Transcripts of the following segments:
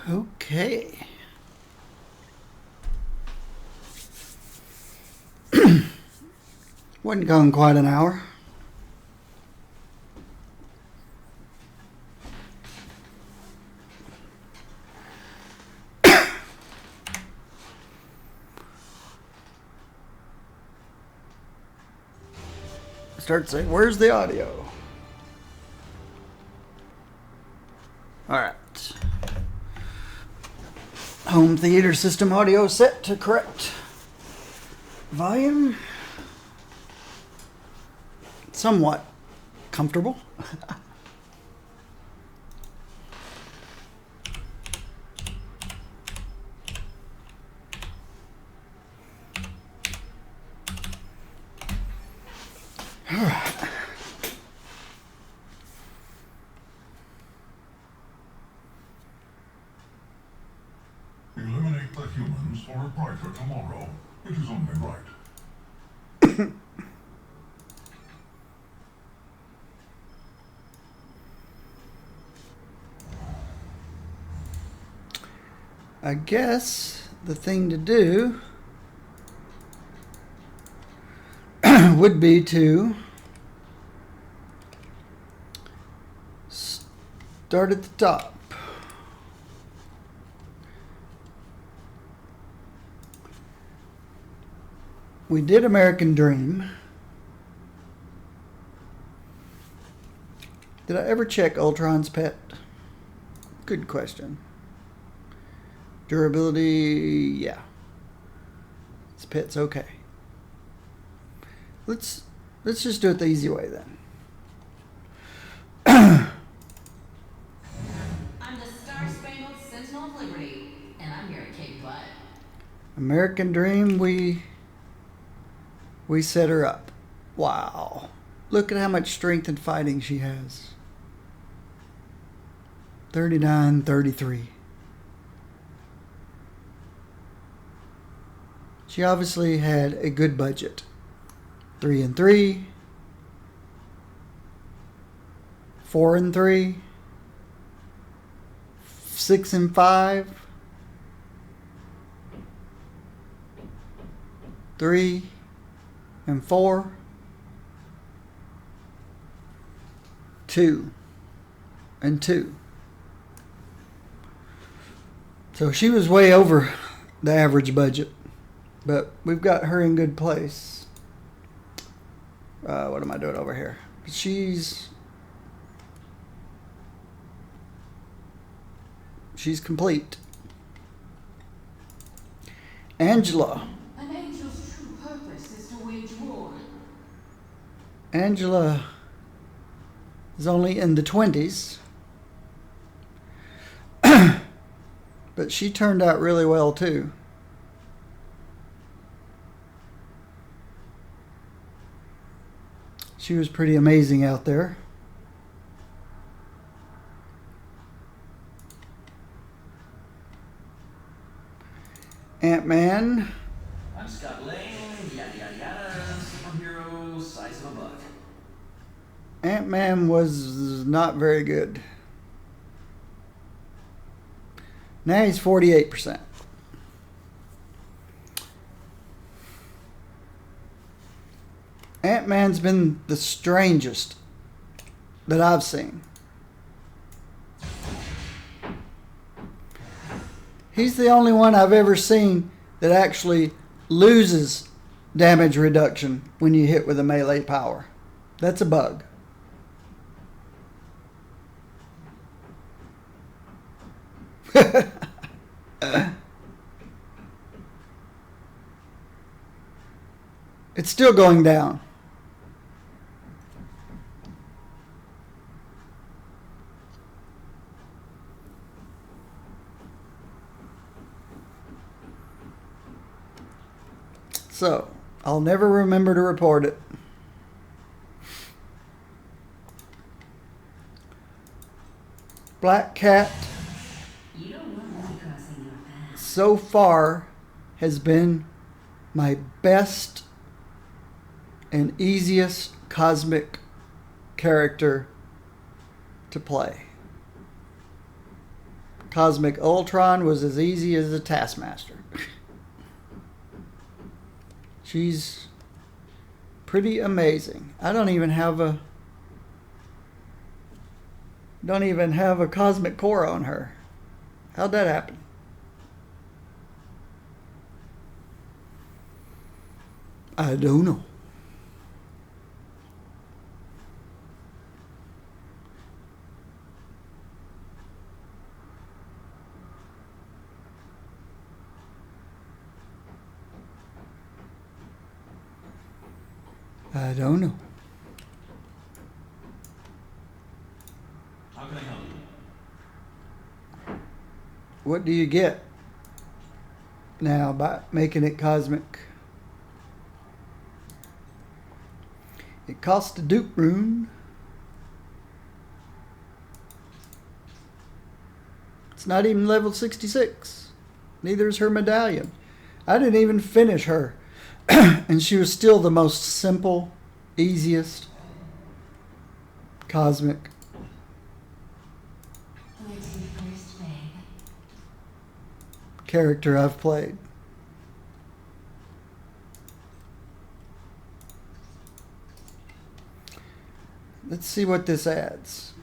Okay. Wasn't gone quite an hour. Start saying, where's the audio? All right. Home theater system audio set to correct volume. Somewhat comfortable. All right. Eliminate the humans for a brighter tomorrow. It is only right. I guess the thing to do would be to start at the top. We did American Dream. Did I ever check Ultron's pet? Good question. Durability, yeah. His pet's okay. Let's just do it the easy way then. I'm the Star-Spangled Sentinel of Liberty, and I'm here to kick butt. American Dream, we set her up. Wow. Look at how much strength and fighting she has. 39, 33. She obviously had a good budget. 3 and 3. 4 and 3. 6 and 5. 3 and 4. 2 and 2. So she was way over the average budget. But we've got her in good place. What am I doing over here? She's complete. Angela. An angel's true purpose is to wage war. Angela is only in the 20s. But she turned out really well too. She was pretty amazing out there. Ant-Man. I'm Scott Lang, yada yada yada, superhero, size of a buck. Ant-Man was not very good. Now he's 48%. Ant-Man's been the strangest that I've seen. He's the only one I've ever seen that actually loses damage reduction when you hit with a melee power. That's a bug. It's still going down. So, I'll never remember to report it. Black Cat You don't want me crossing your path. so far has been my best and easiest cosmic character to play. Cosmic Ultron was as easy as a Taskmaster. She's pretty amazing. I don't even have a cosmic core on her. How'd that happen? I don't know. I don't know. How can I help you? What do you get now by making it cosmic? It costs a dupe rune. It's not even level 66. Neither is her medallion. I didn't even finish her. And she was still the most simple, easiest cosmic. Character I've played. Let's see what this adds.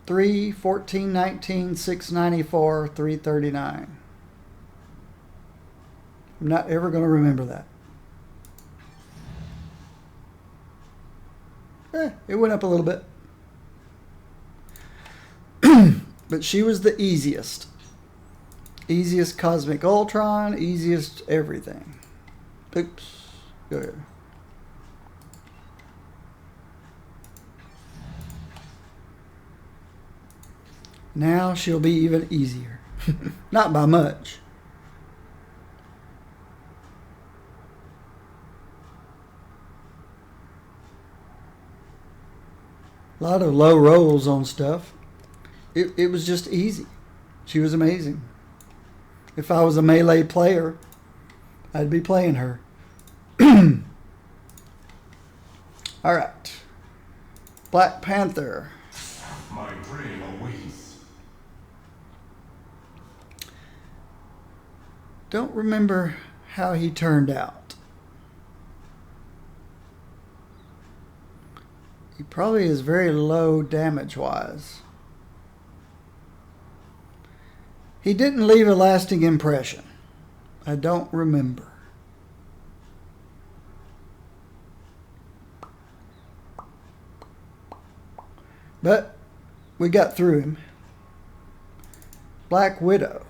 3, 14, 19, 694, 339. I'm not ever going to remember that. It went up a little bit. But she was the easiest. Easiest Cosmic Ultron, easiest everything. Oops. Go ahead. Now she'll be even easier. Not by much. A lot of low rolls on stuff. It was just easy. She was amazing. If I was a melee player, I'd be playing her. All right. Black Panther. My prey awaits. Don't remember how he turned out. He probably is very low damage-wise. He didn't leave a lasting impression. I don't remember. But we got through him. Black Widow.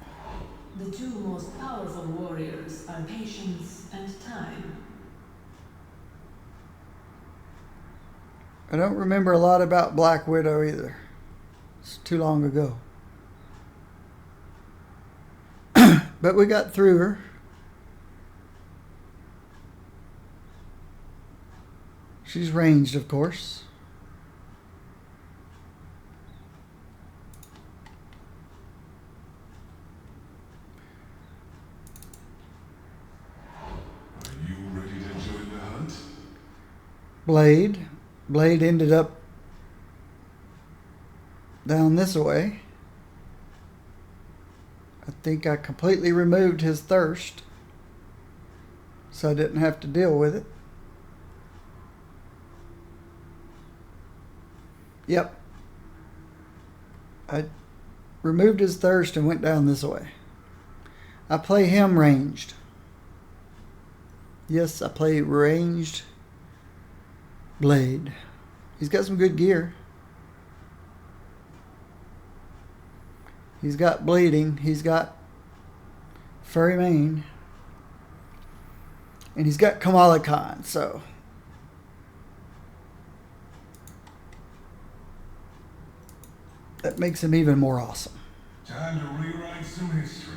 The two most powerful warriors are patience and time. I don't remember a lot about Black Widow either. It's too long ago. But we got through her. She's ranged, of course. Are you ready to join the hunt? Blade. Blade ended up down this way. I think I completely removed his thirst, so I didn't have to deal with it. Yep. I removed his thirst and went down this way. I play him ranged. Yes, I play ranged Blade. He's got some good gear. He's got bleeding. He's got furry mane. And he's got Kamala Khan, so. That makes him even more awesome. Time to rewrite some history.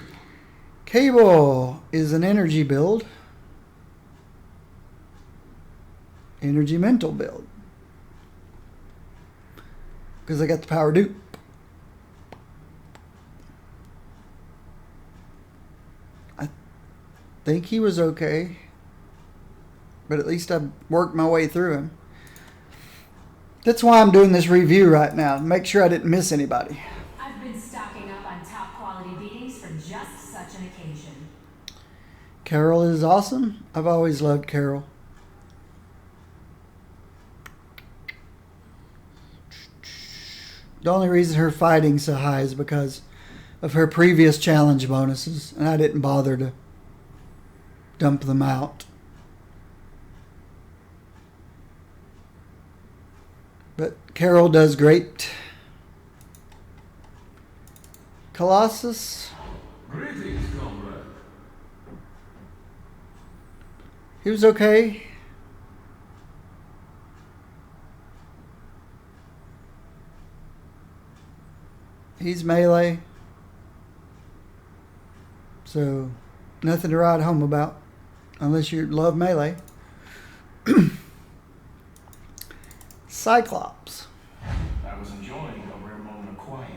Cable is an energy build. Energy mental build. Because I got the power dupe. I think he was okay. But at least I worked my way through him. That's why I'm doing this review right now. To make sure I didn't miss anybody. I've been stocking stocking up on top quality beatings for just such an occasion. Carol is awesome. I've always loved Carol. The only reason her fighting's so high is because of her previous challenge bonuses, and I didn't bother to dump them out. But Carol does great. Colossus, Greetings, comrade. he was okay. He's melee. So, nothing to write home about. Unless you love melee. Cyclops. I was enjoying a rare moment of quiet.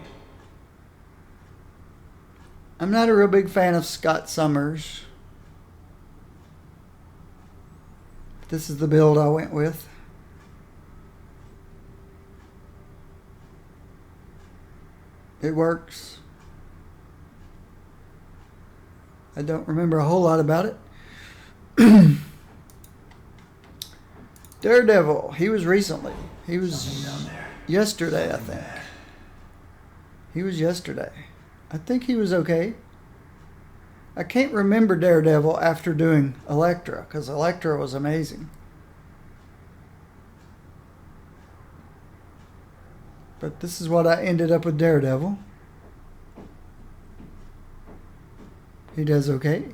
I'm not a real big fan of Scott Summers. This is the build I went with. It works. I don't remember a whole lot about it. Daredevil. He was recently. He was yesterday, I think. He was yesterday. I think he was okay. I can't remember Daredevil after doing Elektra, because Elektra was amazing. But this is what I ended up with Daredevil. He does okay.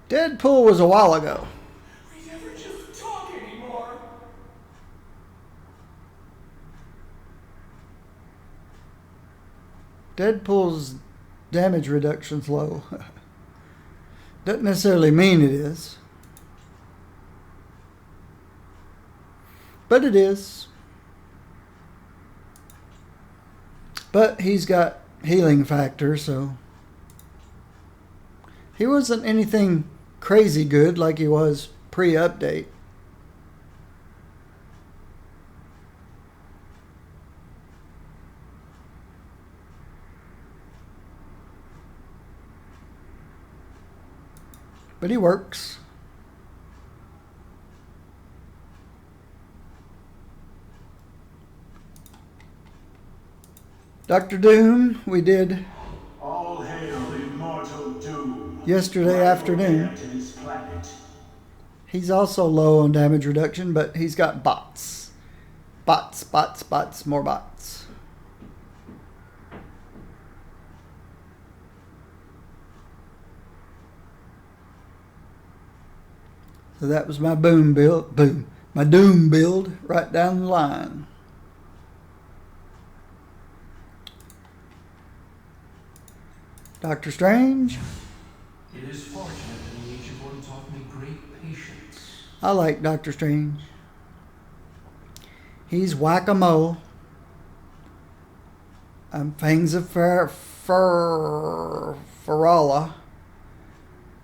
Deadpool was a while ago. We never just talk anymore. Deadpool's damage reduction's low. Doesn't necessarily mean it is. But it is. But he's got healing factor, so he wasn't anything crazy good like he was pre-update. But he works. Dr. Doom, we did All hail immortal Doom. yesterday afternoon. To this planet. He's also low on damage reduction, but he's got bots. Bots, more bots. So that was my my Doom build right down the line. Doctor Strange. It is fortunate that the ancient one taught me great patience. I like Doctor Strange. He's whack-a-mole. Fangs of Farala.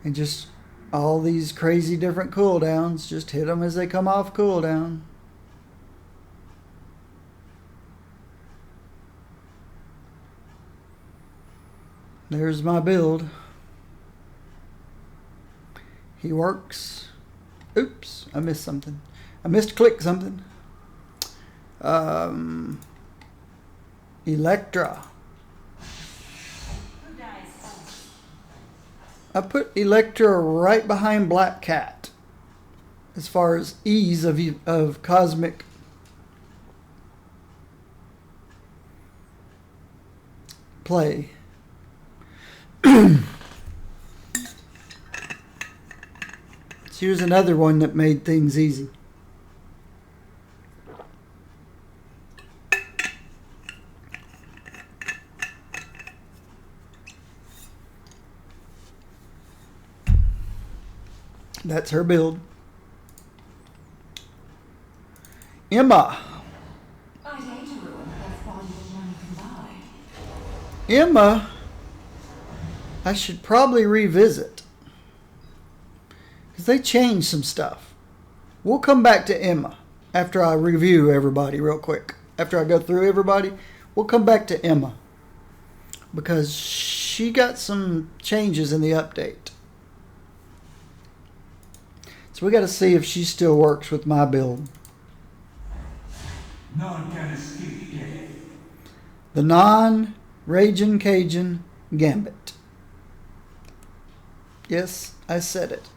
And just all these crazy different cooldowns. Just hit them as they come off cooldown. There's my build. He works. Oops, I missed something. I missed to click something. Elektra. Who dies first? I put Elektra right behind Black Cat as far as ease of cosmic play. She was another one that made things easy. That's her build. Emma. I'd hate to ruin the best valuable money can buy. Emma, I should probably revisit. Because they changed some stuff. We'll come back to Emma after I review everybody real quick. after I go through everybody, we'll come back to Emma. Because she got some changes in the update. So we got to see if she still works with my build. None can escape death. The non-Raging Cajun Gambit. Yes, I said it.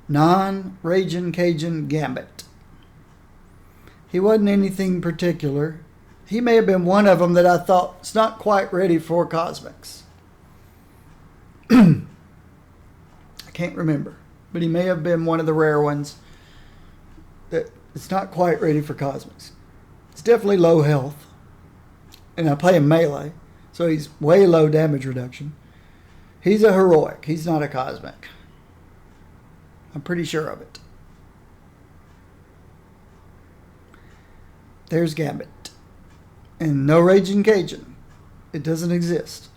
Non-Raging Cajun Gambit. He wasn't anything particular. He may have been one of them that I thought is not quite ready for Cosmics. I can't remember. But he may have been one of the rare ones that it's not quite ready for Cosmics. It's definitely low health. And I play him melee, so he's way low damage reduction. He's a heroic. He's not a Cosmic. I'm pretty sure of it. There's Gambit. And no Raging Cajun. It doesn't exist.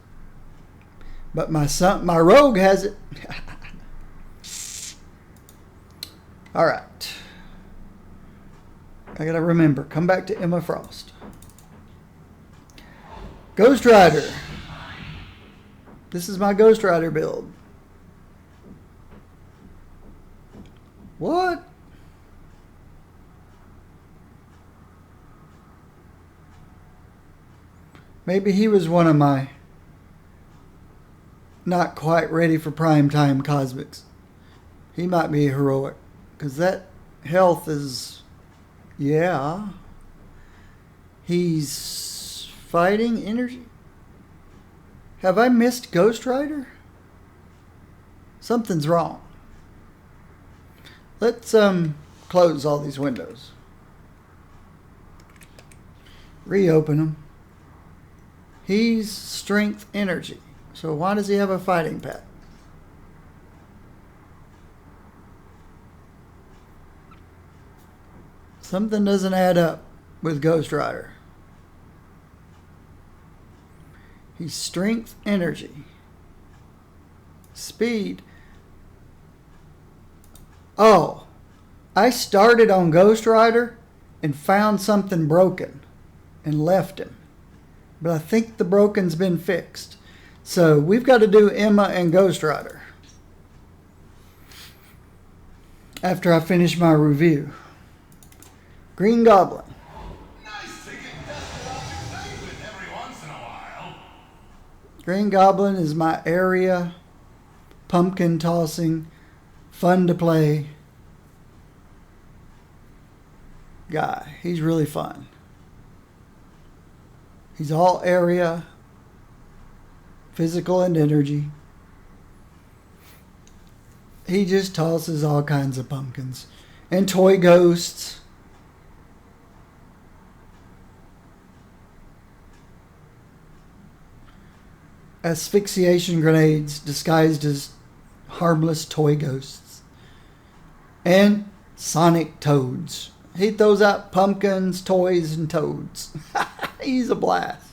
But my rogue has it. Alright. I gotta remember. Come back to Emma Frost. Ghost Rider. This is my Ghost Rider build. What? Maybe he was one of my not quite ready for prime time Cosmics. He might be heroic. Because that health is... Yeah. He's fighting energy. Have I missed Ghost Rider? Something's wrong. Let's close all these windows. Reopen them. He's strength energy. So why does he have a fighting pack? Something doesn't add up with Ghost Rider. He's strength energy. Speed. Oh, I started on Ghost Rider and found something broken and left him. But I think the broken's been fixed. So we've got to do Emma and Ghost Rider after I finish my review. Green Goblin. Nice to get dusted off your pavement every once in a while. Green Goblin is my area pumpkin tossing, fun to play guy. He's really fun. He's all area, physical and energy. He just tosses all kinds of pumpkins and toy ghosts. Asphyxiation grenades disguised as harmless toy ghosts. And sonic toads. He throws out pumpkins, toys, and toads. He's a blast.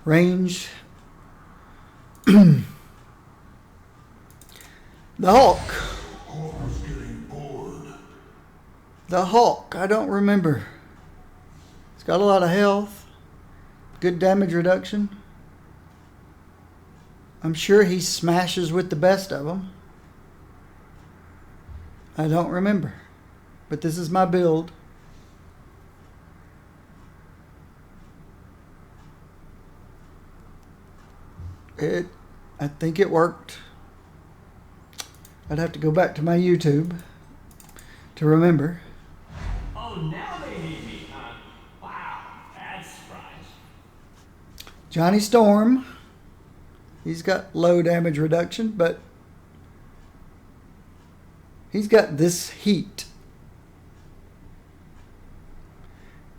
Range. The Hulk. Corpor's getting bored. The Hulk. I don't remember. He's got a lot of health. Good damage reduction. I'm sure he smashes with the best of them. I don't remember. But this is my build. I think it worked. I'd have to go back to my YouTube to remember. Oh, now they need me. Wow, that's a surprise. Johnny Storm. He's got low damage reduction, but he's got this heat.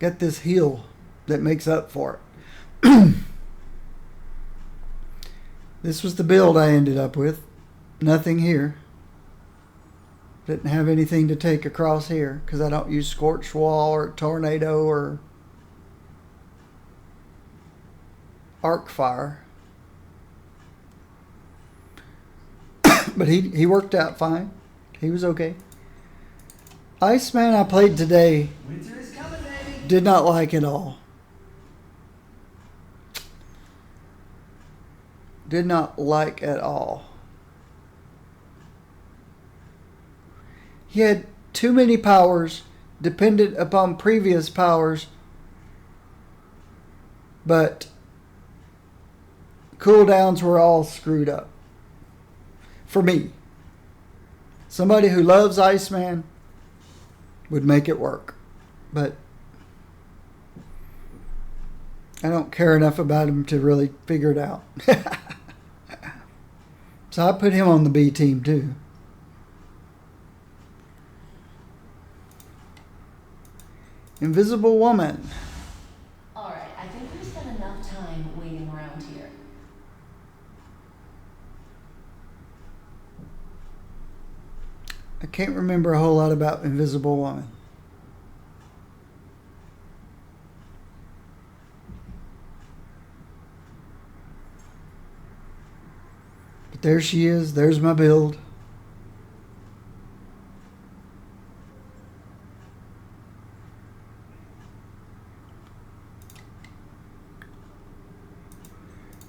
Got this heal that makes up for it. This was the build I ended up with. Nothing here. Didn't have anything to take across here because I don't use Scorched Wall or Tornado or Arc Fire. But he worked out fine. He was okay. Iceman I played today. Winter is coming, baby. Did not like at all. Did not like at all. He had too many powers, dependent upon previous powers, but cooldowns were all screwed up. For me. Somebody who loves Iceman would make it work. But I don't care enough about him to really figure it out. So I put him on the B team too. Invisible Woman. Alright, I think we've spent enough time waiting around here. I can't remember a whole lot about Invisible Woman. But there she is. There's my build.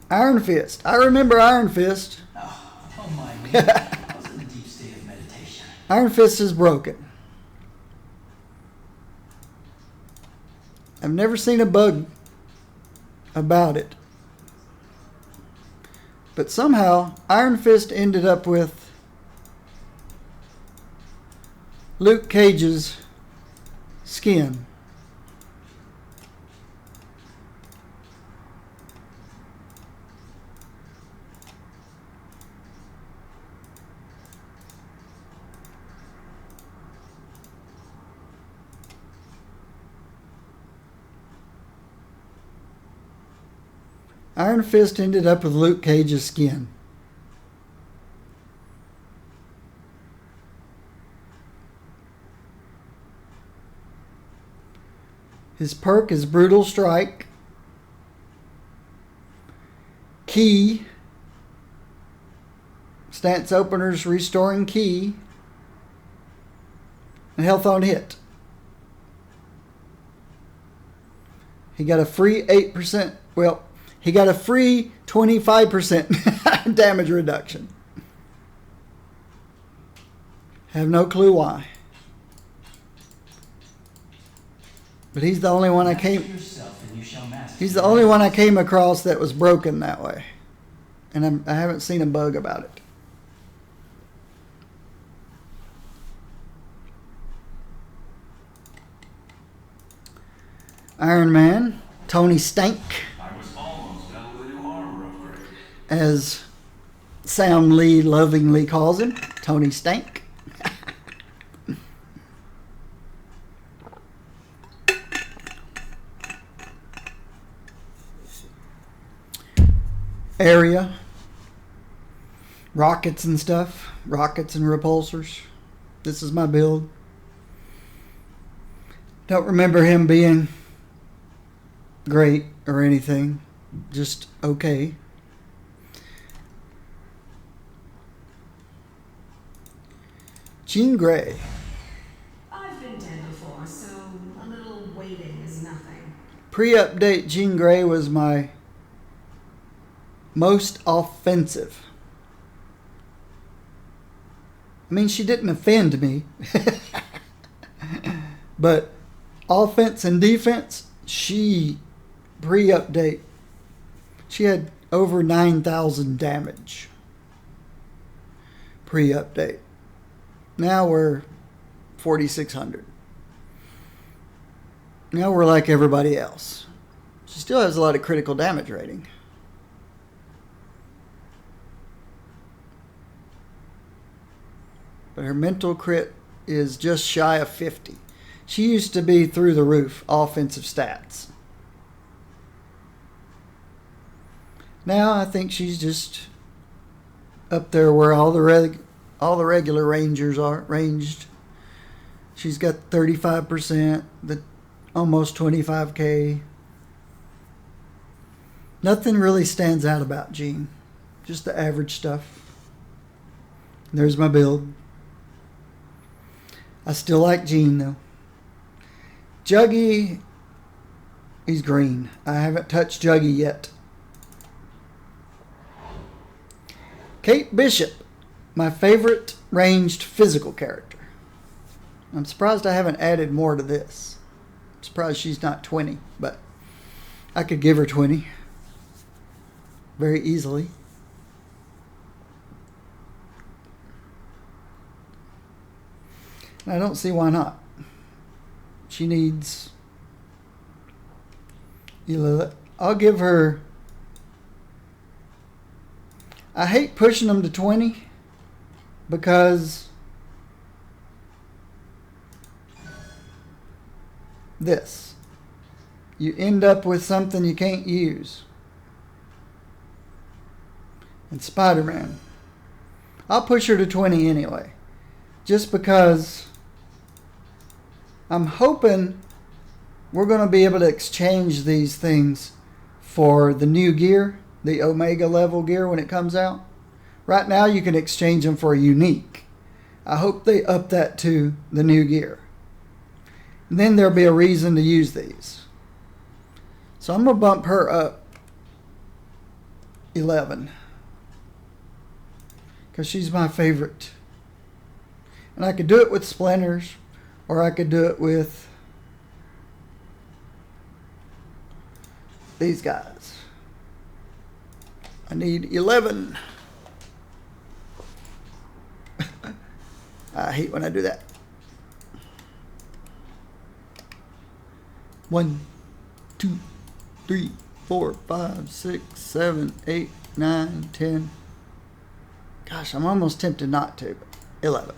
Iron Fist. I remember Iron Fist. Oh, don't mind me. I was in a deep state of meditation. Iron Fist is broken. I've never seen a bug about it. But somehow, Iron Fist ended up with Luke Cage's skin. Iron Fist ended up with Luke Cage's skin. His perk is Brutal Strike. Key. Stance openers restoring key. And health on hit. He got a free 8%. Well, he got a free 25% damage reduction. Have no clue why. But he's the only one I came. He's the only one I came across that was broken that way, and I haven't seen a bug about it. Iron Man, Tony Stank. As Sam Lee lovingly calls him, Tony Stank. Area. Rockets and stuff. Rockets and repulsors. This is my build. Don't remember him being great or anything. Just okay. Jean Grey. I've been dead before, so a little waiting is nothing. Pre-update Jean Grey was my most offensive. I mean, she didn't offend me. But offense and defense, she pre-update. She had over 9,000 damage. Pre-update. Now we're 4,600. Now we're like everybody else. She still has a lot of critical damage rating. But her mental crit is just shy of 50. She used to be through the roof offensive stats. Now I think she's just up there where all the regular rangers are ranged. She's got 35%, the almost 25k. Nothing really stands out about Jean. Just the average stuff. There's my build. I still like Jean though. Juggy He's green. I haven't touched Juggy yet. Kate Bishop, my favorite ranged physical character. I'm surprised I haven't added more to this. I'm surprised she's not 20, but I could give her 20 very easily. And I don't see why not. She needs... I'll give her... I hate pushing them to 20 because this. You end up with something you can't use. And Spider-Man. I'll push her to 20 anyway. Just because I'm hoping we're going to be able to exchange these things for the new gear, the Omega level gear when it comes out. Right now you can exchange them for a unique. I hope they up that to the new gear. And then there'll be a reason to use these. So I'm going to bump her up 11. Because she's my favorite. And I could do it with Splinters, or I could do it with these guys. I need 11. I hate when I do that. 1, 2, 3, 4, 5, 6, 7, 8, 9, 10. Gosh, I'm almost tempted not to, but 11.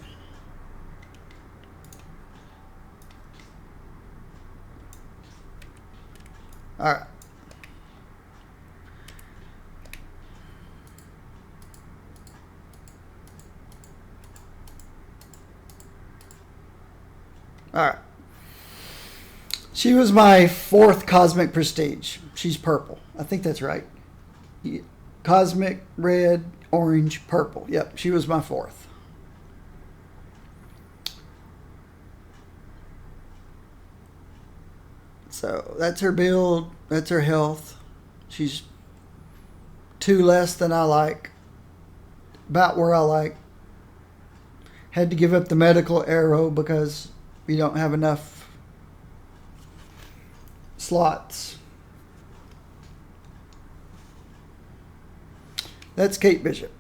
All right. All right. She was my 4th Cosmic Prestige. She's purple. I think that's right. Yeah. Cosmic, red, orange, purple. Yep, she was my 4th. So that's her build. That's her health. She's 2 less than I like. About where I like. Had to give up the medical arrow because we don't have enough slots. That's Kate Bishop.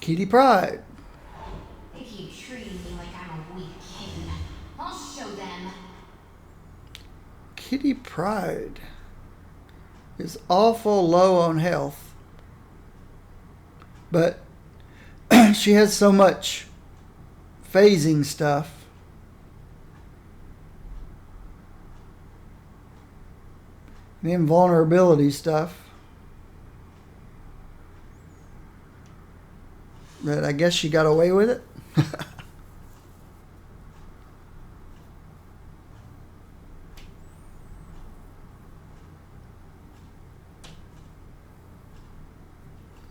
Kitty Pryde. They keep treating me like I'm a weak kid. I'll show them. Kitty Pryde is awful low on health. But she has so much phasing stuff. The invulnerability stuff. But I guess she got away with it.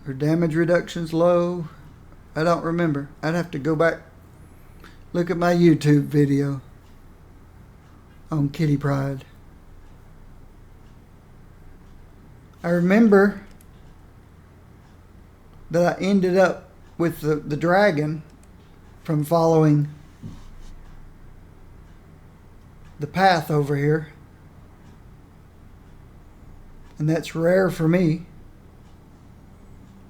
Her damage reduction's low. I don't remember. I'd have to go back, look at my YouTube video on Kitty Pryde. I remember that I ended up with the dragon from following the path over here. And that's rare for me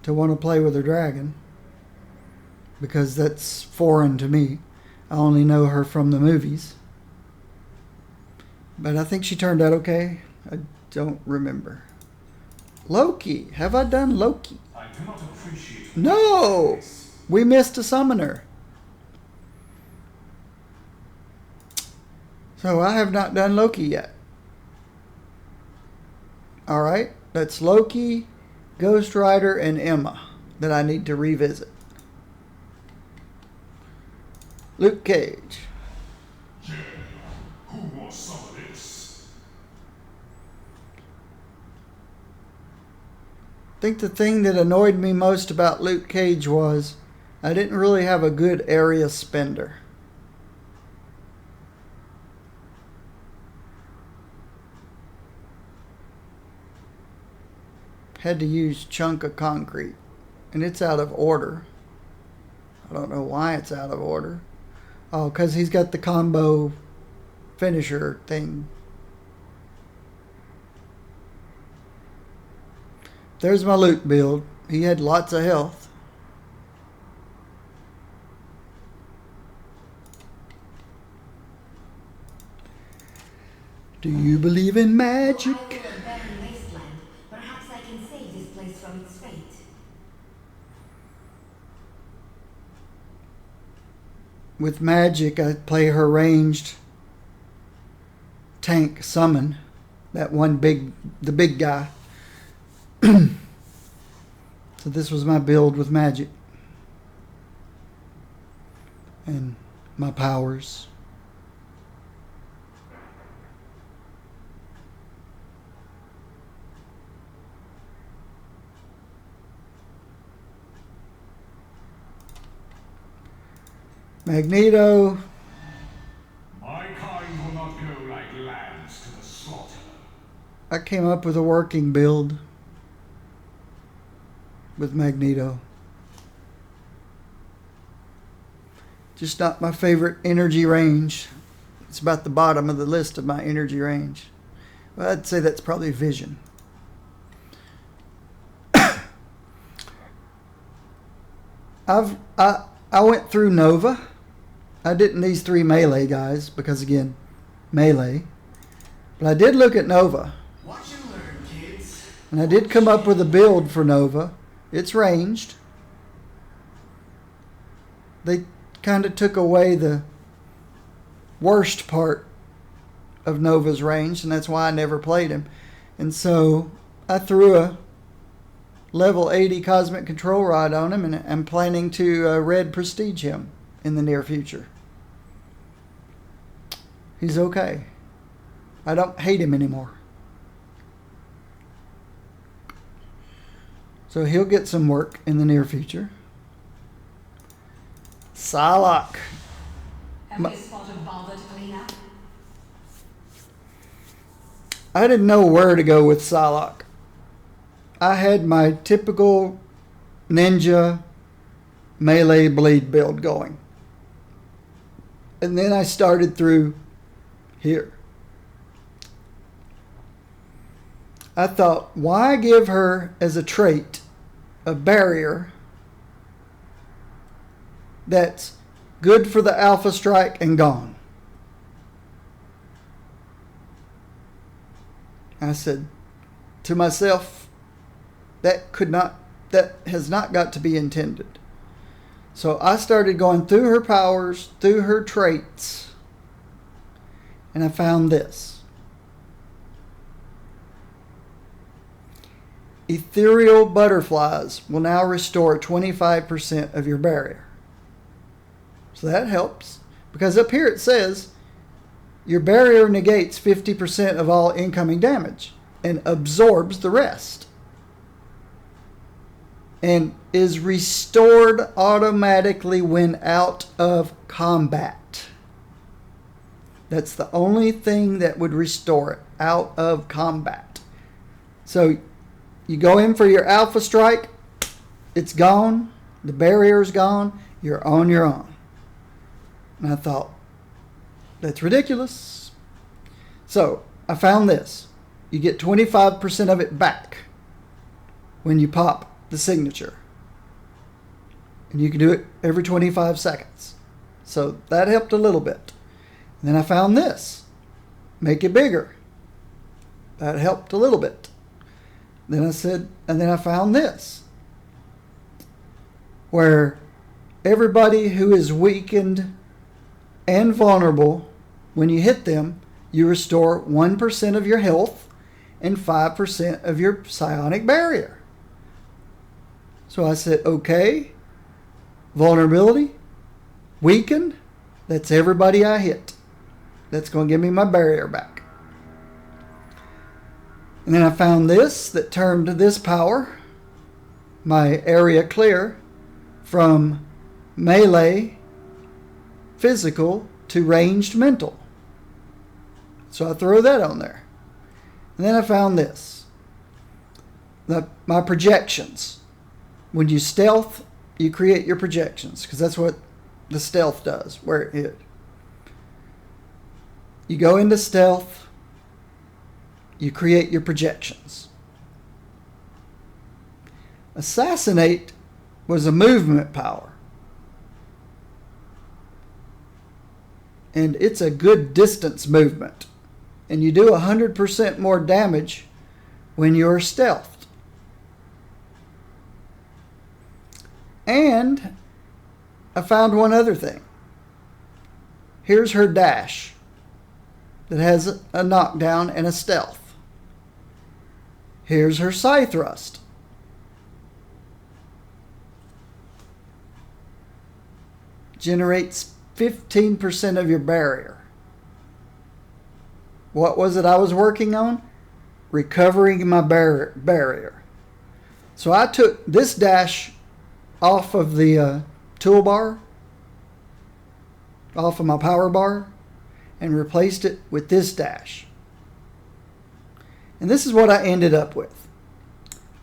to want to play with a dragon, because that's foreign to me. I only know her from the movies. But I think she turned out okay. I don't remember. Loki. Have I done Loki? I do not appreciate. No! We missed a summoner. So I have not done Loki yet. Alright, that's Loki, Ghost Rider, and Emma that I need to revisit. Luke Cage. Who wants some of this? I think the thing that annoyed me most about Luke Cage was I didn't really have a good area spender. Had to use chunk of concrete, and it's out of order. I don't know why it's out of order. Oh, because he's got the combo finisher thing. There's my Luke build. He had lots of health. Do you believe in magic? I will a barren wasteland. Perhaps I can save this place from its fate. With magic, I play her ranged tank summon. That one the big guy. So this was my build with magic. And my powers. Magneto. My kind will not go like lambs to the slaughter. I came up with a working build with Magneto. Just not my favorite energy range. It's about the bottom of the list of my energy range. Well, I'd say that's probably Vision. I went through Nova. I didn't these 3 melee guys because again, melee. But I did look at Nova. Watch and learn, kids. And I did come up with a build for Nova. It's ranged. They kind of took away the worst part of Nova's range, and that's why I never played him. And so I threw a level 80 Cosmic Control Rod on him, and I'm planning to red prestige him in the near future. He's okay. I don't hate him anymore. So he'll get some work in the near future. Psylocke. Have you spotted bother to clean up? I didn't know where to go with Psylocke. I had my typical ninja melee bleed build going. And then I started through here. I thought, why give her as a trait a barrier that's good for the alpha strike and gone? I said to myself, that has not got to be intended. So I started going through her powers, through her traits, and I found this. Ethereal butterflies will now restore 25% of your barrier. So that helps, because up here it says your barrier negates 50% of all incoming damage and absorbs the rest, and is restored automatically when out of combat. That's the only thing that would restore it, out of combat. So you go in for your alpha strike, it's gone, the barrier's gone, you're on your own. And I thought, that's ridiculous. So I found this. You get 25% of it back when you pop the signature. And you can do it every 25 seconds. So that helped a little bit. And then I found this. Make it bigger. That helped a little bit. Then I found this, where everybody who is weakened and vulnerable, when you hit them, you restore 1% of your health and 5% of your psionic barrier. So I said, okay, vulnerability, weakened, that's everybody I hit. That's going to give me my barrier back. And then I found this that turned this power, my area clear, from melee physical to ranged mental. So I throw that on there. And then I found this. My projections. When you stealth, you create your projections, because that's what the stealth does, where it hit. You go into stealth, you create your projections. Assassinate was a movement power. And it's a good distance movement. And you do 100% more damage when you're stealthed. And I found one other thing. Here's her dash that has a knockdown and a stealth. Here's her psi thrust. Generates 15% of your barrier. What was it I was working on? Recovering my barrier. So I took this dash off of the toolbar, off of my power bar, and replaced it with this dash. And this is what I ended up with.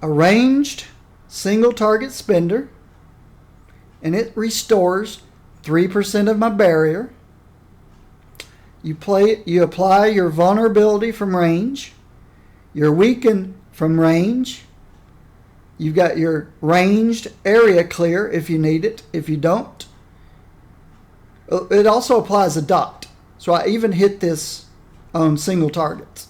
A ranged single target spender, and it restores 3% of my barrier. You apply your vulnerability from range, your weaken from range. You've got your ranged area clear if you need it. If you don't, it also applies a dot. So I even hit this on single targets.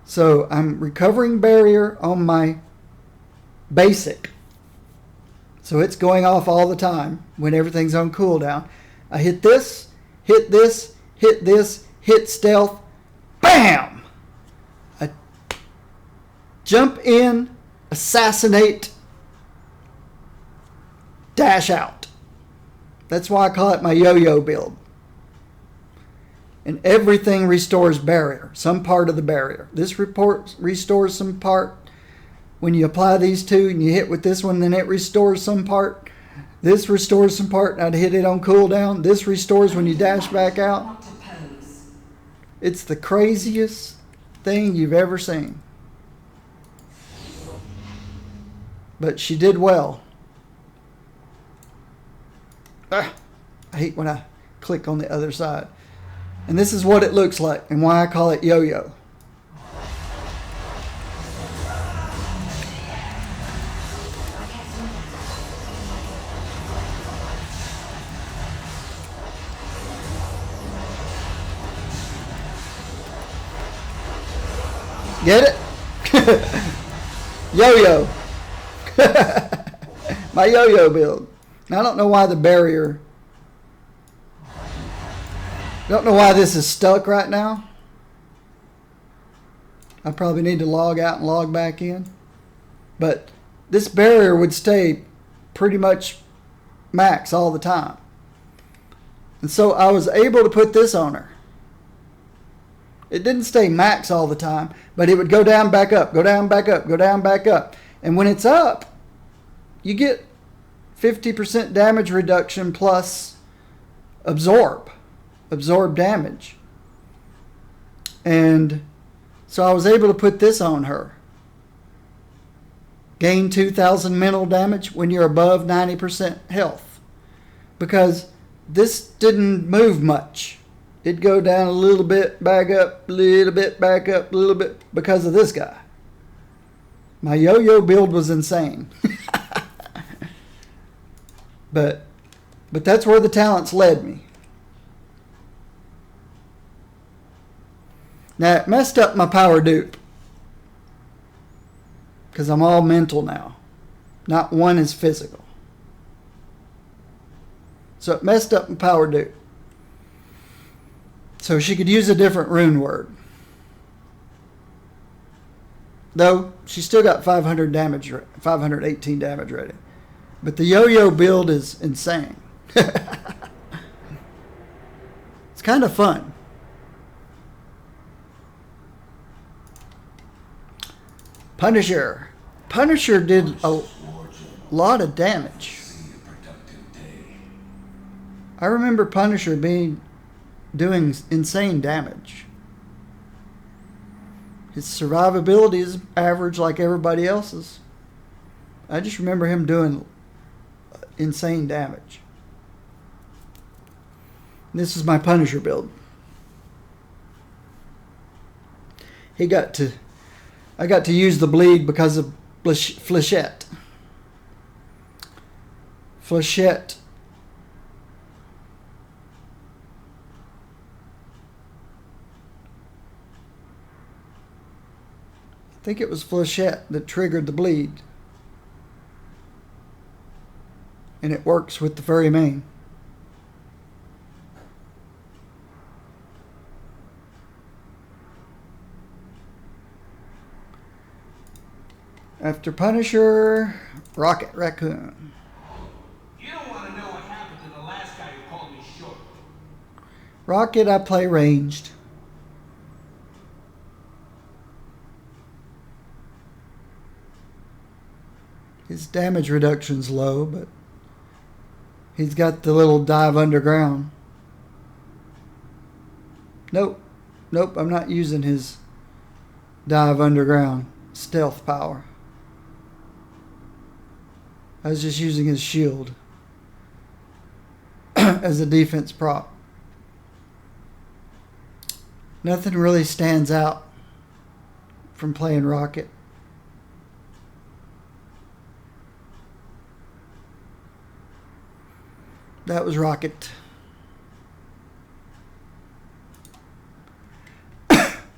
So I'm recovering barrier on my basic. So it's going off all the time when everything's on cooldown. I hit this, hit this, hit this, hit stealth, bam! I jump in, assassinate, dash out. That's why I call it my yo-yo build. And everything restores barrier, some part of the barrier. This report restores some part. When you apply these two and you hit with this one, then it restores some part. This restores some part, and I'd hit it on cooldown. This restores when you dash back out. It's the craziest thing you've ever seen. But she did well. I hate when I click on the other side. And this is what it looks like and why I call it yo-yo. Get it? Yo-yo. My yo-yo build. Now, I don't know why the barrier... I don't know why this is stuck right now. I probably need to log out and log back in. But this barrier would stay pretty much max all the time. And so I was able to put this on her. It didn't stay max all the time, but it would go down, back up, go down, back up, go down, back up. And when it's up, you get 50% damage reduction plus absorb damage. And so I was able to put this on her. Gain 2,000 mental damage when you're above 90% health. Because this didn't move much. It'd go down a little bit, back up, a little bit, back up, a little bit because of this guy. My yo-yo build was insane. But that's where the talents led me. Now, it messed up my power dupe. Because I'm all mental now. Not one is physical. So it messed up my power dupe. So she could use a different rune word. Though, she still got 518 damage rating. But the yo-yo build is insane. It's kind of fun. Punisher. Punisher did a lot of damage. I remember Punisher doing insane damage. His survivability is average like everybody else's. I just remember him doing insane damage. This is my Punisher build. I got to use the bleed because of Flechette. Flechette. I think it was Flechette that triggered the bleed. And it works with the furry mane. After Punisher, Rocket Raccoon. You don't want to know what happened to the last guy who called me short. Rocket, I play ranged. His damage reduction's low, but he's got the little dive underground. Nope, I'm not using his dive underground stealth power. I was just using his shield as a defense prop. Nothing really stands out from playing Rocket. That was Rocket.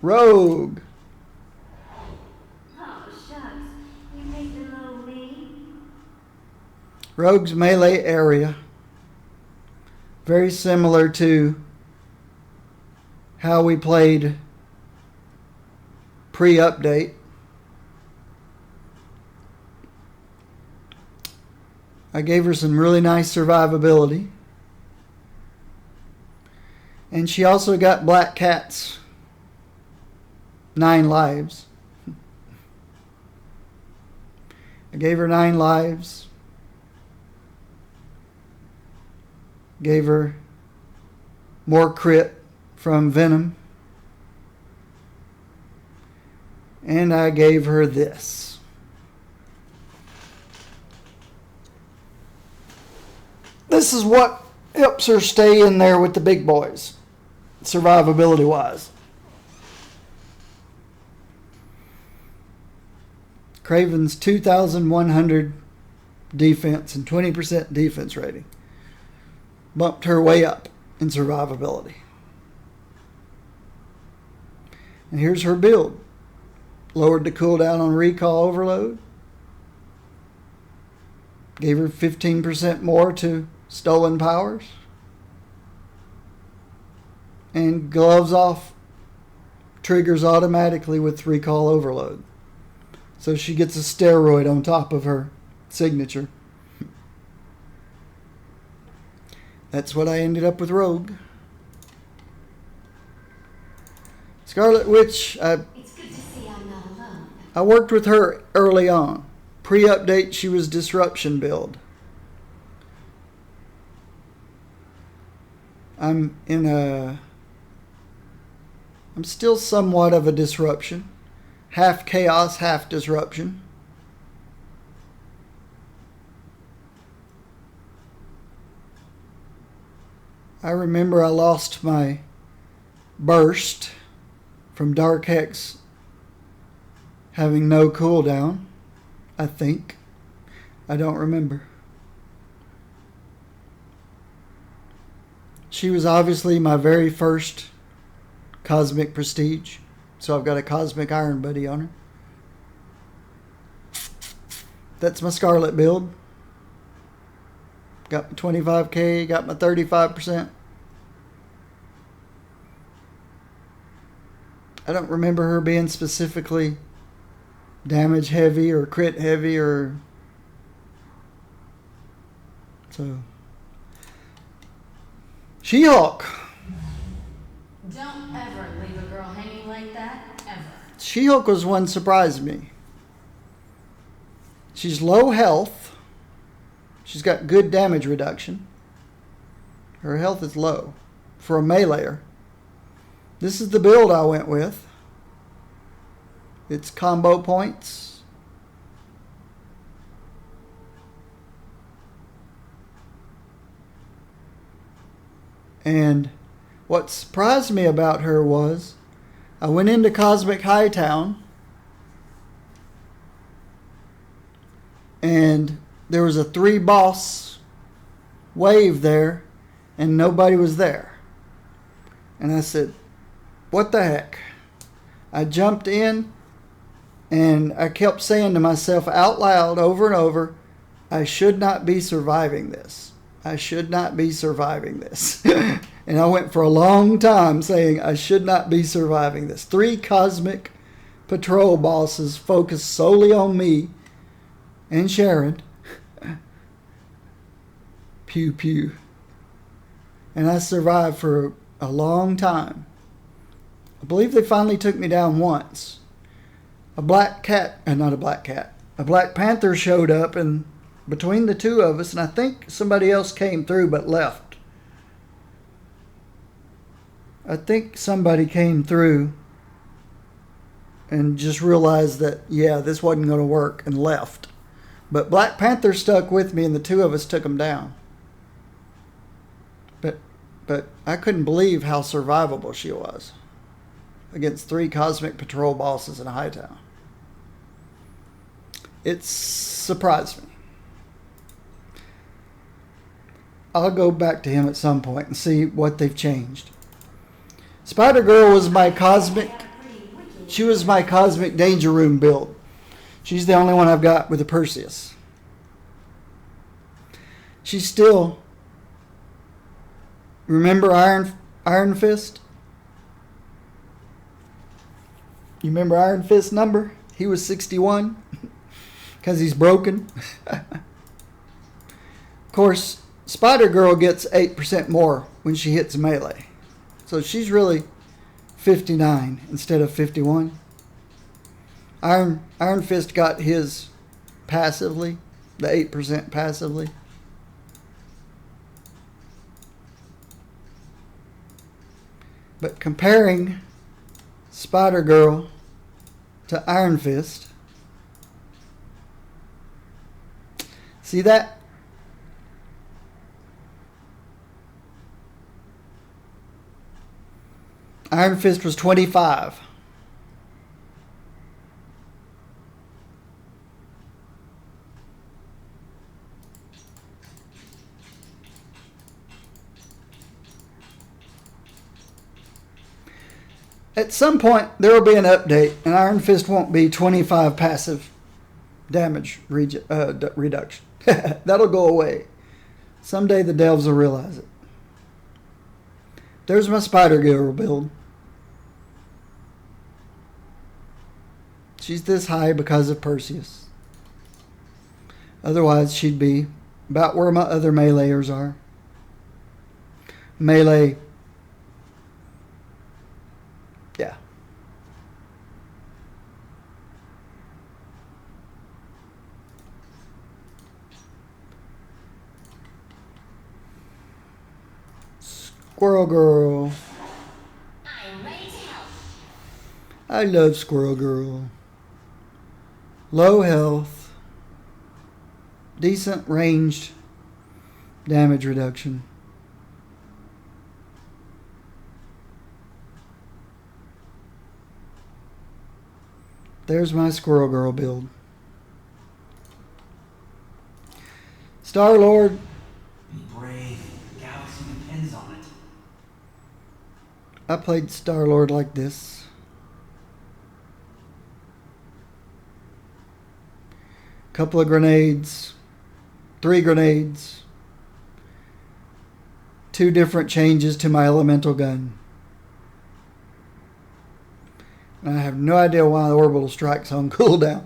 Rogue. Oh, shucks. You make the little me. Rogue's melee area. Very similar to how we played pre-update. I gave her some really nice survivability. And she also got Black Cat's 9 lives. I gave her 9 lives. Gave her more crit from Venom. And I gave her this. This is what helps her stay in there with the big boys, survivability wise. Craven's 2,100 defense and 20% defense rating bumped her way up in survivability. And here's her build. Lowered the cooldown on recall overload. Gave her 15% more to stolen powers. And gloves off triggers automatically with recall overload. So she gets a steroid on top of her signature. That's what I ended up with Rogue. Scarlet Witch, It's good to see I'm not alone. I worked with her early on. Pre-update, she was disruption build. I'm still somewhat of a disruption. Half chaos, half disruption. I remember I lost my burst from Dark Hex having no cooldown, I think. I don't remember. She was obviously my very first Cosmic Prestige, so I've got a Cosmic Iron Buddy on her. That's my Scarlet build. Got my 25k, got my 35%. I don't remember her being specifically damage heavy or crit heavy or so. She-Hulk. Don't ever leave a girl hanging like that, ever. She-Hulk was one surprised me. She's low health. She's got good damage reduction. Her health is low for a meleeer. This is the build I went with. It's combo points. And what surprised me about her was I went into Cosmic Hightown and there was a 3-boss wave there and nobody was there. And I said, what the heck? I jumped in and I kept saying to myself out loud over and over, I should not be surviving this. I should not be surviving this. And I went for a long time saying I should not be surviving this. 3 cosmic patrol bosses focused solely on me and Sharon. Pew pew. And I survived for a long time. I believe they finally took me down once. A Black Panther showed up and between the two of us, and I think somebody else came through but left. I think somebody came through and just realized that, yeah, this wasn't going to work and left. But Black Panther stuck with me and the two of us took him down. But I couldn't believe how survivable she was against 3 Cosmic Patrol bosses in Hightown. It surprised me. I'll go back to him at some point and see what they've changed. Spider-Girl was my cosmic... She was my Cosmic Danger Room build. She's the only one I've got with the Perseus. She's still... Remember Iron Fist? You remember Iron Fist's number? He was 61 because he's broken. Of course, Spider-Girl gets 8% more when she hits melee. So she's really 59 instead of 51. Iron Fist got his passively, the 8% passively. But comparing Spider-Girl to Iron Fist, see that? Iron Fist was 25. At some point, there will be an update, and Iron Fist won't be 25 passive damage reduction. That'll go away. Someday the devs will realize it. There's my Spider-Girl build. She's this high because of Perseus. Otherwise, she'd be about where my other meleeers are. Melee. Yeah. Squirrel Girl. I'm ready to help. I love Squirrel Girl. Low health. Decent ranged damage reduction. There's my Squirrel Girl build. Star-Lord. Be brave. The galaxy depends on it. I played Star-Lord like this. Couple of grenades. 3 grenades. 2 different changes to my elemental gun. And I have no idea why the orbital strike's on cooldown.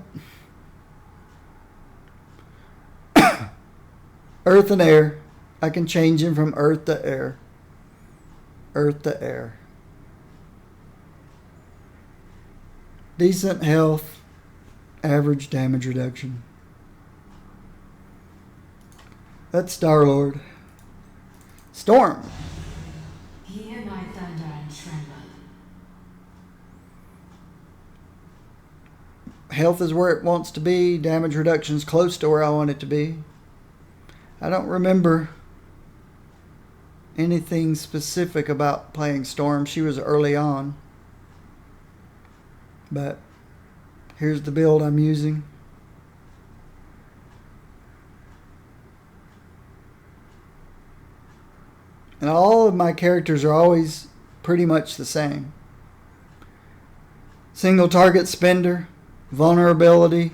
Earth and air. I can change him from earth to air. Earth to air. Decent health. Average damage reduction. That's Star-Lord. Storm. Hear my thunder and tremble. Health is where it wants to be. Damage reduction's close to where I want it to be. I don't remember anything specific about playing Storm. She was early on. But here's the build I'm using. And all of my characters are always pretty much the same. Single target spender, vulnerability,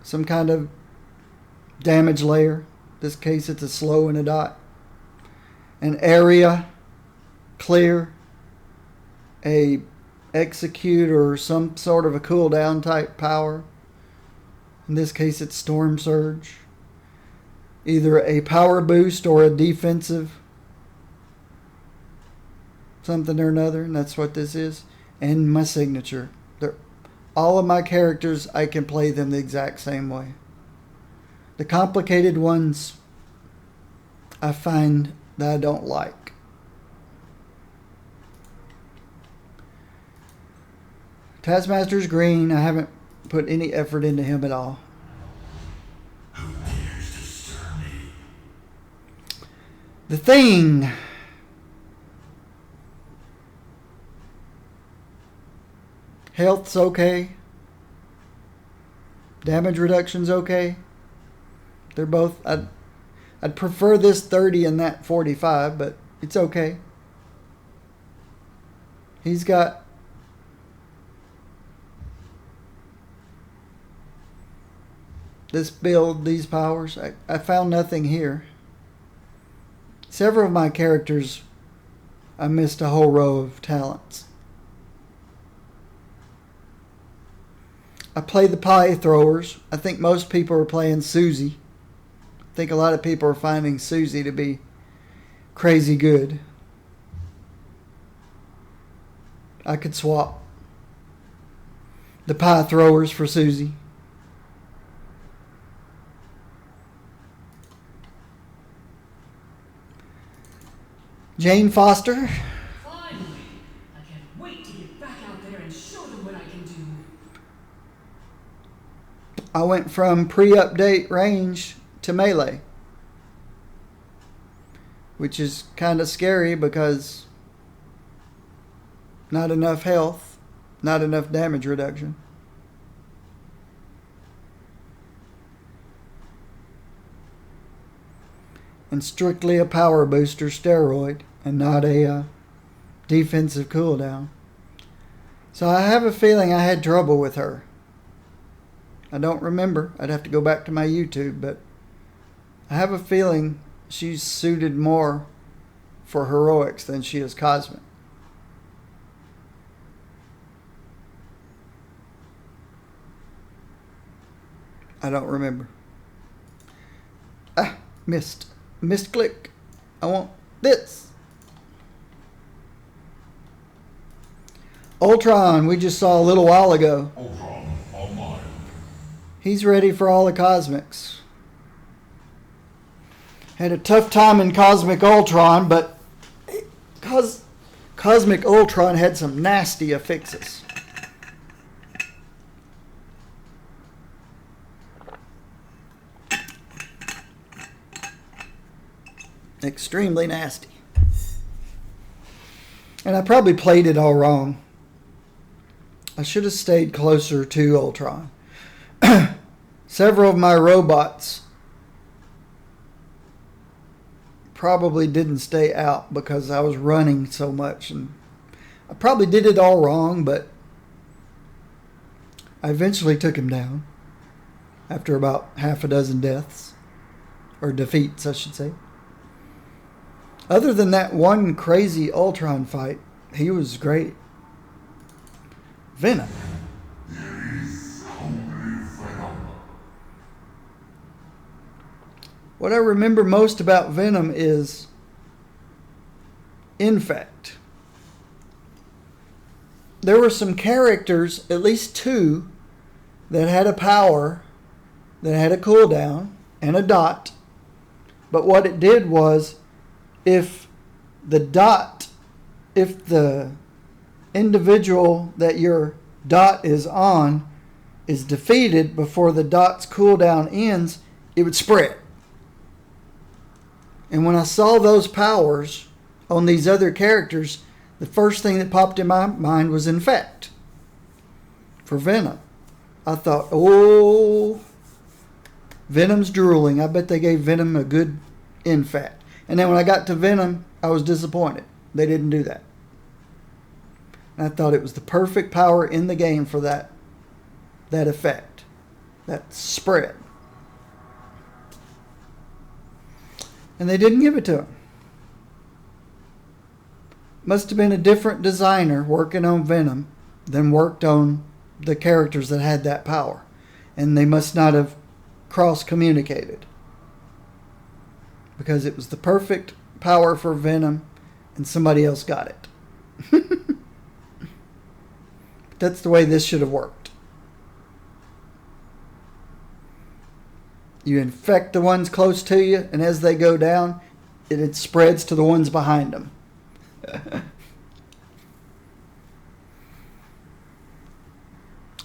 some kind of damage layer. In this case it's a slow and a dot. An area, clear, a execute or some sort of a cooldown type power. In this case it's Storm Surge. Either a power boost or a defensive something or another, and that's what this is. And my signature. All of my characters, I can play them the exact same way. The complicated ones, I find that I don't like. Taskmaster's green. I haven't put any effort into him at all. Who dares to stir me? The Thing. Health's okay. Damage reduction's okay. They're both... I'd prefer this 30 and that 45, but it's okay. He's got... this build, these powers. I found nothing here. Several of my characters, I missed a whole row of talents. I play the pie throwers. I think most people are playing Susie. I think a lot of people are finding Susie to be crazy good. I could swap the pie throwers for Susie. Jane Foster. Finally! I can't wait to get back out there and show them what I can do. I went from pre-update range to melee, which is kind of scary because not enough health, not enough damage reduction. And strictly a power booster steroid and not a defensive cooldown. So I have a feeling I had trouble with her. I don't remember. I'd have to go back to my YouTube, but I have a feeling she's suited more for heroics than she is cosmic. I don't remember. Missed. Missed click. I want this. Ultron, we just saw a little while ago. Ultron, online. He's ready for all the cosmics. Had a tough time in Cosmic Ultron, but Cosmic Ultron had some nasty affixes. Extremely nasty. And I probably played it all wrong. I should have stayed closer to Ultron. Several of my robots probably didn't stay out because I was running so much, and I probably did it all wrong, but I eventually took him down after about half a dozen deaths, or defeats I should say. Other than that one crazy Ultron fight, he was great. Venom. What I remember most about Venom is Infect. There were some characters, at least two, that had a power, that had a cooldown and a dot. But what it did was if if the individual that your dot is on is defeated before the dot's cooldown ends, it would spread. And when I saw those powers on these other characters, the first thing that popped in my mind was infect for Venom. I thought, oh, Venom's drooling. I bet they gave Venom a good infect. And then when I got to Venom, I was disappointed. They didn't do that. And I thought it was the perfect power in the game for that effect, that spread. And they didn't give it to him. Must have been a different designer working on Venom than worked on the characters that had that power. And they must not have cross-communicated. Because it was the perfect power for Venom and somebody else got it. That's the way this should have worked. You infect the ones close to you, and as they go down, it spreads to the ones behind them.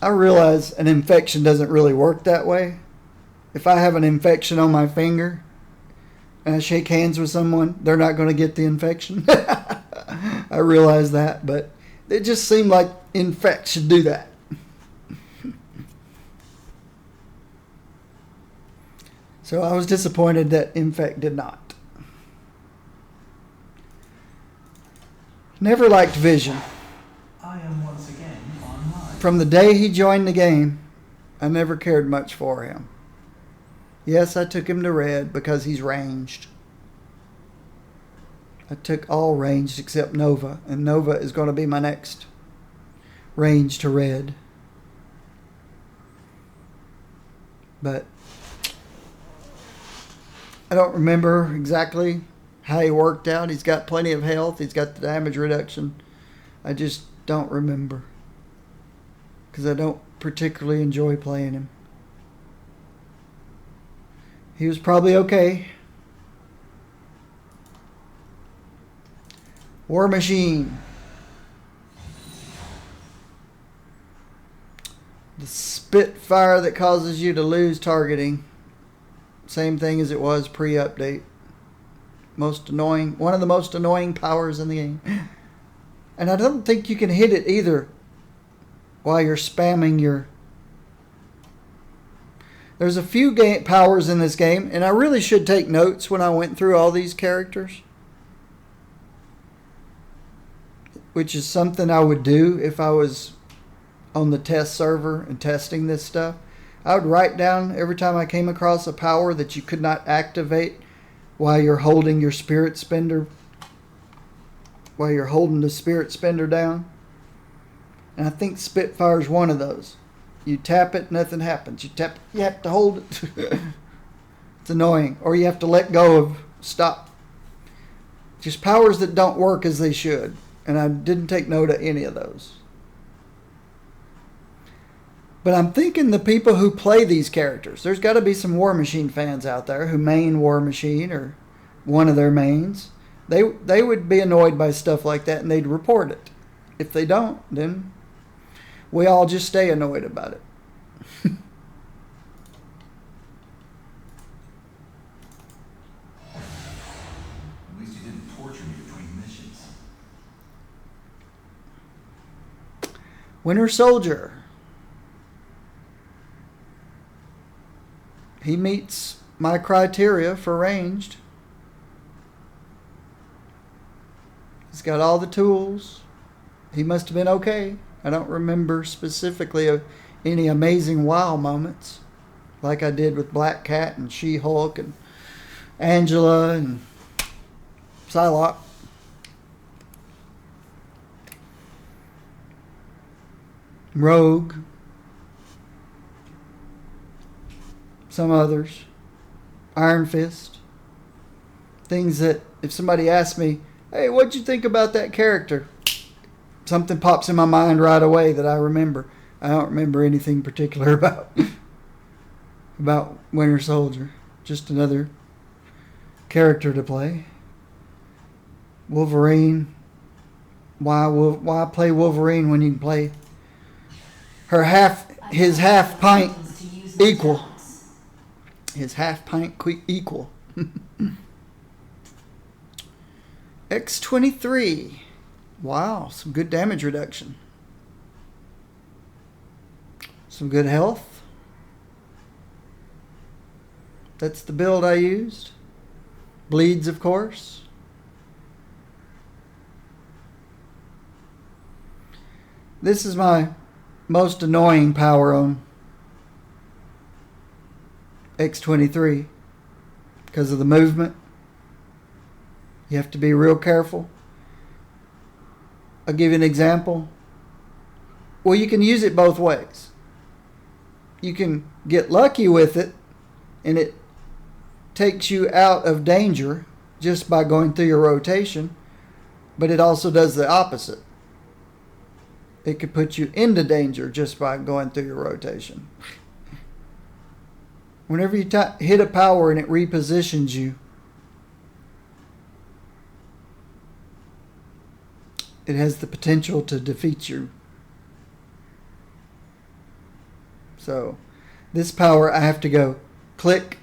I realize an infection doesn't really work that way. If I have an infection on my finger and I shake hands with someone, they're not going to get the infection. I realize that, but it just seemed like infect should do that. So I was disappointed that infect did not. Never liked Vision. I am once again online. From the day he joined the game, I never cared much for him. Yes, I took him to red because he's ranged. I took all ranged except Nova, and Nova is going to be my next range to red. But I don't remember exactly how he worked out. He's got plenty of health. He's got the damage reduction. I just don't remember because I don't particularly enjoy playing him. He was probably okay. War Machine. The Spitfire that causes you to lose targeting. Same thing as it was pre-update. Most annoying. One of the most annoying powers in the game. And I don't think you can hit it either while you're spamming your... There's a few powers in this game, and I really should take notes when I went through all these characters. Which is something I would do if I was on the test server and testing this stuff. I would write down every time I came across a power that you could not activate while you're holding your spirit spender, while you're holding the spirit spender down. And I think Spitfire is one of those. You tap it, nothing happens. You tap, you have to hold it. It's annoying. Or you have to let go of stop. Just powers that don't work as they should. And I didn't take note of any of those. But I'm thinking the people who play these characters, there's got to be some War Machine fans out there who main War Machine or one of their mains. They would be annoyed by stuff like that and they'd report it. If they don't, then we all just stay annoyed about it. At least you didn't torture me between missions. Winter Soldier. He meets my criteria for ranged. He's got all the tools. He must have been okay. I don't remember specifically of any amazing wow moments like I did with Black Cat and She-Hulk and Angela and Psylocke. Rogue. Some others. Iron Fist. Things that if somebody asks me, hey, what'd you think about that character? Something pops in my mind right away that I remember. I don't remember anything particular about Winter Soldier. Just another character to play. Wolverine. Why play Wolverine when you can play his half pint equal? His half pint equal. X-23. Wow, some good damage reduction. Some good health. That's the build I used. Bleeds, of course. This is my most annoying power on X-23 because of the movement. You have to be real careful. I'll give you an example. Well, you can use it both ways. You can get lucky with it, and it takes you out of danger just by going through your rotation, but it also does the opposite. It could put you into danger just by going through your rotation. Whenever you hit a power and it repositions you, it has the potential to defeat you. So, this power I have to go click,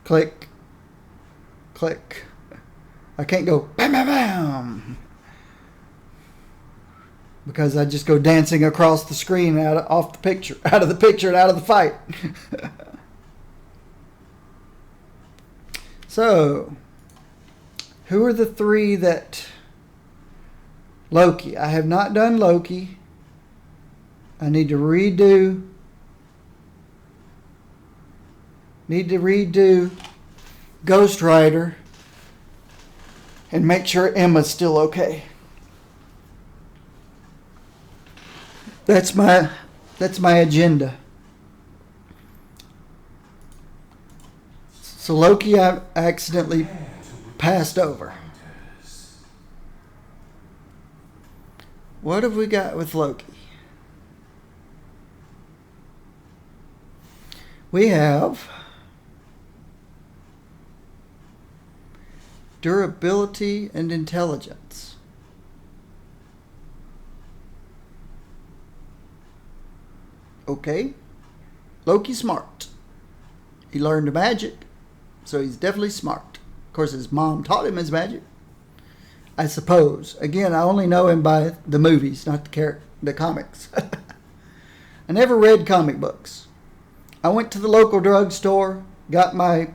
click, click. I can't go bam, bam, bam. Because I just go dancing across the screen out of the picture and out of the fight. So, who are the three that... Loki. I have not done Loki. I need to redo Ghost Rider and make sure Emma's still okay. That's my agenda. So Loki I accidentally passed over. What have we got with Loki? We have durability and intelligence. Okay. Loki's smart. He learned magic, so he's definitely smart. Of course, his mom taught him his magic, I suppose. Again, I only know him by the movies, not the comics. I never read comic books. I went to the local drugstore, got my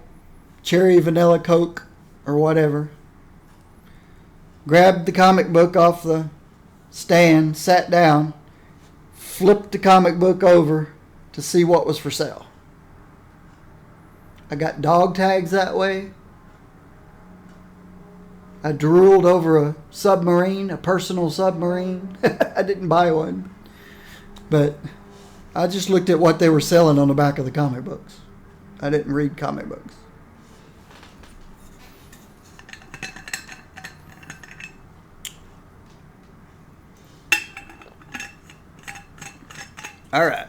cherry vanilla Coke or whatever, grabbed the comic book off the stand, sat down, flipped the comic book over to see what was for sale. I got dog tags that way. I drooled over a submarine, a personal submarine. I didn't buy one. But I just looked at what they were selling on the back of the comic books. I didn't read comic books. All right.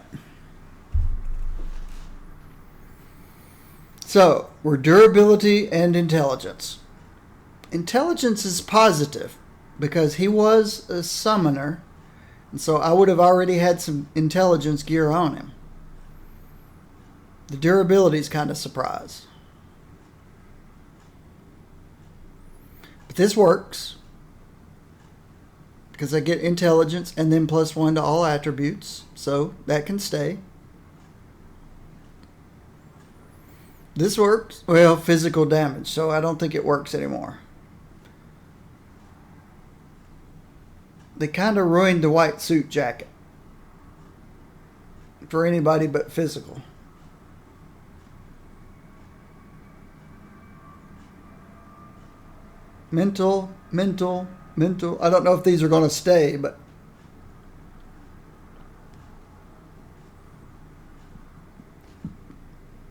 So, we're durability and intelligence. Intelligence is positive because he was a summoner, and so I would have already had some intelligence gear on him. The durability is kind of a surprise. But this works because I get intelligence and then +1 to all attributes, so that can stay. This works. Well, physical damage, so I don't think it works anymore. They kind of ruined the white suit jacket for anybody but physical. Mental. I don't know if these are going to stay, but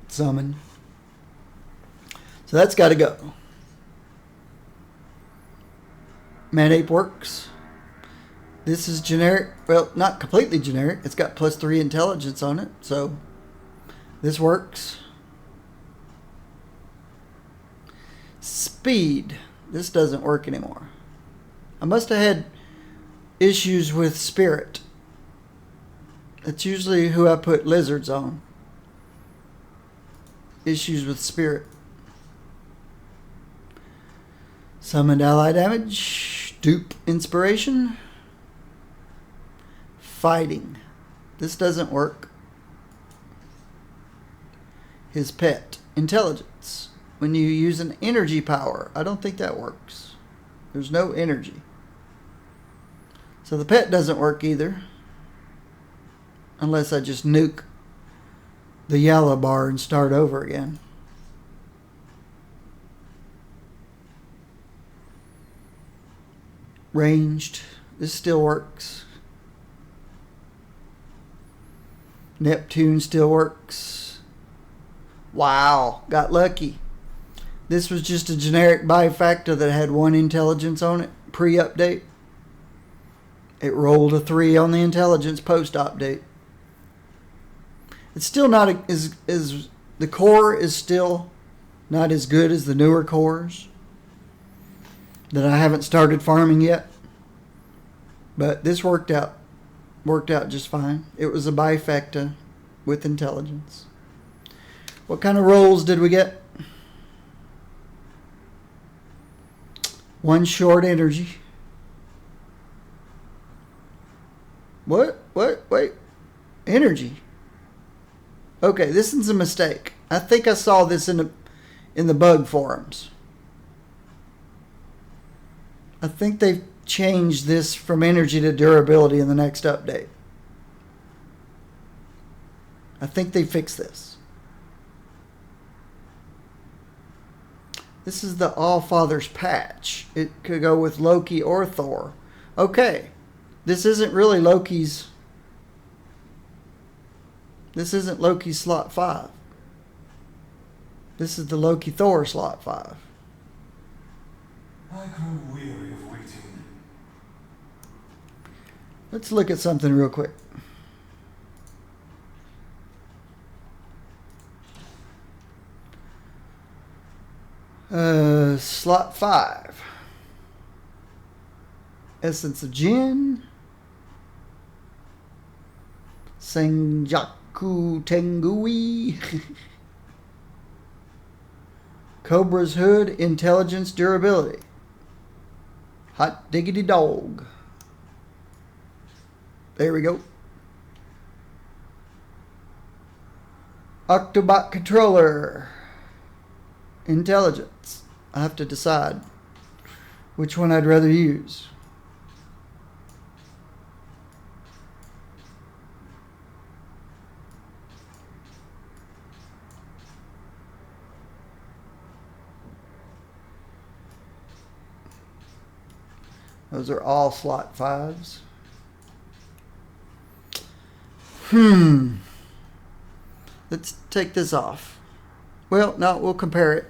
summon. So that's got to go. Manape works. This is generic. Well, not completely generic. It's got +3 intelligence on it. So this works. Speed. This doesn't work anymore. I must have had issues with spirit. That's usually who I put lizards on. Issues with spirit. Summoned ally damage. Dupe inspiration. Fighting. This doesn't work. His pet. Intelligence. When you use an energy power. I don't think that works. There's no energy. So the pet doesn't work either. Unless I just nuke the yellow bar and start over again. Ranged. This still works. Neptune still works. Wow. Got lucky. This was just a generic bifactor that had 1 intelligence on it. Pre-update. It rolled a 3 on the intelligence post-update. It's still not as the core is still not as good as the newer cores that I haven't started farming yet. But this worked out just fine. It was a bifecta with intelligence. What kind of rolls did we get? 1 short energy. What? Wait. Energy. Okay, this is a mistake. I think I saw this in the bug forums. I think they've changed this from energy to durability in the next update. I think they fixed this. This is the All-Father's patch. It could go with Loki or Thor. Okay. This isn't really Loki's. This isn't Loki's slot 5. This is the Loki Thor slot 5. I grow weary of waiting. Let's look at something real quick. Slot 5. Essence of Jin. Senjaku Tengui. Cobra's Hood, Intelligence, Durability. Hot diggity dog. There we go. Octobot Controller. Intelligence. I have to decide which one I'd rather use. Those are all slot 5s. Let's take this off. Well, no, we'll compare it.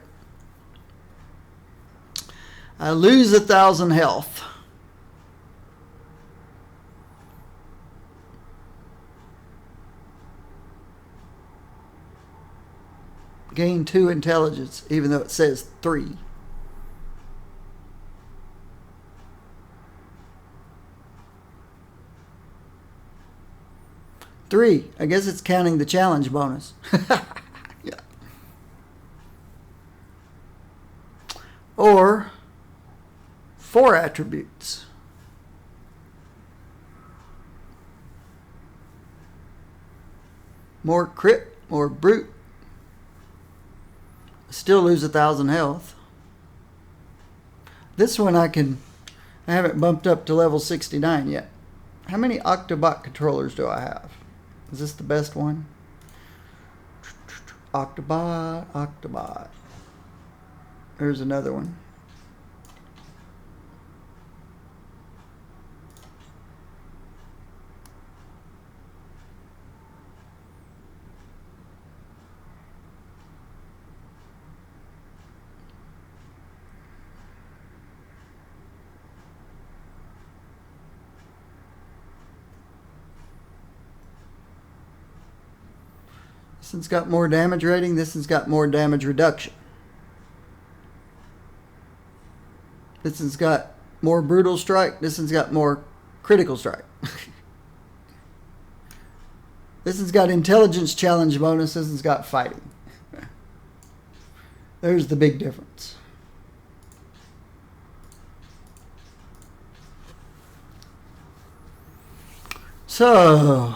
I lose 1,000 health. Gain 2 intelligence, even though it says 3. I guess it's counting the challenge bonus. Yeah. Or 4 attributes. More crit, more brute. Still lose 1,000 health. This one I haven't bumped up to level 69 yet. How many Octobot controllers do I have? Is this the best one? Octobot. There's another one. This one's got more damage rating. This one's got more damage reduction. This one's got more brutal strike. This one's got more critical strike. This one's got intelligence challenge bonus. This one's got fighting. There's the big difference. So,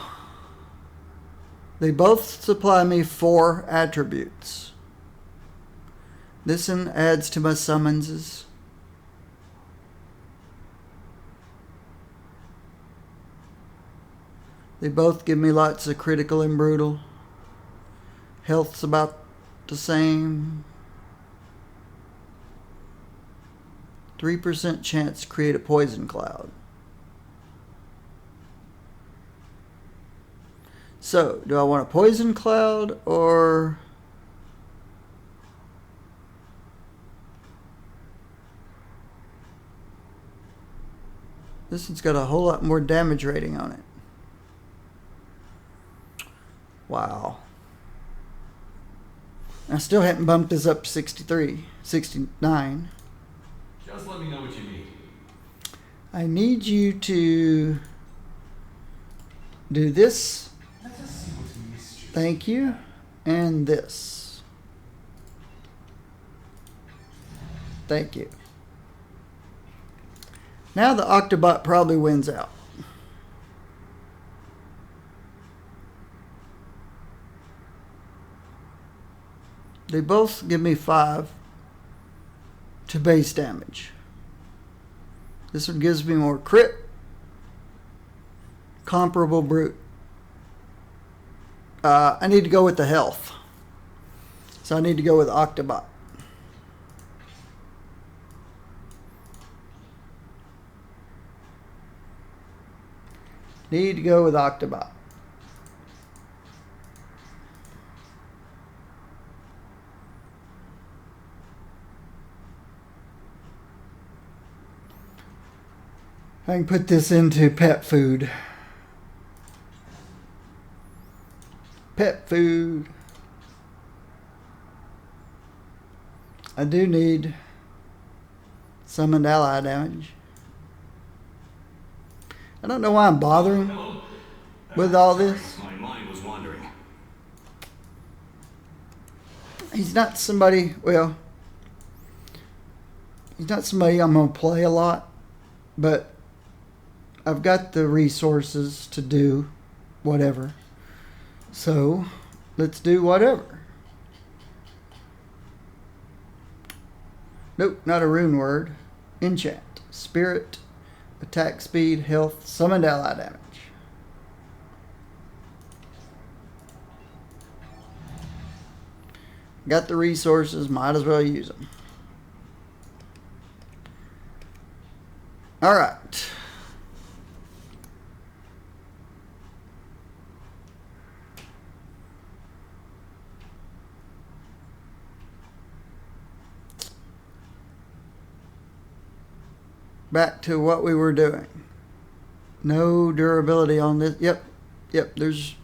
they both supply me 4 attributes. This one adds to my summonses. They both give me lots of critical and brutal. Health's about the same. 3% chance to create a poison cloud. So, do I want a poison cloud or... This one's got a whole lot more damage rating on it. Wow. I still haven't bumped this up to 63, 69. Just let me know what you need. I need you to do this. Let us see what mischief. Thank you. And this. Thank you. Now the Octobot probably wins out. They both give me 5 to base damage. This one gives me more crit. Comparable brute. I need to go with the health. So I need to go with Octobot. Need to go with Octobot. I can put this into pet food. Pet food. I do need summoned ally damage. I don't know why I'm bothering Hello. with all this. My mind was wandering. He's not somebody, well, he's not somebody I'm going to play a lot, but I've got the resources to do whatever. So, let's do whatever. Nope, not a rune word. Enchant. Spirit. Attack speed. Health. Summoned ally damage. Got the resources. Might as well use them. Alright. Back to what we were doing. No durability on this. Yep. There's,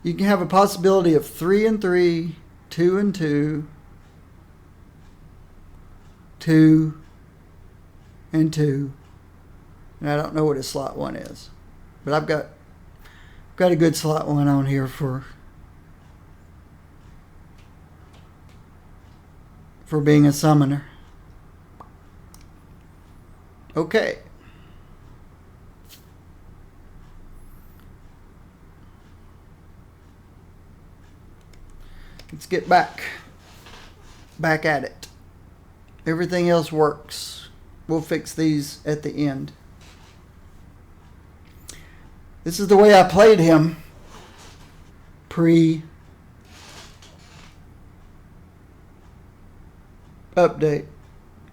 you can have a possibility of 3 and 3, 2 and 2, 2 and 2. And I don't know what a slot 1 is, but I've got a good slot 1 on here for being a summoner. Okay. Let's get back at it. Everything else works. We'll fix these at the end. This is the way I played him pre-update.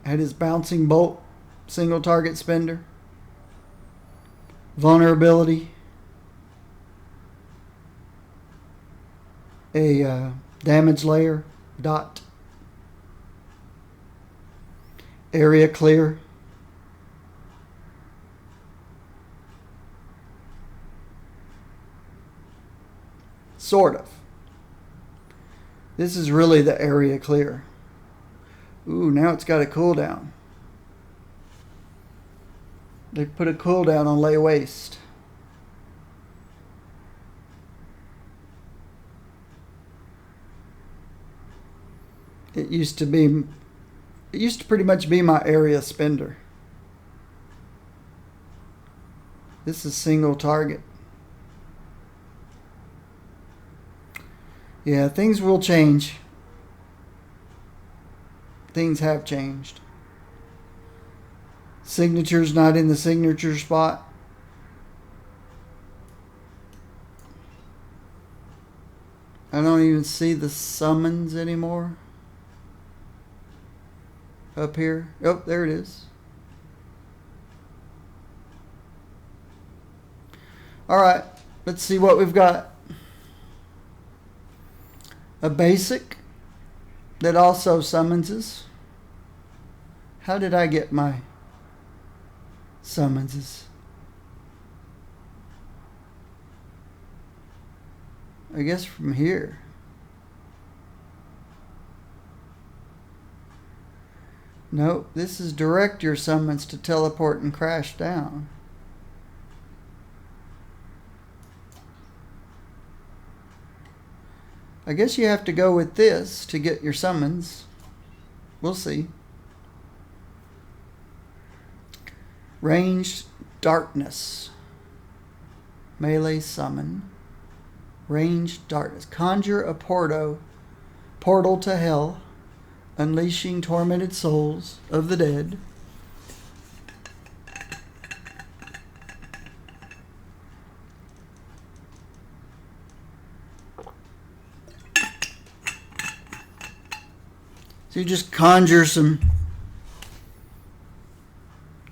Had his bouncing bolt. Single target spender. Vulnerability. A damage layer. Dot. Area clear. Sort of. This is really the area clear. Ooh, now it's got a cooldown. They put a cooldown on lay waste. It used to pretty much be my area spender. This is single target. Yeah, things will change. Things have changed. Signature's not in the signature spot. I don't even see the summons anymore. Up here. Oh, there it is. Alright, let's see what we've got. A basic that also summonses. How did I get my summonses? I guess from here. Nope, this is direct your summons to teleport and crash down. I guess you have to go with this to get your summons. We'll see. Ranged darkness. Melee summon. Ranged darkness. Conjure a portal to hell, unleashing tormented souls of the dead. So you just conjure some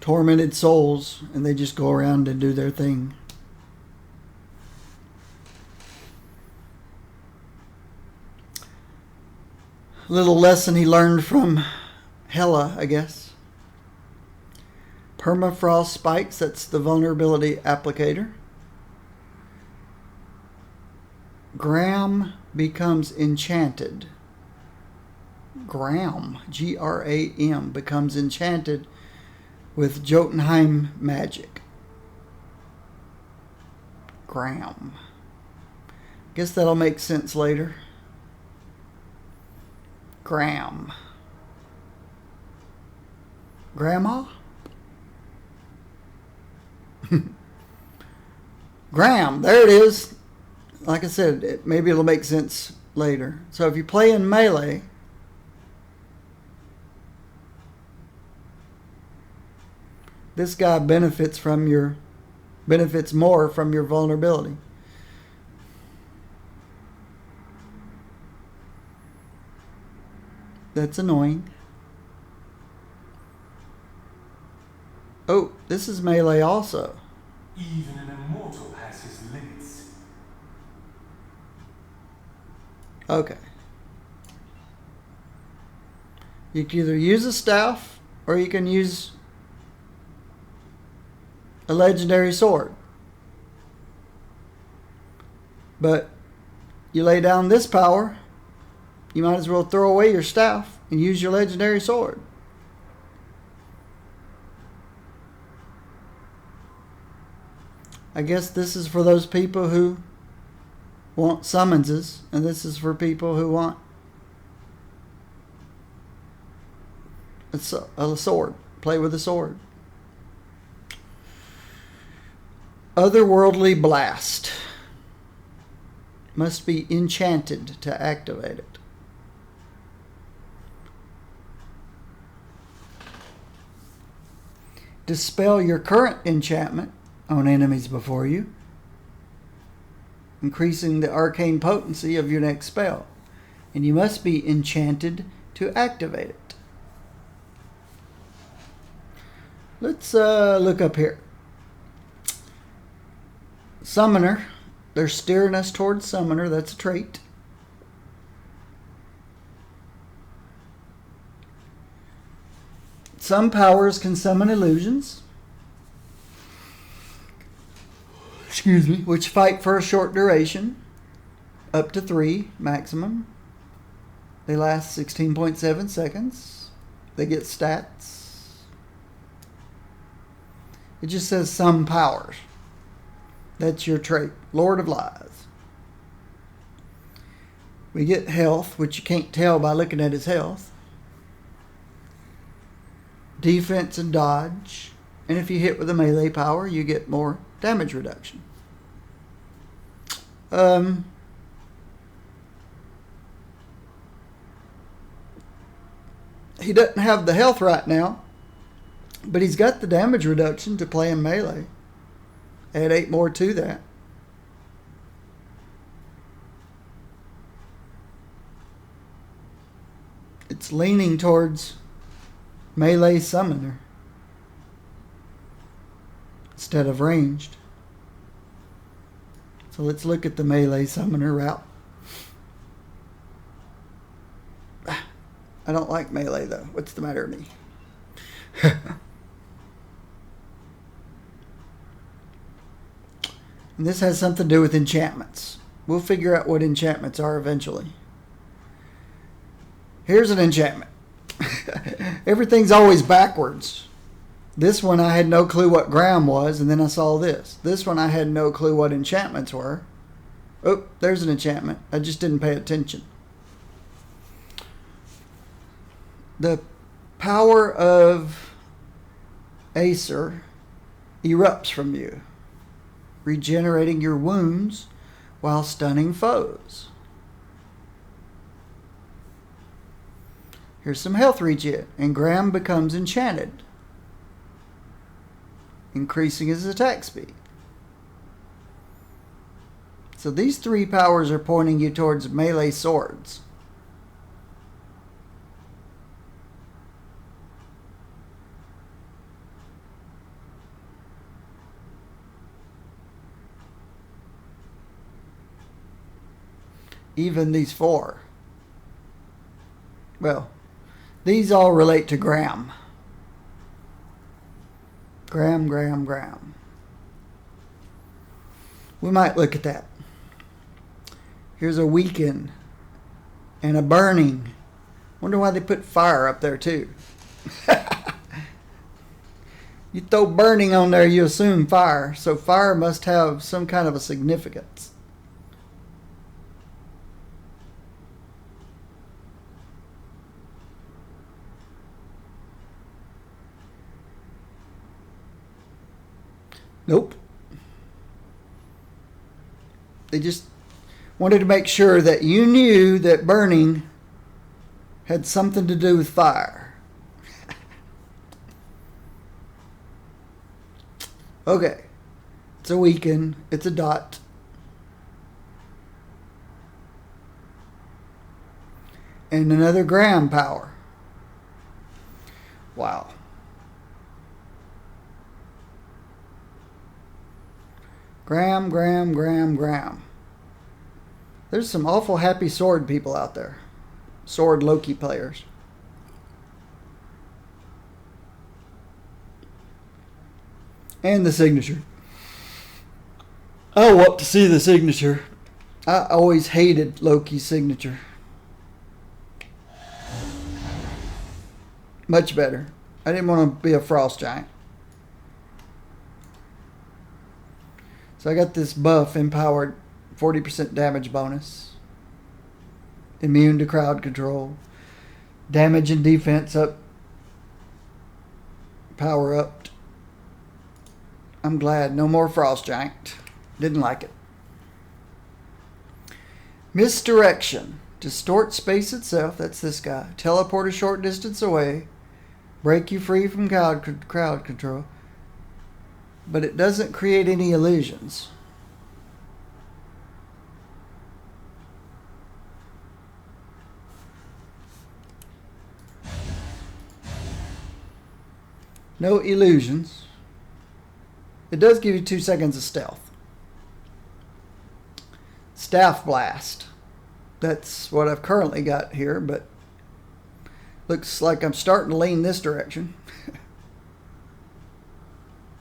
tormented souls and they just go around and do their thing. A little lesson he learned from Hela, I guess. Permafrost spikes, that's the vulnerability applicator. Gram becomes enchanted. Gram, G-R-A-M, becomes enchanted with Jotunheim magic. Gram. Guess that'll make sense later. Gram. Grandma? Gram, there it is. Like I said, maybe it'll make sense later. So if you play in melee, this guy benefits more from your vulnerability. That's annoying. Oh, this is melee also. Even an immortal has his limits. Okay. You can either use a staff or you can use a legendary sword. But you lay down this power, you might as well throw away your staff and use your legendary sword. I guess this is for those people who want summonses, and this is for people who want a sword. Play with a sword. Otherworldly blast. Must be enchanted to activate it. Dispel your current enchantment on enemies before you, increasing the arcane potency of your next spell. And you must be enchanted to activate it. Let's look up here. Summoner. They're steering us towards Summoner. That's a trait. Some powers can summon illusions. Excuse me. Which fight for a short duration. Up to 3 maximum. They last 16.7 seconds. They get stats. It just says some powers. That's your trait. Lord of Lies. We get health, which you can't tell by looking at his health. Defense and dodge. And if you hit with a melee power, you get more damage reduction. He doesn't have the health right now, but he's got the damage reduction to play in melee. Add 8 more to that. It's leaning towards melee summoner instead of ranged. So let's look at the melee summoner route. I don't like melee though. What's the matter with me? And this has something to do with enchantments. We'll figure out what enchantments are eventually. Here's an enchantment. Everything's always backwards. This one I had no clue what Graham was, and then I saw this. This one I had no clue what enchantments were. Oh, there's an enchantment. I just didn't pay attention. The power of Acer erupts from you, regenerating your wounds while stunning foes. Here's some health regen, and Graham becomes enchanted, increasing his attack speed. So these 3 powers are pointing you towards melee swords. Even these 4. Well, these all relate to Graham. Graham. We might look at that. Here's a weaken and a burning. Wonder why they put fire up there too. You throw burning on there, you assume fire. So fire must have some kind of a significance. Nope. They just wanted to make sure that you knew that burning had something to do with fire. Okay. It's a weaken. It's a dot. And another Graham power. Wow. Graham. There's some awful happy sword people out there. Sword Loki players. And the signature. I want to see the signature. I always hated Loki's signature. Much better. I didn't want to be a frost giant. So I got this buff, empowered 40% damage bonus. Immune to crowd control. Damage and defense up. Power upped. I'm glad. No more frost giant. Didn't like it. Misdirection. Distort space itself. That's this guy. Teleport a short distance away. Break you free from crowd control. But it doesn't create any illusions. No illusions. It does give you 2 seconds of stealth. Staff Blast. That's what I've currently got here, but looks like I'm starting to lean this direction.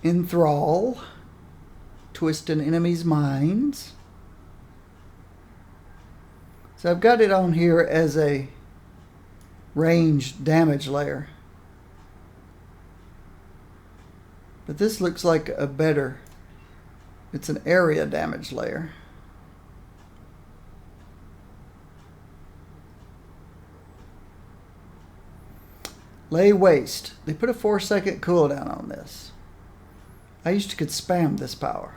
Enthrall. Twist an enemy's minds. So I've got it on here as a ranged damage layer. But this looks like a better, it's an area damage layer. Lay waste. They put a 4-second cooldown on this. I used to could spam this power.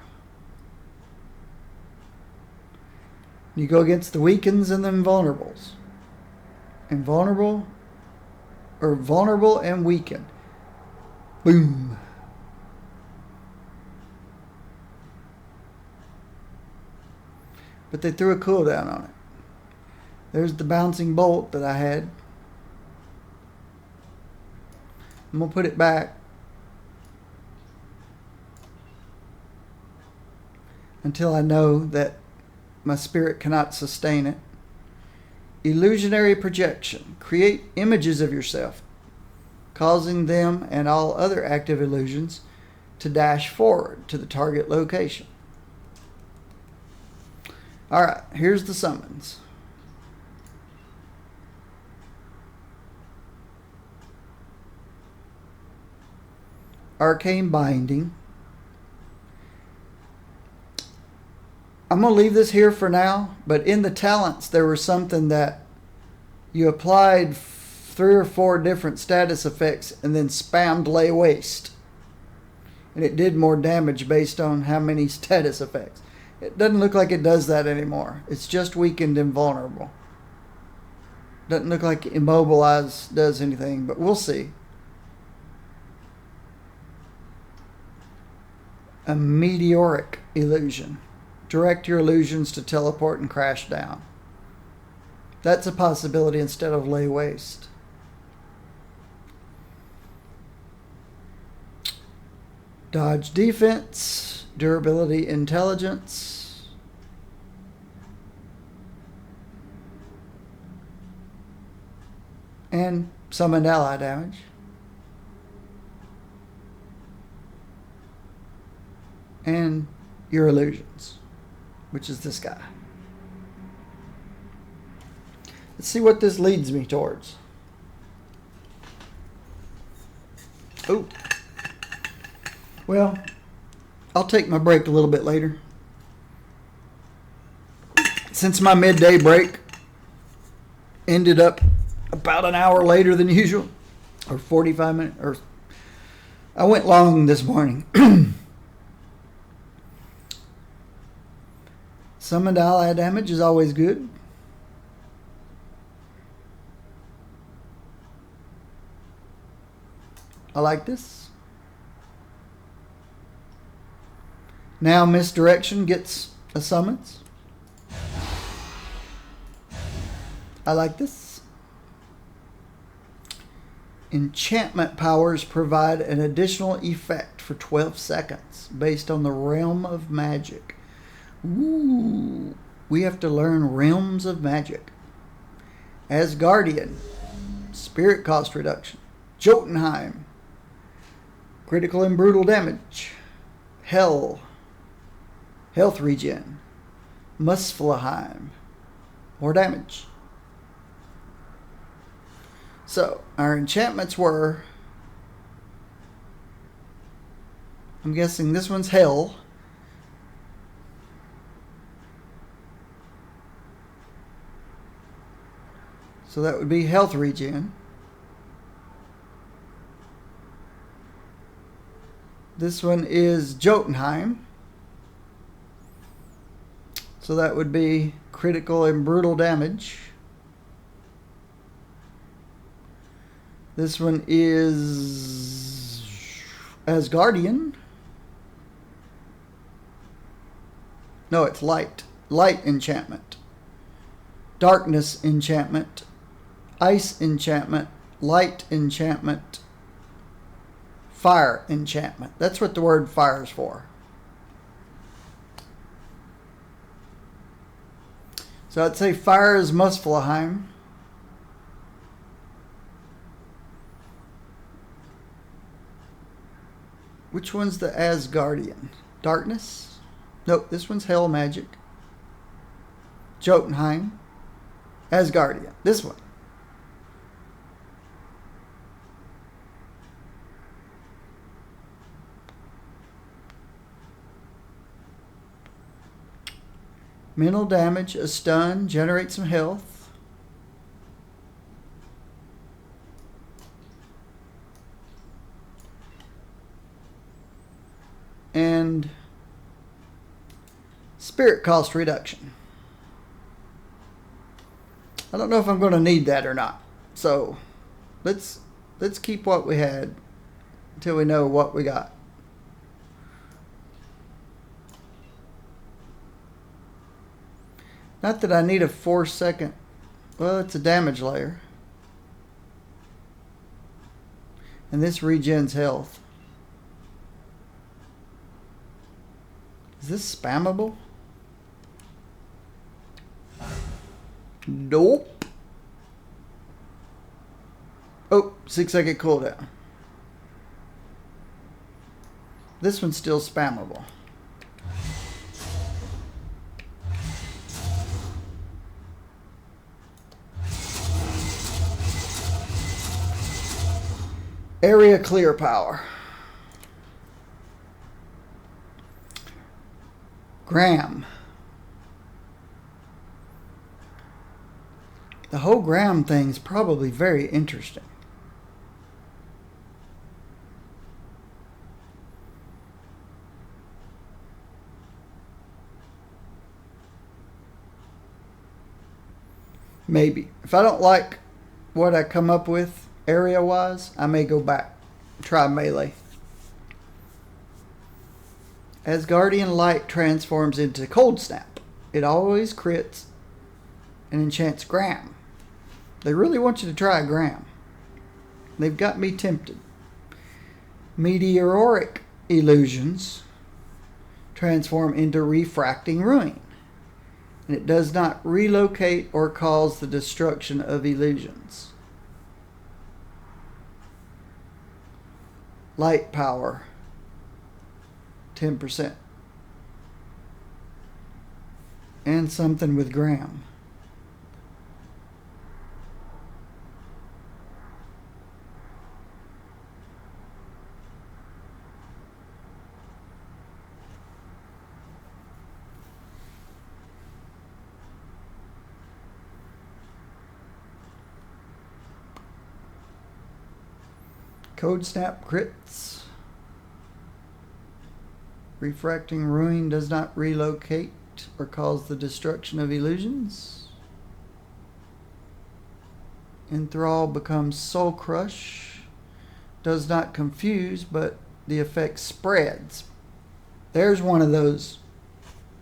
You go against the weakens and the invulnerables. Invulnerable or vulnerable and weakened. Boom. But they threw a cooldown on it. There's the bouncing bolt that I had. I'm going to put it back until I know that my spirit cannot sustain it. Illusionary projection. Create images of yourself, causing them and all other active illusions to dash forward to the target location. Alright, here's the summons. Arcane Binding. I'm going to leave this here for now, but in the talents there was something that you applied 3 or 4 different status effects and then spammed Lay Waste. And it did more damage based on how many status effects. It doesn't look like it does that anymore. It's just weakened and vulnerable. Doesn't look like Immobilize does anything, but we'll see. A meteoric illusion. Direct your illusions to teleport and crash down. That's a possibility instead of Lay Waste. Dodge defense, durability intelligence. And summoned ally damage. And your illusions, which is this guy. Let's see what this leads me towards. Oh. Well, I'll take my break a little bit later. Since my midday break ended up about an hour later than usual, or 45 minutes, or I went long this morning. Summoned ally damage is always good. I like this. Now misdirection gets a summons. I like this. Enchantment powers provide an additional effect for 12 seconds based on the realm of magic. Ooh, we have to learn realms of magic. Asgardian, spirit cost reduction. Jotunheim, critical and brutal damage. Hell, health regen. Muspelheim, more damage. So, our enchantments were, I'm guessing this one's Hell. So that would be health regen. This one is Jotunheim. So that would be critical and brutal damage. This one is Asgardian. No, it's light. Light enchantment. Darkness enchantment. Ice enchantment. Light enchantment. Fire enchantment. That's what the word fire is for. So I'd say fire is Muspelheim. Which one's the Asgardian? Darkness? Nope, this one's Hell Magic. Jotunheim. Asgardian. This one. Mental damage, a stun, generate some health. And spirit cost reduction. I don't know if I'm going to need that or not. So let's keep what we had until we know what we got. Not that I need a 4-second. Well, it's a damage layer. And this regens health. Is this spammable? Nope. Oh, 6-second cooldown. This one's still spammable. Area clear power. Graham. The whole Graham thing's probably very interesting. Maybe. If I don't like what I come up with area-wise, I may go back and try melee. As Guardian Light transforms into Cold Snap, it always crits and enchants Graham. They really want you to try Graham. They've got me tempted. Meteoric illusions transform into Refracting Ruin, and it does not relocate or cause the destruction of illusions. Light power, 10%. And something with Graham. Code Snap crits. Refracting Ruin does not relocate or cause the destruction of illusions. Enthrall becomes Soul Crush. Does not confuse, but the effect spreads. There's one of those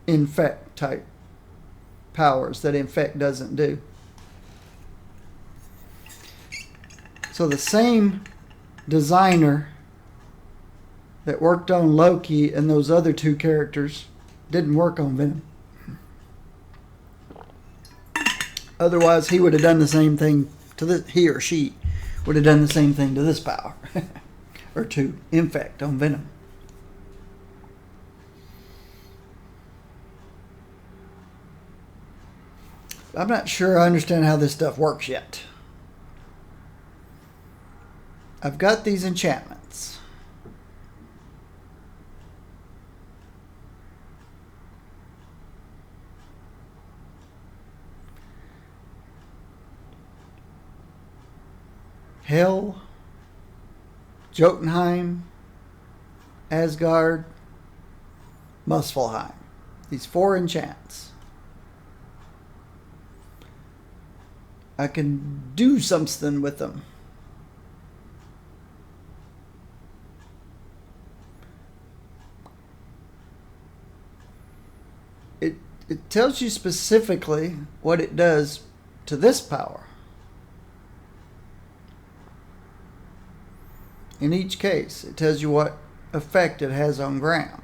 infect type powers that infect doesn't do. So the same designer that worked on Loki and those other two characters didn't work on Venom. Otherwise, he would have done the same thing to this. He or she would have done the same thing to this power, or to infect on Venom. I'm not sure I understand how this stuff works yet. I've got these enchantments. Hell, Jotunheim, Asgard, Muspelheim. These 4 enchants. I can do something with them. It tells you specifically what it does to this power. In each case, it tells you what effect it has on Graham.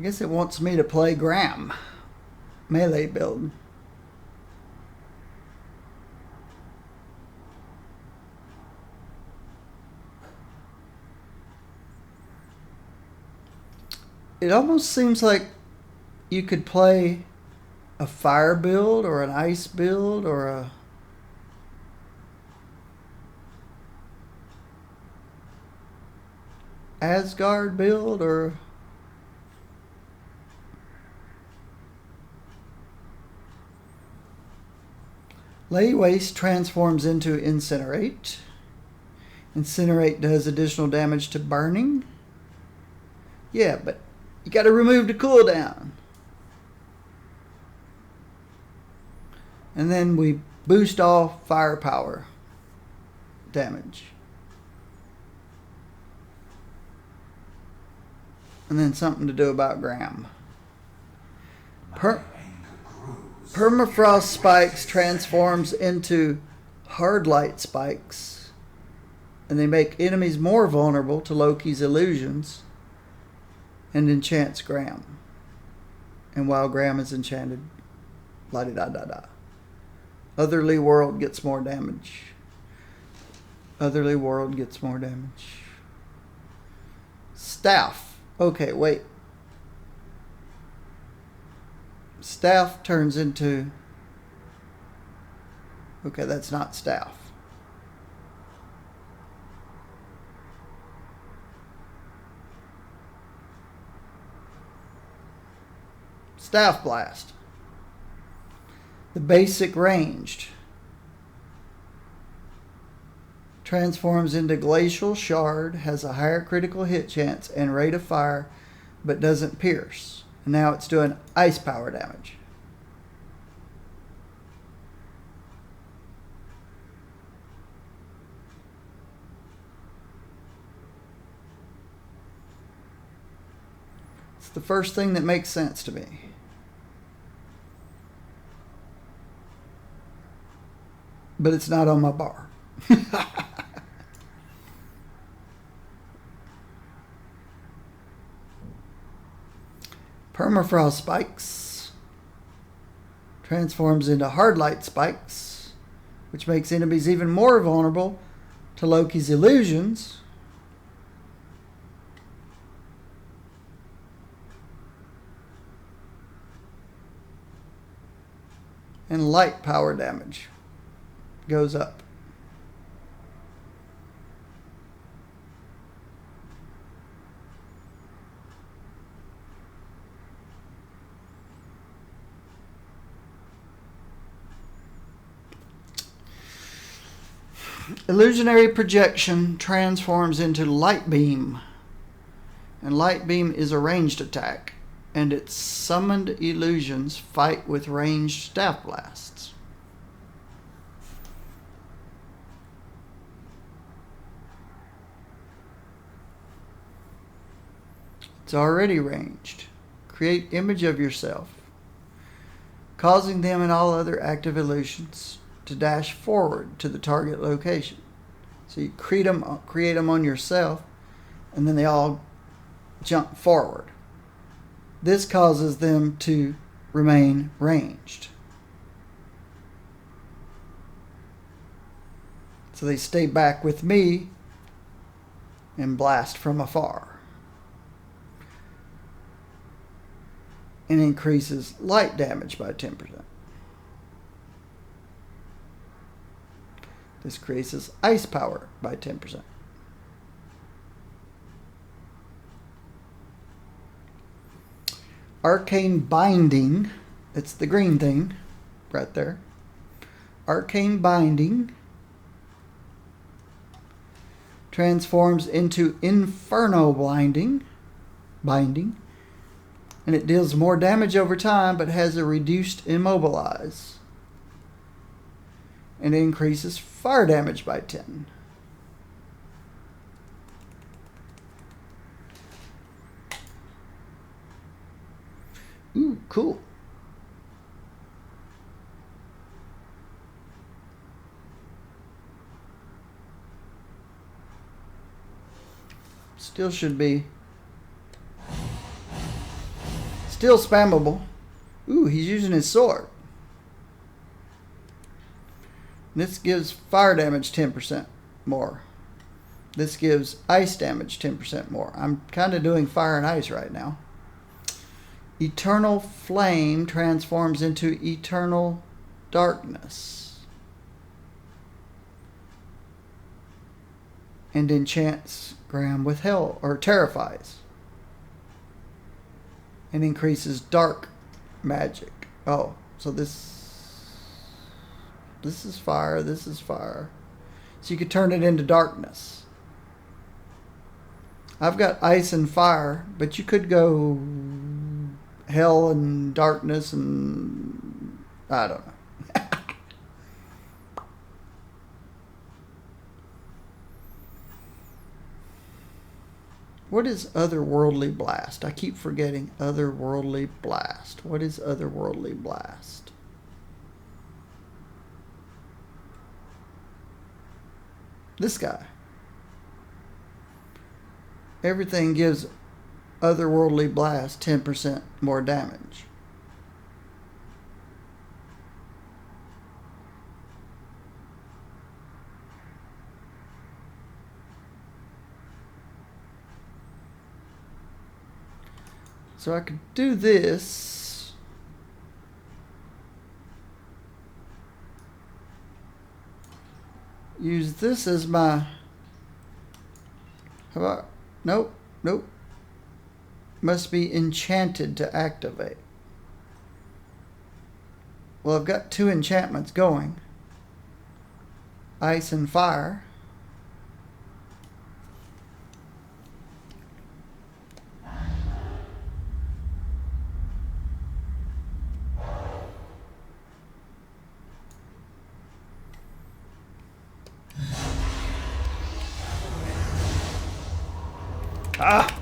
I guess it wants me to play Graham. Melee build. It almost seems like you could play a fire build or an ice build or a Asgard build or Lay Waste transforms into Incinerate. Incinerate does additional damage to burning. Yeah, but you got to remove the cooldown. And then we boost off firepower damage. And then something to do about Graham. Permafrost spikes transforms into hard light spikes. And they make enemies more vulnerable to Loki's illusions. And enchants Graham. And while Graham is enchanted, la-di-da-da-da. Otherly world gets more damage. Otherly world gets more damage. Staff. Okay, wait. Staff turns into... Okay, that's not staff. Staff Blast. The basic ranged transforms into Glacial Shard, has a higher critical hit chance and rate of fire, but doesn't pierce. And now it's doing ice power damage. It's the first thing that makes sense to me. But it's not on my bar. Permafrost spikes transforms into hard light spikes, which makes enemies even more vulnerable to Loki's illusions. And light power damage goes up. Illusionary projection transforms into light beam. And light beam is a ranged attack. And its summoned illusions fight with ranged staff blasts. It's already ranged. Create image of yourself, causing them and all other active illusions to dash forward to the target location. So you create them on yourself, and then they all jump forward. This causes them to remain ranged. So they stay back with me and blast from afar. And increases light damage by 10%. This increases ice power by 10%. Arcane Binding, it's the green thing right there. Arcane Binding transforms into Inferno binding, and it deals more damage over time but has a reduced immobilize. And it increases fire damage by 10. Ooh, cool. Still should be Still spammable. Ooh, he's using his sword. This gives fire damage 10% more. This gives ice damage 10% more. I'm kind of doing fire and ice right now. Eternal flame transforms into eternal darkness. And enchants Graham with hell, or terrifies. And increases dark magic. Oh, so this is fire, this is fire. So you could turn it into darkness. I've got ice and fire, but you could go hell and darkness and I don't know. What is otherworldly blast? I keep forgetting otherworldly blast. What is otherworldly blast? This guy. Everything gives otherworldly blast 10% more damage. So I could do this. Use this as my... How about... Nope, nope. Must be enchanted to activate. Well, I've got two enchantments going. Ice and fire. Ah!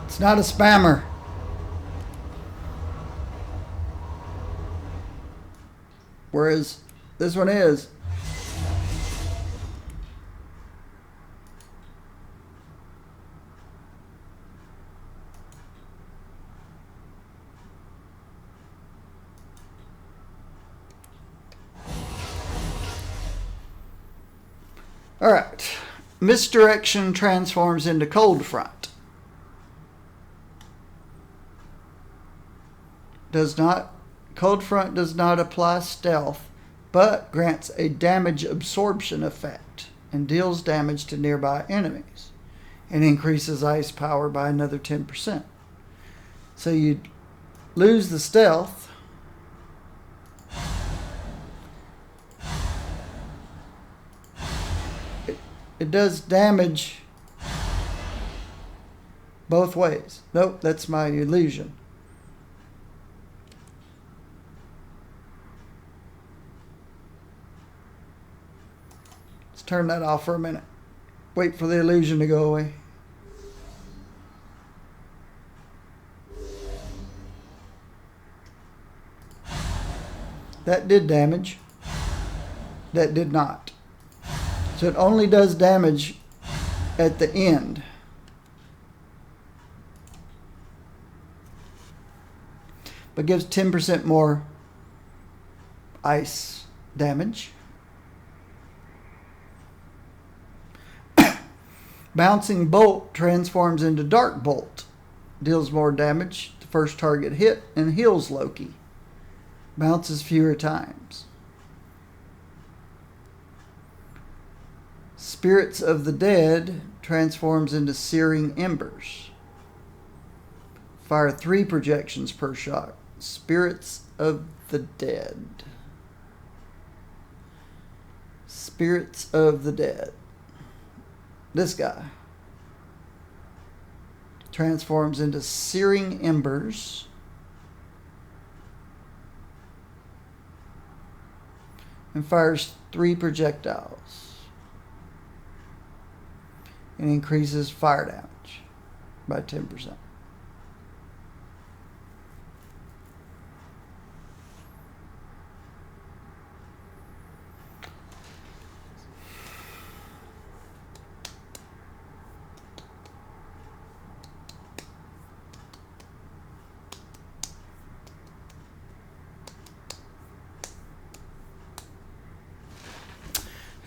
It's not a spammer. Whereas this one is. All right. Misdirection transforms into cold front. Cold front does not apply stealth, but grants a damage absorption effect and deals damage to nearby enemies and increases ice power by another 10%. So you lose the stealth. It does damage both ways. Nope, that's my illusion. Let's turn that off for a minute. Wait for the illusion to go away. That did damage. That did not. So it only does damage at the end. But gives 10% more ice damage. Bouncing bolt transforms into dark bolt. Deals more damage to first target hit and heals Loki. Bounces fewer times. Spirits of the Dead transforms into searing embers. Fire 3 projections per shot. Spirits of the Dead. Spirits of the Dead. This guy transforms into searing embers. And fires 3 projectiles. And increases fire damage by 10%.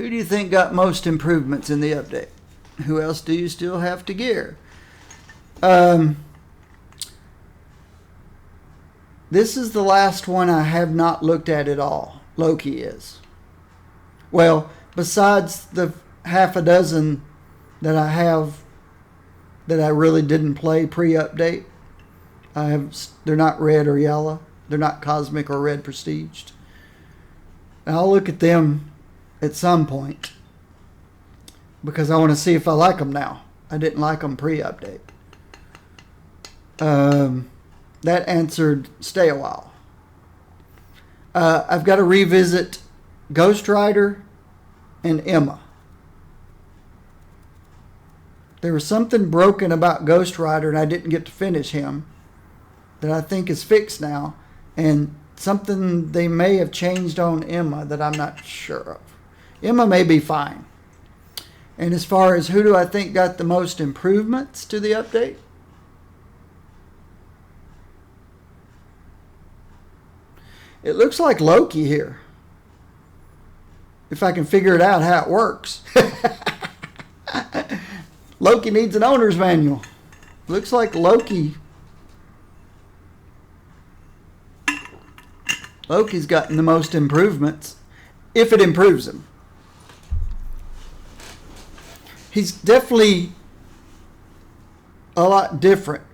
Who do you think got most improvements in the update? Who else do you still have to gear? This is the last one I have not looked at all. Loki is. Well, besides the half a dozen that I have that I really didn't play pre-update, they're not red or yellow. They're not cosmic or red prestiged. And I'll look at them at some point because I want to see if I like them now. I didn't like them pre-update. That answered stay a while. I've got to revisit Ghost Rider and Emma. There was something broken about Ghost Rider and I didn't get to finish him that I think is fixed now, and something they may have changed on Emma that I'm not sure of. Emma may be fine. And as far as who do I think got the most improvements to the update? It looks like Loki here. If I can figure it out how it works. Loki needs an owner's manual. Looks like Loki's gotten the most improvements, if it improves him. He's definitely a lot different.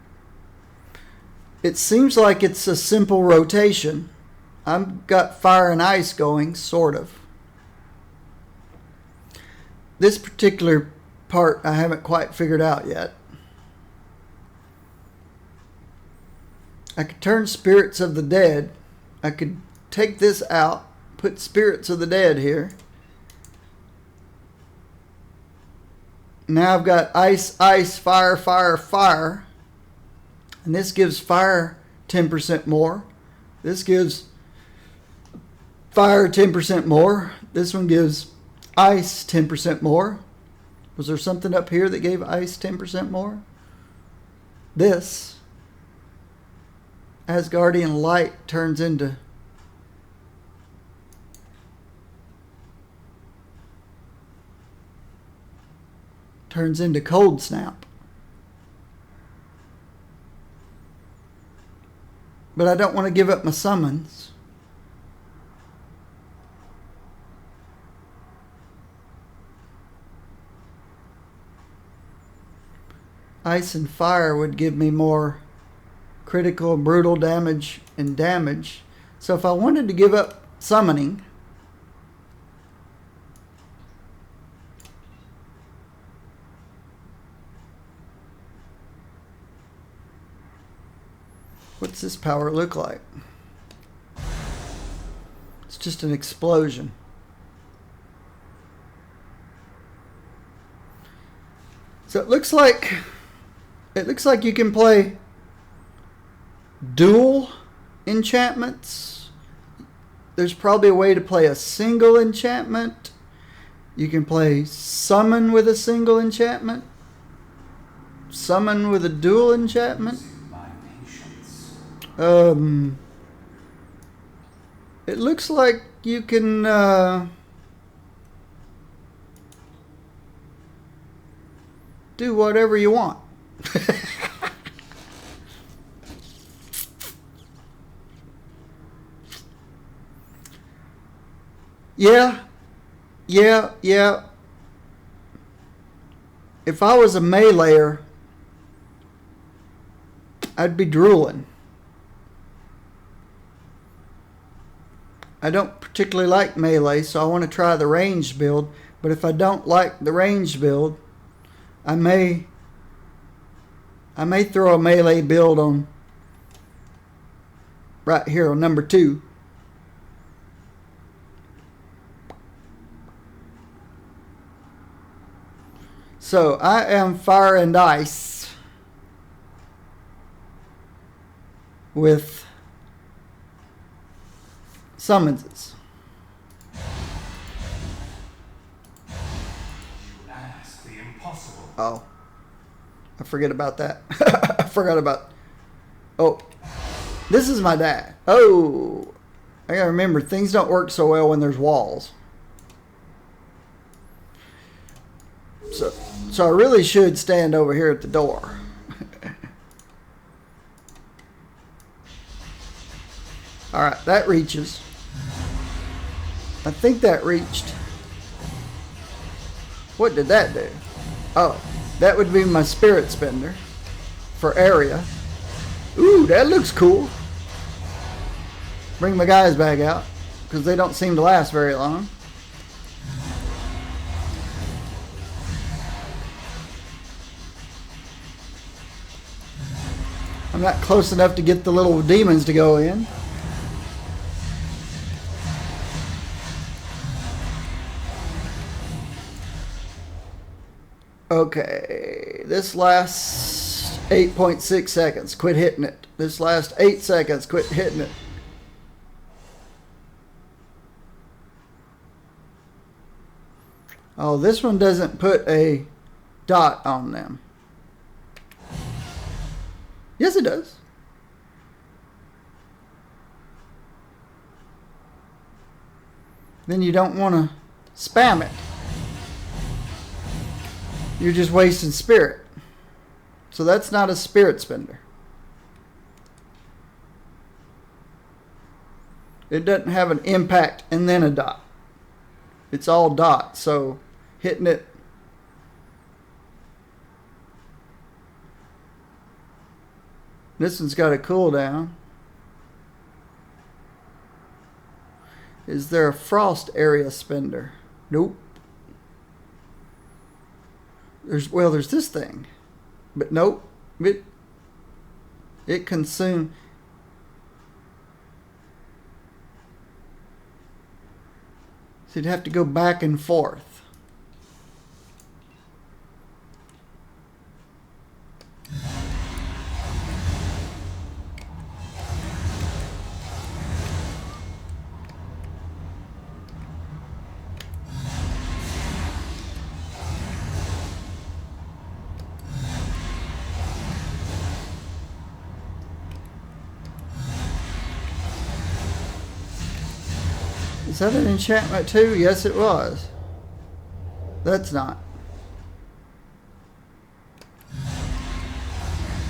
It seems like it's a simple rotation. I've got fire and ice going, sort of. This particular part I haven't quite figured out yet. I could turn Spirits of the Dead. I could take this out, put Spirits of the Dead here. Now I've got ice, ice, fire, fire, fire. And this gives fire 10% more. This gives fire 10% more. This one gives ice 10% more. Was there something up here that gave ice 10% more? This Asgardian light turns into cold snap. But I don't want to give up my summons. Ice and fire would give me more critical, brutal damage and damage. So if I wanted to give up summoning, what's this power look like? It's just an explosion. So it looks like you can play dual enchantments. There's probably a way to play a single enchantment. You can play summon with a single enchantment, summon with a dual enchantment. It looks like you can do whatever you want. Yeah. If I was a meleeer, I'd be drooling. I don't particularly like melee, so I want to try the ranged build. But if I don't like the ranged build, I may throw a melee build on right here on number 2. So I am fire and ice with summonses. You ask the impossible. Oh, I forget about that. I forgot about. Oh, this is my dad. Oh, I gotta remember things don't work so well when there's walls. So I really should stand over here at the door. Alright, that reaches. I think that reached. What did that do? Oh, that would be my spirit spender for area. Ooh, that looks cool. Bring my guys back out because they don't seem to last very long. I'm not close enough to get the little demons to go in. Okay, this lasts 8.6 seconds. Quit hitting it. This lasts 8 seconds. Quit hitting it. Oh, this one doesn't put a dot on them. Yes, it does. Then you don't want to spam it. You're just wasting spirit. So that's not a spirit spender. It doesn't have an impact and then a dot. It's all dots. So hitting it. This one's got a cooldown. Is there a frost area spender? Nope. There's this thing. But nope. It consumes. So you'd have to go back and forth. Is that an enchantment too? Yes, it was. That's not.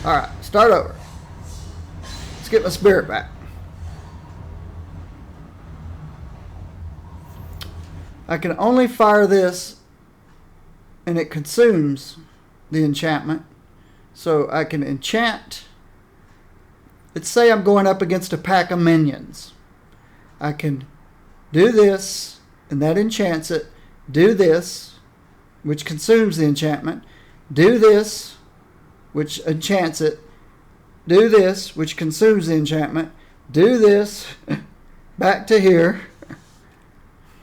Alright, start over. Let's get my spirit back. I can only fire this and it consumes the enchantment. So I can enchant. Let's say I'm going up against a pack of minions. I can do this, and that enchants it. Do this, which consumes the enchantment. Do this, which enchants it. Do this, which consumes the enchantment. Do this, back to here,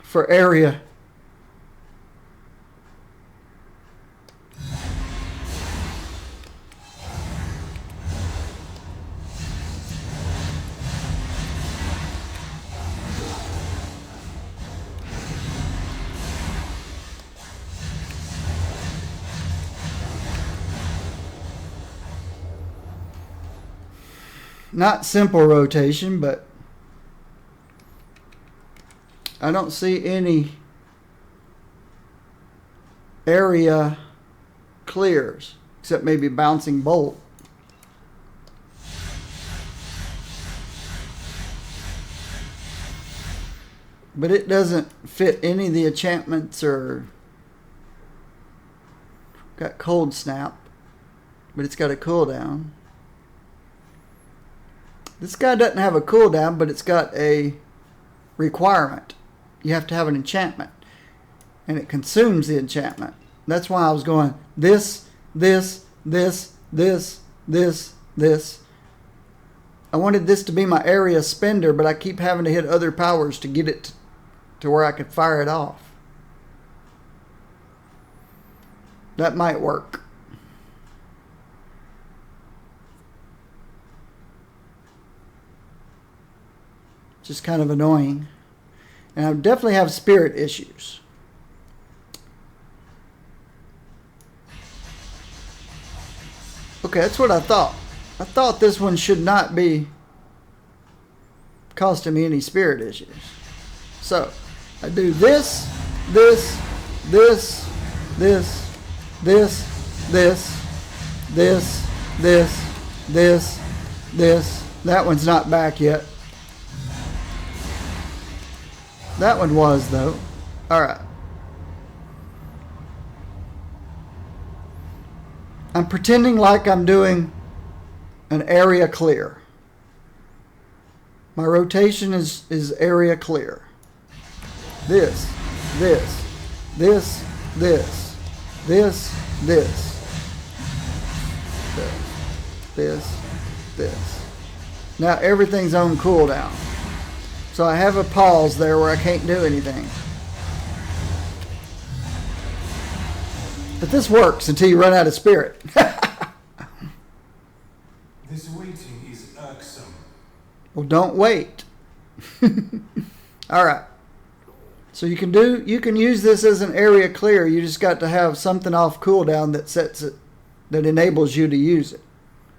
for area. Not simple rotation, but I don't see any area clears, except maybe bouncing bolt. But it doesn't fit any of the enchantments or got cold snap, but it's got a cooldown. This guy doesn't have a cooldown, but it's got a requirement. You have to have an enchantment. And it consumes the enchantment. That's why I was going this, this, this, this, this, this. I wanted this to be my area spender, but I keep having to hit other powers to get it to where I could fire it off. That might work. Just kind of annoying. And I definitely have spirit issues. Okay, that's what I thought. I thought this one should not be costing me any spirit issues. So, I do this, this, this, this, this, this, this, this, this, this. That one's not back yet. That one was, though. Alright. I'm pretending like I'm doing an area clear. My rotation is area clear. This, this, this, this, this, this, this. Now everything's on cooldown. So I have a pause there where I can't do anything. But this works until you run out of spirit. This waiting is irksome. Well, don't wait. All right. So you can use this as an area clear. You just got to have something off cooldown that sets it, that enables you to use it.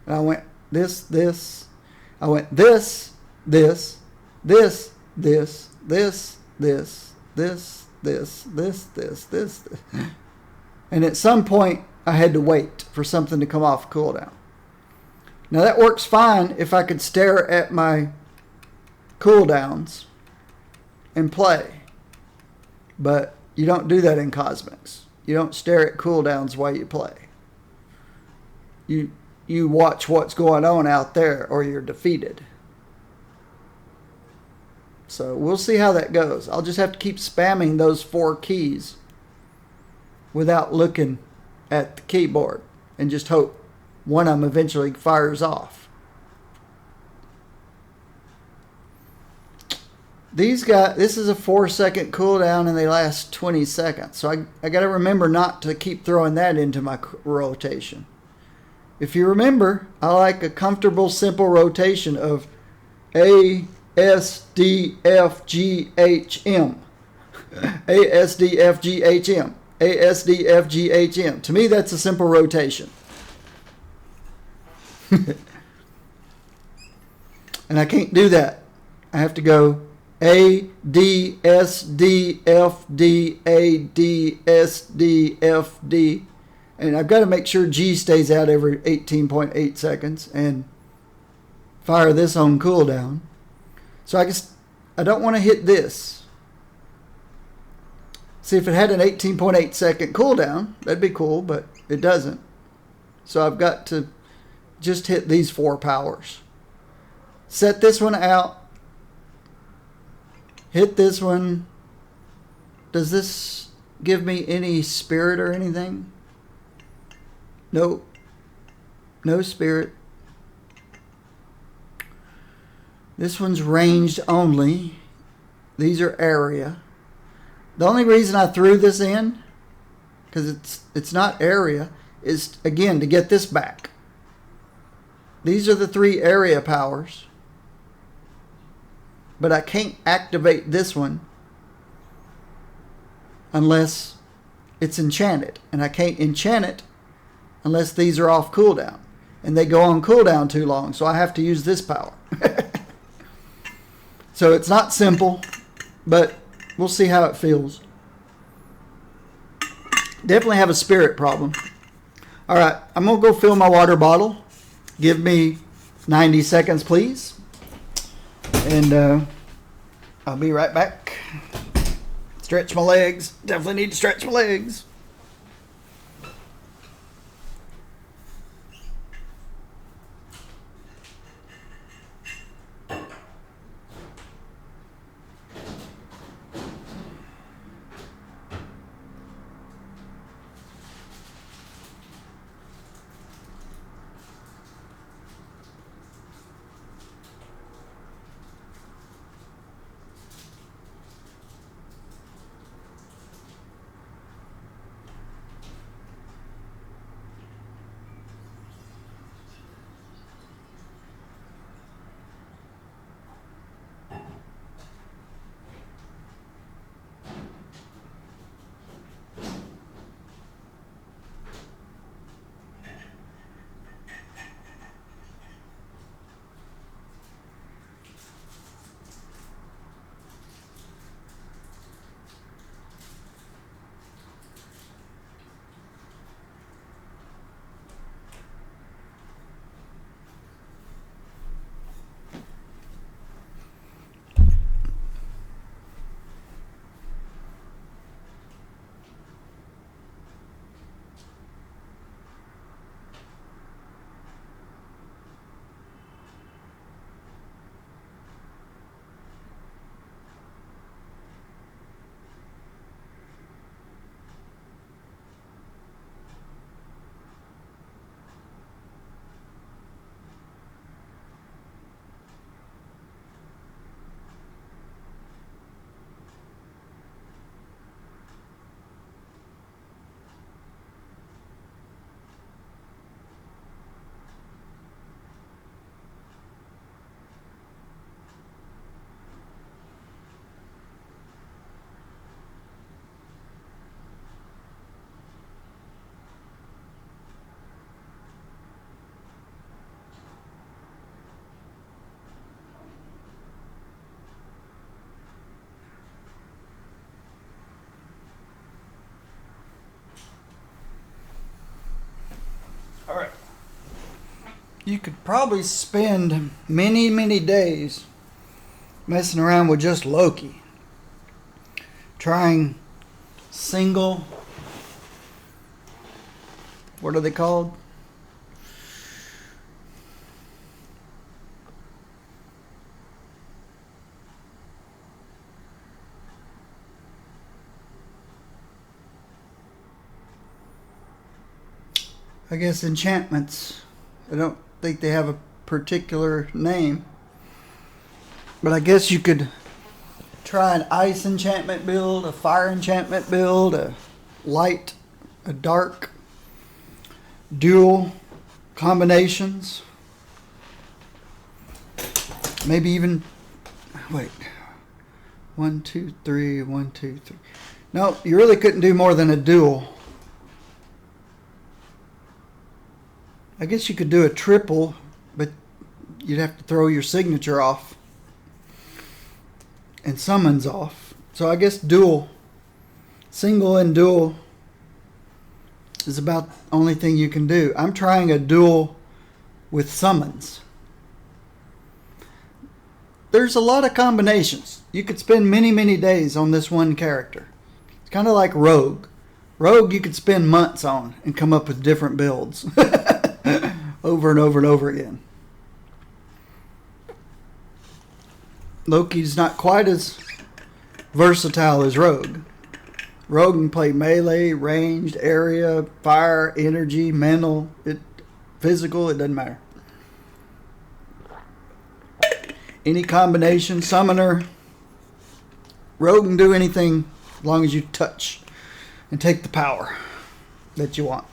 And I went this. I went this, this, this, this, this, this, this, this. And at some point, I had to wait for something to come off cooldown. Now that works fine if I could stare at my cooldowns and play. But you don't do that in Cosmics. You don't stare at cooldowns while you play. You watch what's going on out there or you're defeated. So we'll see how that goes. I'll just have to keep spamming those 4 keys without looking at the keyboard and just hope one of them eventually fires off. This is a 4-second cooldown and they last 20 seconds. So I got to remember not to keep throwing that into my rotation. If you remember, I like a comfortable, simple rotation of A, S, D, F, G, H, M. A, S, D, F, G, H, M. A, S, D, F, G, H, M. To me, that's a simple rotation. And I can't do that. I have to go A, D, S, D, F, D, A, D, S, D, F, D. And I've got to make sure G stays out every 18.8 seconds and fire this on cooldown. So I don't want to hit this. See, if it had an 18.8 second cooldown, that'd be cool, but it doesn't. So I've got to just hit these 4 powers. Set this one out. Hit this one. Does this give me any spirit or anything? Nope. No spirit. This one's ranged only. These are area. The only reason I threw this in, because it's not area, is again to get this back. These are the 3 area powers. But I can't activate this one unless it's enchanted. And I can't enchant it unless these are off cooldown. And they go on cooldown too long, so I have to use this power. So it's not simple, but we'll see how it feels. Definitely have a spirit problem. All right, I'm going to go fill my water bottle. Give me 90 seconds, please. And I'll be right back. Stretch my legs. Definitely need to stretch my legs. All right. You could probably spend many, many days messing around with just Loki. Trying single, what are they called? I guess enchantments. I don't think they have a particular name. But I guess you could try an ice enchantment build, a fire enchantment build, a light, a dark, dual combinations. Maybe even, wait, 1, 2, 3, 1, 2, 3. No, you really couldn't do more than a dual. I guess you could do a triple, but you'd have to throw your signature off and summons off. So I guess dual, single and dual is about the only thing you can do. I'm trying a dual with summons. There's a lot of combinations. You could spend many, many days on this one character. It's kind of like Rogue. Rogue you could spend months on and come up with different builds. Over and over and over again. Loki's not quite as versatile as Rogue. Rogue can play melee, ranged, area, fire, energy, mental, physical, it doesn't matter. Any combination, summoner. Rogue can do anything as long as you touch and take the power that you want.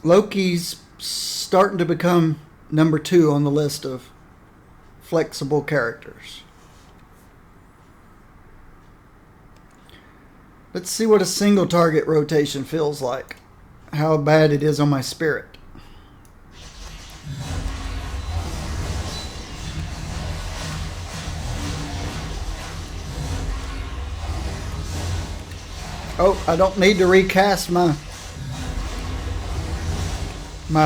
Loki's starting to become number 2 on the list of flexible characters. Let's see what a single target rotation feels like. How bad it is on my spirit. Oh, I don't need to recast my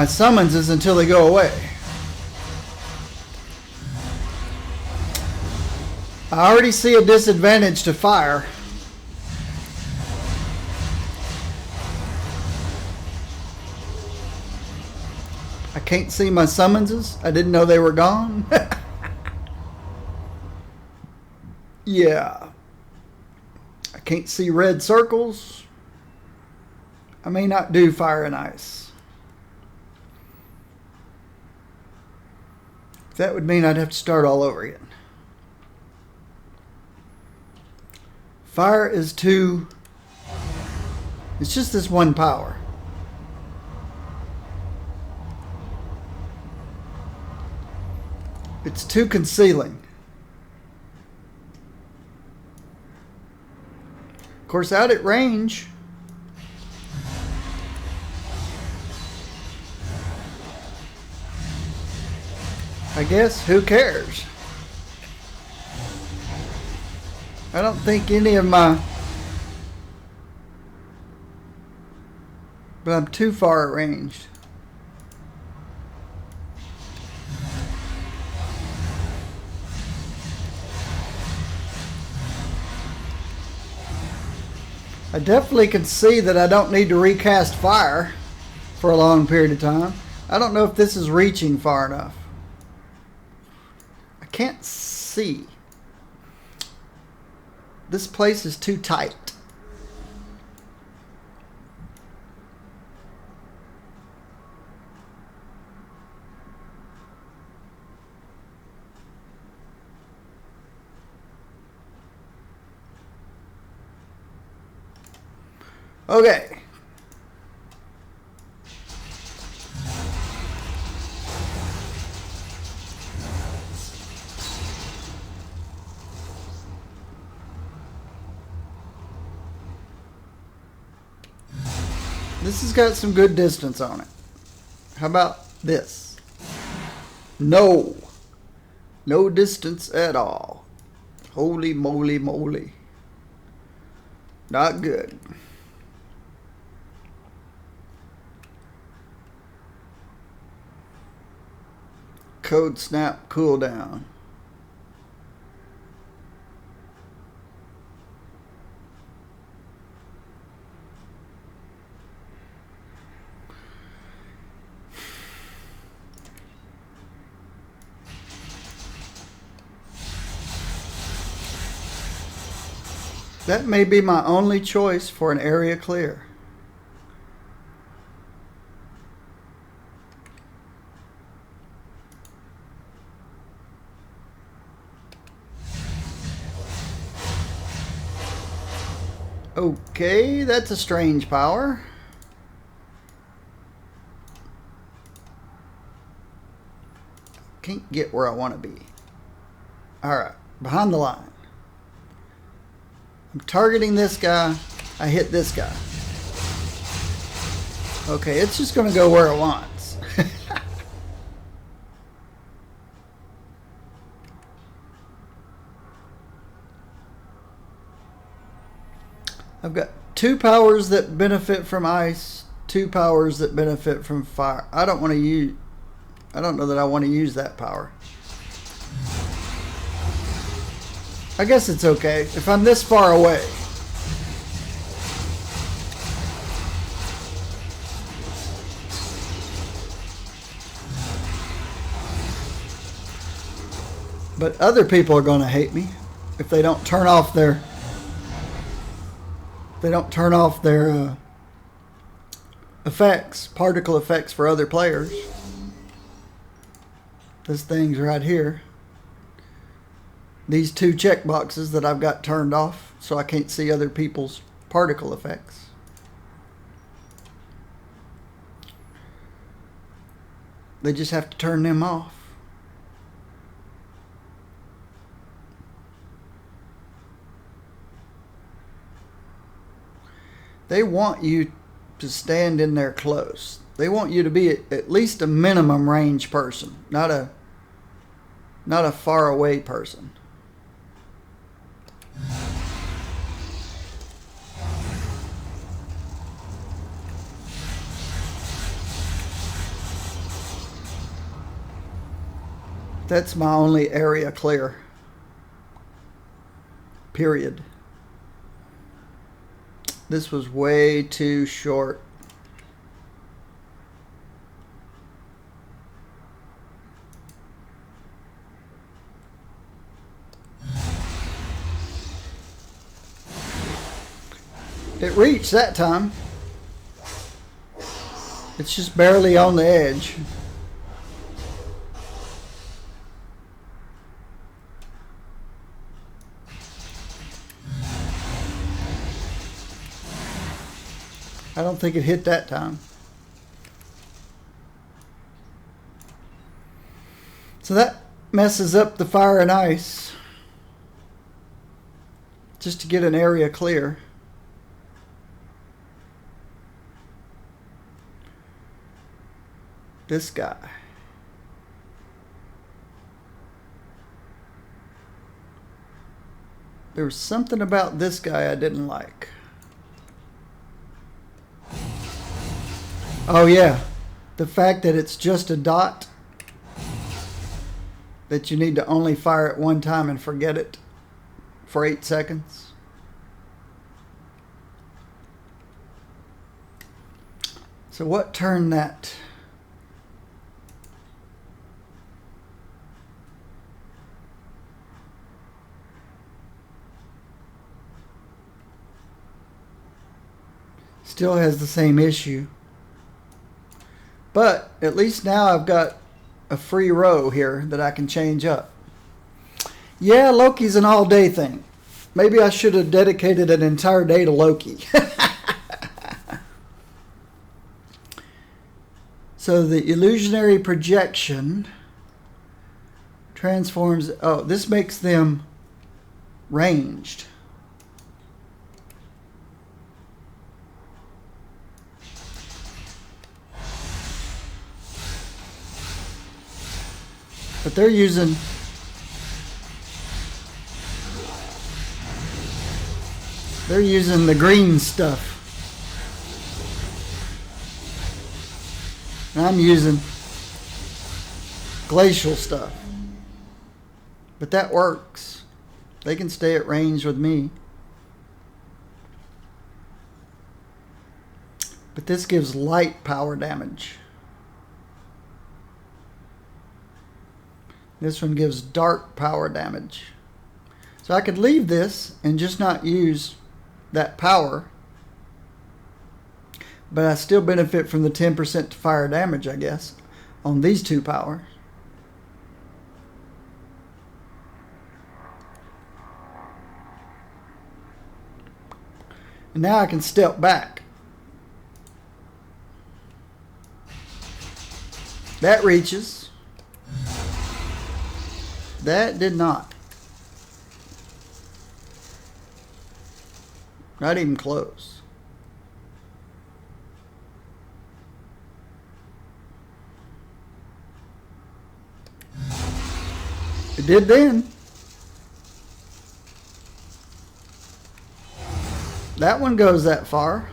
summonses until they go away. I already see a disadvantage to fire. I can't see my summonses. I didn't know they were gone. Yeah. I can't see red circles. I may not do fire and ice. That would mean I'd have to start all over again. Fire is too... It's just this one power. It's too concealing. Of course, out at range... I guess, who cares? I don't think any of my... But I'm too far ranged. I definitely can see that I don't need to recast fire for a long period of time. I don't know if this is reaching far enough. I can't see. This place is too tight. Okay. This has got some good distance on it. How about this? No. No distance at all. Holy moly moly. Not good. Code snap cooldown. That may be my only choice for an area clear. Okay, that's a strange power. Can't get where I want to be. Alright, behind the line. I'm targeting this guy. I hit this guy. Okay, it's just going to go where it wants. I've got 2 powers that benefit from ice, 2 powers that benefit from fire. I don't know that I want to use that power. I guess it's okay if I'm this far away. But other people are going to hate me if they don't turn off their effects, particle effects for other players. This thing's right here. These 2 check boxes that I've got turned off so I can't see other people's particle effects. They just have to turn them off. They want you to stand in there close. They want you to be at least a minimum range person, not a far away person. That's my only area clear. Period. This was way too short. It reached that time. It's just barely on the edge. I don't think it hit that time. So that messes up the fire and ice. Just to get an area clear. This guy. There was something about this guy I didn't like. Oh yeah, the fact that it's just a dot, that you need to only fire it one time and forget it for 8 seconds. So what turned that? Still has the same issue. But at least now I've got a free row here that I can change up. Yeah, Loki's an all-day thing. Maybe I should have dedicated an entire day to Loki. So the illusionary projection transforms... Oh, this makes them ranged. But they're using the green stuff. And I'm using glacial stuff. But that works. They can stay at range with me. But this gives light power damage. This one gives dark power damage. So I could leave this and just not use that power. But I still benefit from the 10% to fire damage, I guess, on these two powers. And now I can step back. That reaches. That did not. Not even close. It did then. That one goes that far.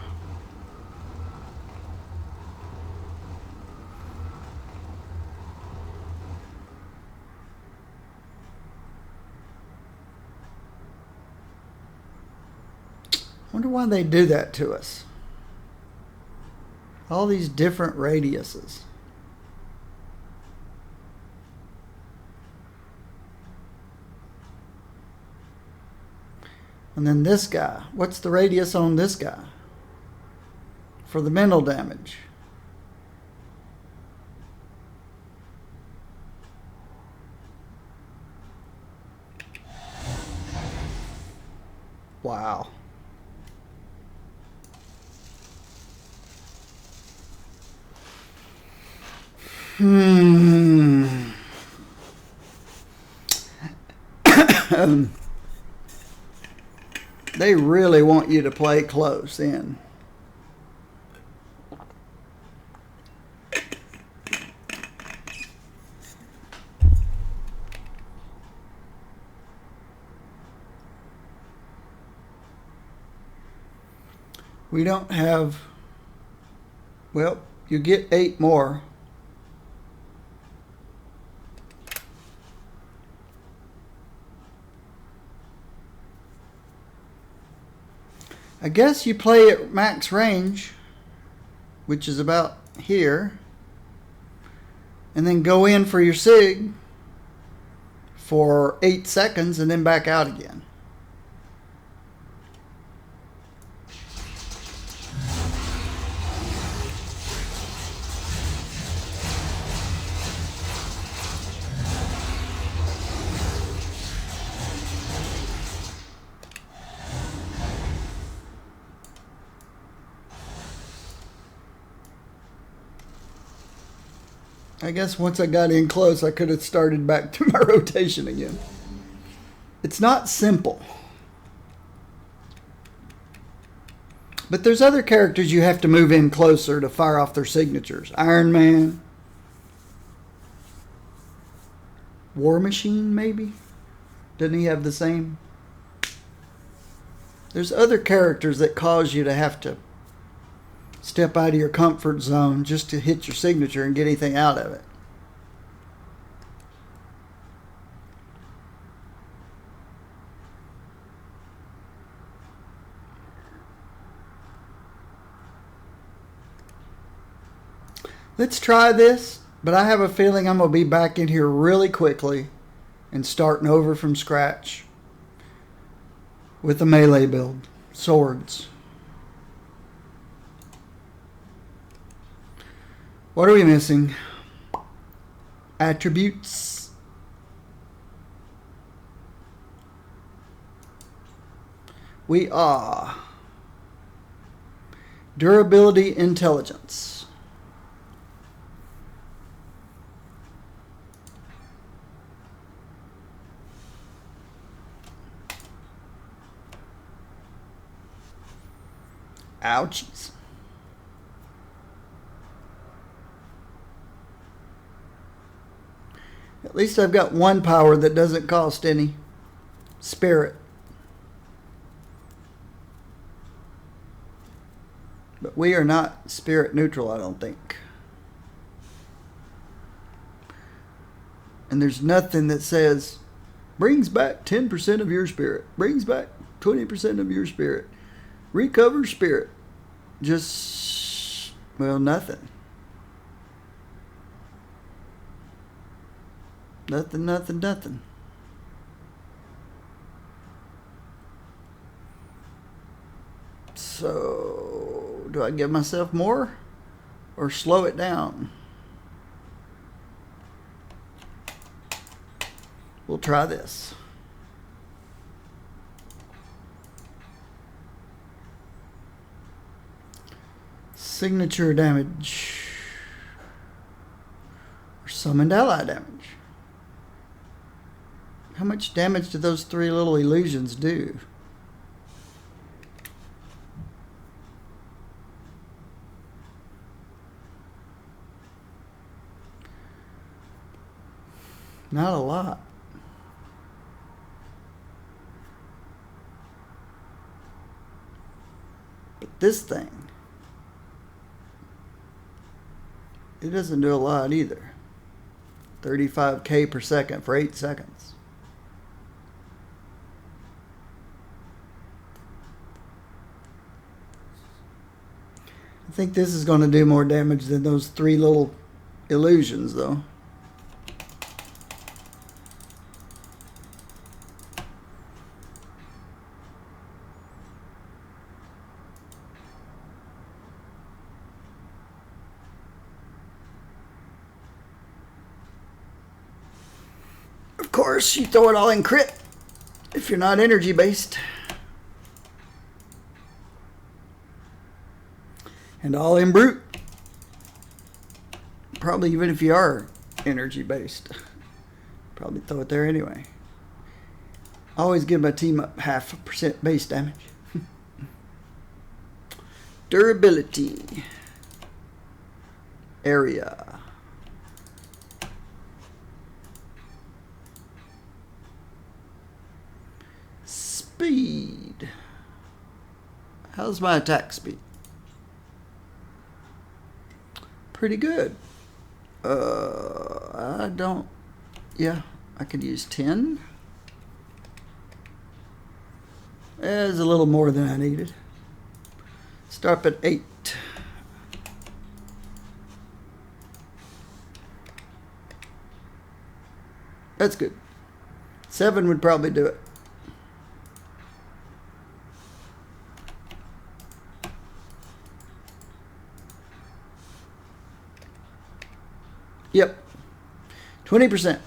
Wonder why they do that to us. All these different radiuses. And then this guy. What's the radius on this guy? For the mental damage. Wow. They really want you to play close in. We don't have, well, you get 8 more. I guess you play at max range, which is about here, and then go in for your SIG for 8 seconds and then back out again. I guess once I got in close, I could have started back to my rotation again. It's not simple. But there's other characters you have to move in closer to fire off their signatures. Iron Man. War Machine, maybe? Doesn't he have the same? There's other characters that cause you to have to step out of your comfort zone just to hit your signature and get anything out of it. Let's try this, but I have a feeling I'm going to be back in here really quickly and starting over from scratch with a melee build. Swords. What are we missing? Attributes. We are durability, intelligence. Ouchies. At least I've got one power that doesn't cost any. Spirit. But we are not spirit neutral, I don't think. And there's nothing that says brings back 10% of your spirit, brings back 20% of your spirit, recover spirit. Just, well, nothing. Nothing. So, do I give myself more or slow it down? We'll try this. Signature damage. Or summoned ally damage. How much damage do those 3 little illusions do? Not a lot. But this thing, it doesn't do a lot either. 35k per second for 8 seconds. I think this is going to do more damage than those 3 little illusions, though. Of course, you throw it all in crit if you're not energy based. And all in brute. Probably even if you are energy based. Probably throw it there anyway. Always give my team up 0.5% base damage. Durability. Area. Speed. How's my attack speed? Pretty good. I don't... Yeah, I could use 10. There's a little more than I needed. Start at 8. That's good. 7 would probably do it. Yep. 20%.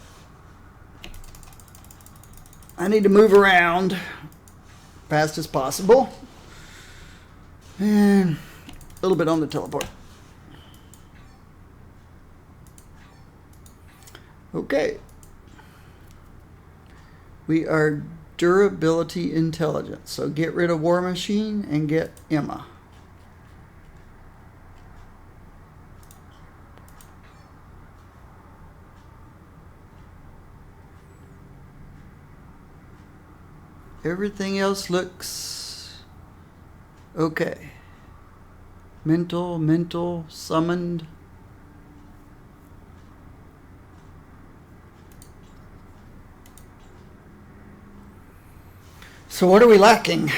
I need to move around fast as possible. And a little bit on the teleport. Okay. We are durability intelligence. So get rid of War Machine and get Emma. Everything else looks okay. Mental, summoned. So what are we lacking?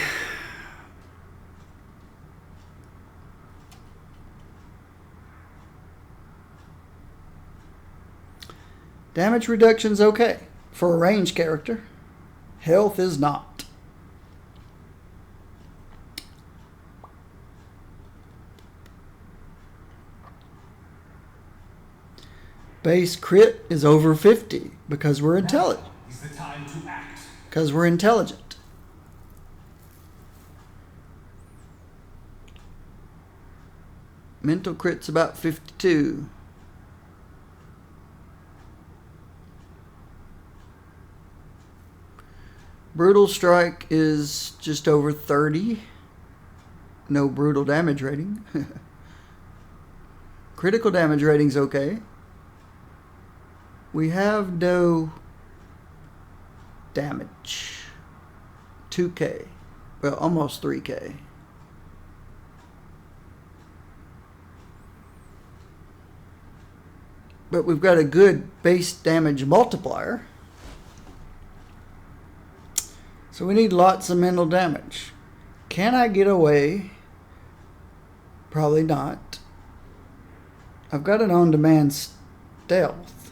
Damage reduction's okay for a range character. Health is not. Base crit is over 50 because we're intelligent. Is the time to act. Because we're intelligent. Mental crit's about 52. Brutal strike is just over 30. No brutal damage rating. Critical damage rating's okay. We have no damage. 2k. Well, almost 3k. but we've got a good base damage multiplier. So we need lots of mental damage. Can I get away? Probably not. I've got an on-demand stealth.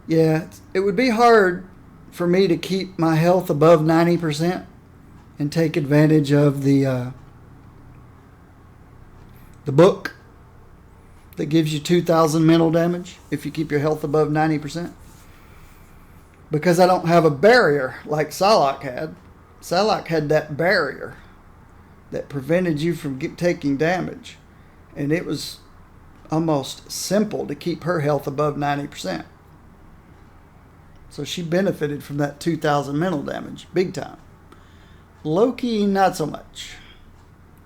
Yeah, it would be hard for me to keep my health above 90% and take advantage of the book that gives you 2,000 mental damage if you keep your health above 90%. Because I don't have a barrier like Psylocke had. Psylocke had that barrier that prevented you from taking damage. And it was almost simple to keep her health above 90%. So she benefited from that 2,000 mental damage big time. Loki, not so much.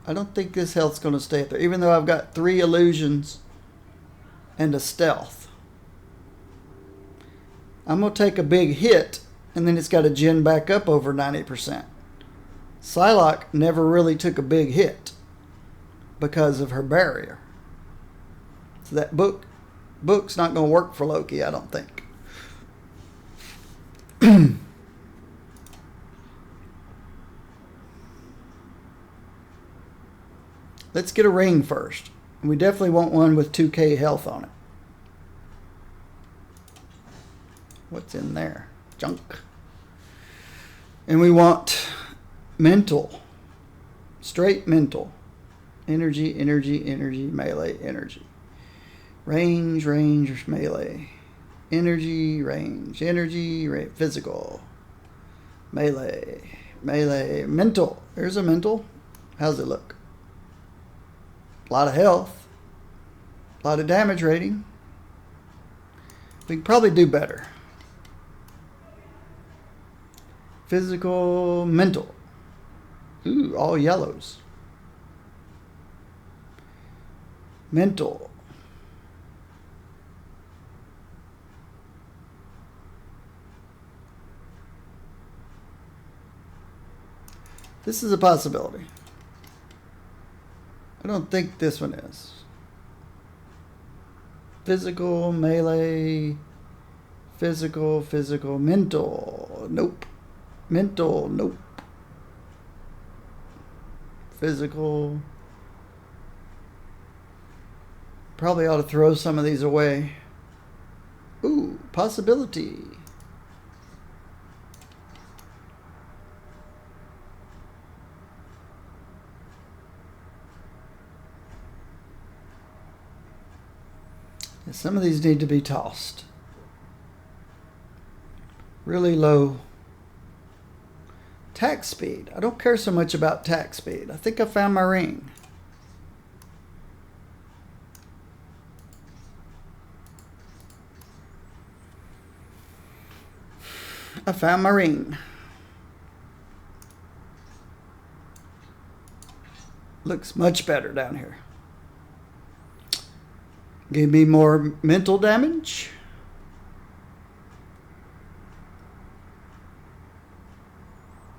I don't think this health's going to stay up there, even though I've got 3 illusions and a stealth. I'm going to take a big hit, and then it's got to gen back up over 90%. Psylocke never really took a big hit because of her barrier. So that book's not going to work for Loki, I don't think. Let's get a ring first. We definitely want one with 2k health on it. What's in there? Junk. And we want mental. Straight mental. Energy, melee, energy. Range, melee. Energy, range, physical. Melee, mental. There's a mental. How's it look? A lot of health. A lot of damage rating. We can probably do better. Physical, mental. Ooh, all yellows. Mental. This is a possibility. I don't think this one is. Physical, melee, physical, mental. Nope. Mental, nope. Physical. Probably ought to throw some of these away. Ooh, possibility. Some of these need to be tossed. Really low. Attack speed. I don't care so much about attack speed. I think I found my ring. I found my ring. Looks much better down here. Give me more mental damage.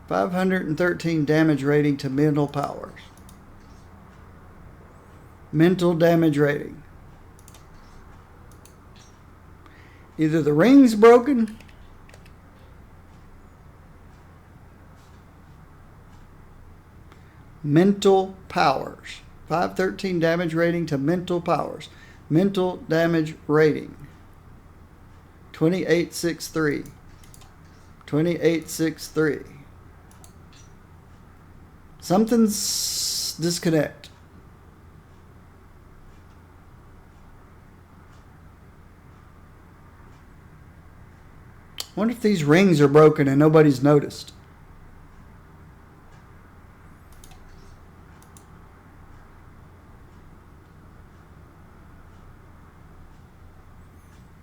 $513 damage rating to mental powers. Mental damage rating. Either the ring's broken mental powers. 513 damage rating to mental powers. Mental damage rating. 2863. 2863. Something's disconnect. Wonder if these rings are broken and nobody's noticed.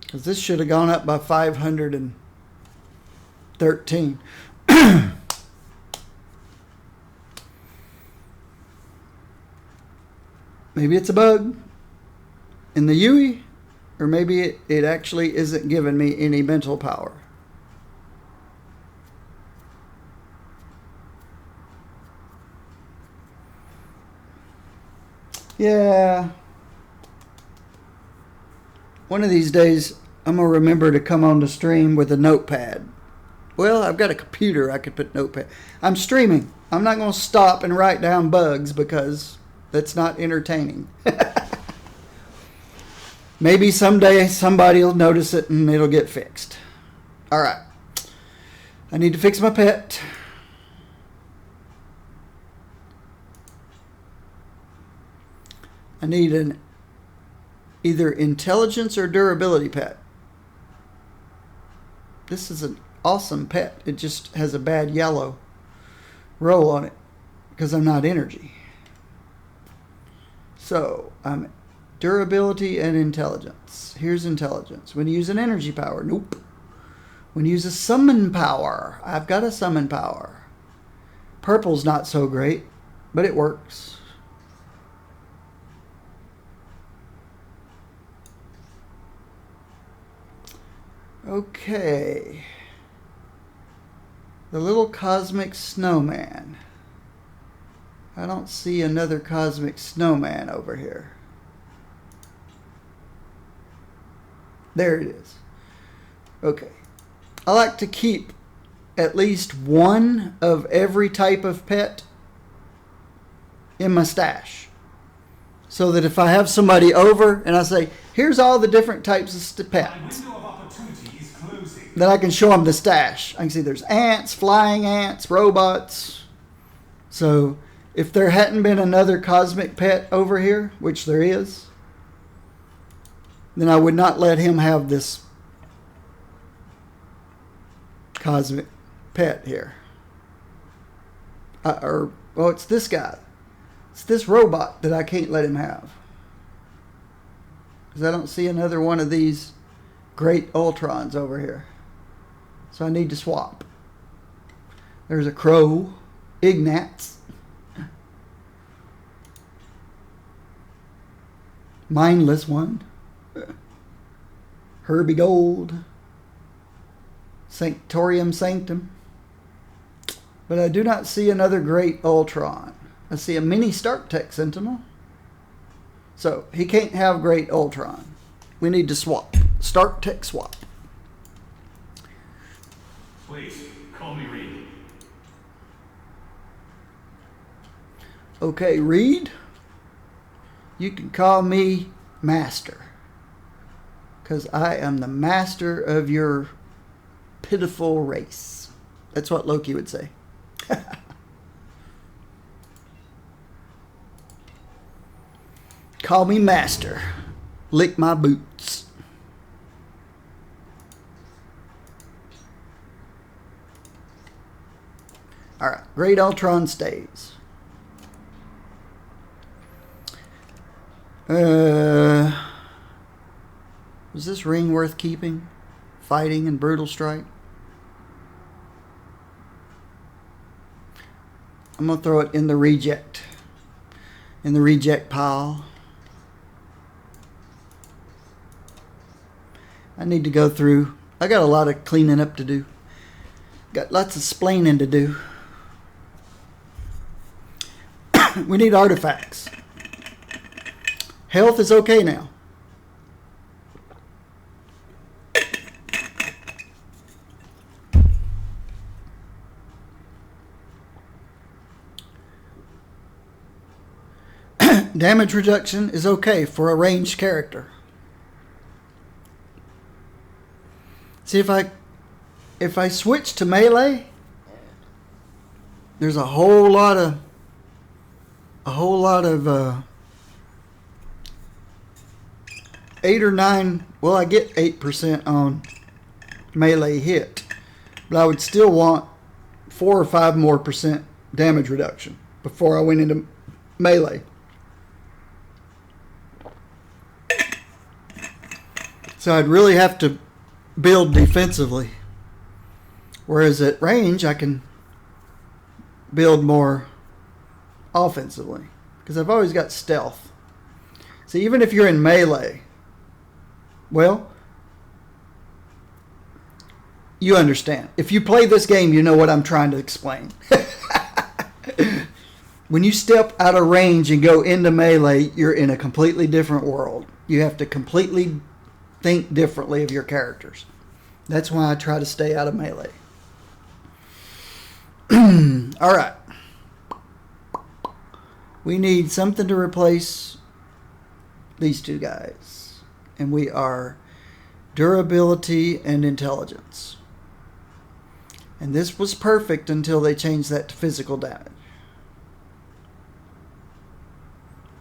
Because this should have gone up by 513. Maybe it's a bug in the UE, or maybe it actually isn't giving me any mental power. Yeah. One of these days, I'm going to remember to come on the stream with a notepad. Well, I've got a computer I could put notepad. I'm streaming. I'm not going to stop and write down bugs because that's not entertaining. Maybe someday somebody will notice it and it'll get fixed. All right. I need to fix my pet. I need an either intelligence or durability pet. This is an awesome pet. It just has a bad yellow roll on it because I'm not energy. So I'm durability and intelligence. Here's intelligence. When you use an energy power, nope. When you use a summon power, I've got a summon power. Purple's not so great, but it works. Okay. The little cosmic snowman. I don't see another cosmic snowman over here. There it is. Okay. I like to keep at least one of every type of pet in my stash. So that if I have somebody over and I say, here's all the different types of pets, then I can show them the stash. I can see there's ants, flying ants, robots. So if there hadn't been another cosmic pet over here, which there is, then I would not let him have this cosmic pet here. Well, it's this guy. It's this robot that I can't let him have. Because I don't see another one of these great Ultrons over here. So I need to swap. There's a crow, Ignatz, mindless one, Herbie Gold, Sanctorium Sanctum. But I do not see another great Ultron. I see a mini Stark Tech Sentinel. So he can't have great Ultron. We need to swap. Stark Tech swap. Please, call me Reed. Okay, Reed. You can call me Master. Because I am the master of your pitiful race. That's what Loki would say. Call me Master. Lick my boots. Alright, Great Ultron stays. Was this ring worth keeping? Fighting and Brutal Strike? I'm going to throw it in the reject. In the reject pile. I need to go through. I got a lot of cleaning up to do. Got lots of splaining to do. We need artifacts. Health is okay now. Damage reduction is okay for a ranged character. See, if I switch to melee, there's a whole lot of 8 or 9. Well, I get 8% on melee hit, but I would still want 4 or 5 more % damage reduction before I went into melee. So I'd really have to build defensively. Whereas at range, I can build more offensively. Because I've always got stealth. See, even if you're in melee, well, you understand. If you play this game, you know what I'm trying to explain. When you step out of range and go into melee, you're in a completely different world. You have to completely think differently of your characters. That's why I try to stay out of melee. All right. We need something to replace these two guys. And we are durability and intelligence. And this was perfect until they changed that to physical damage.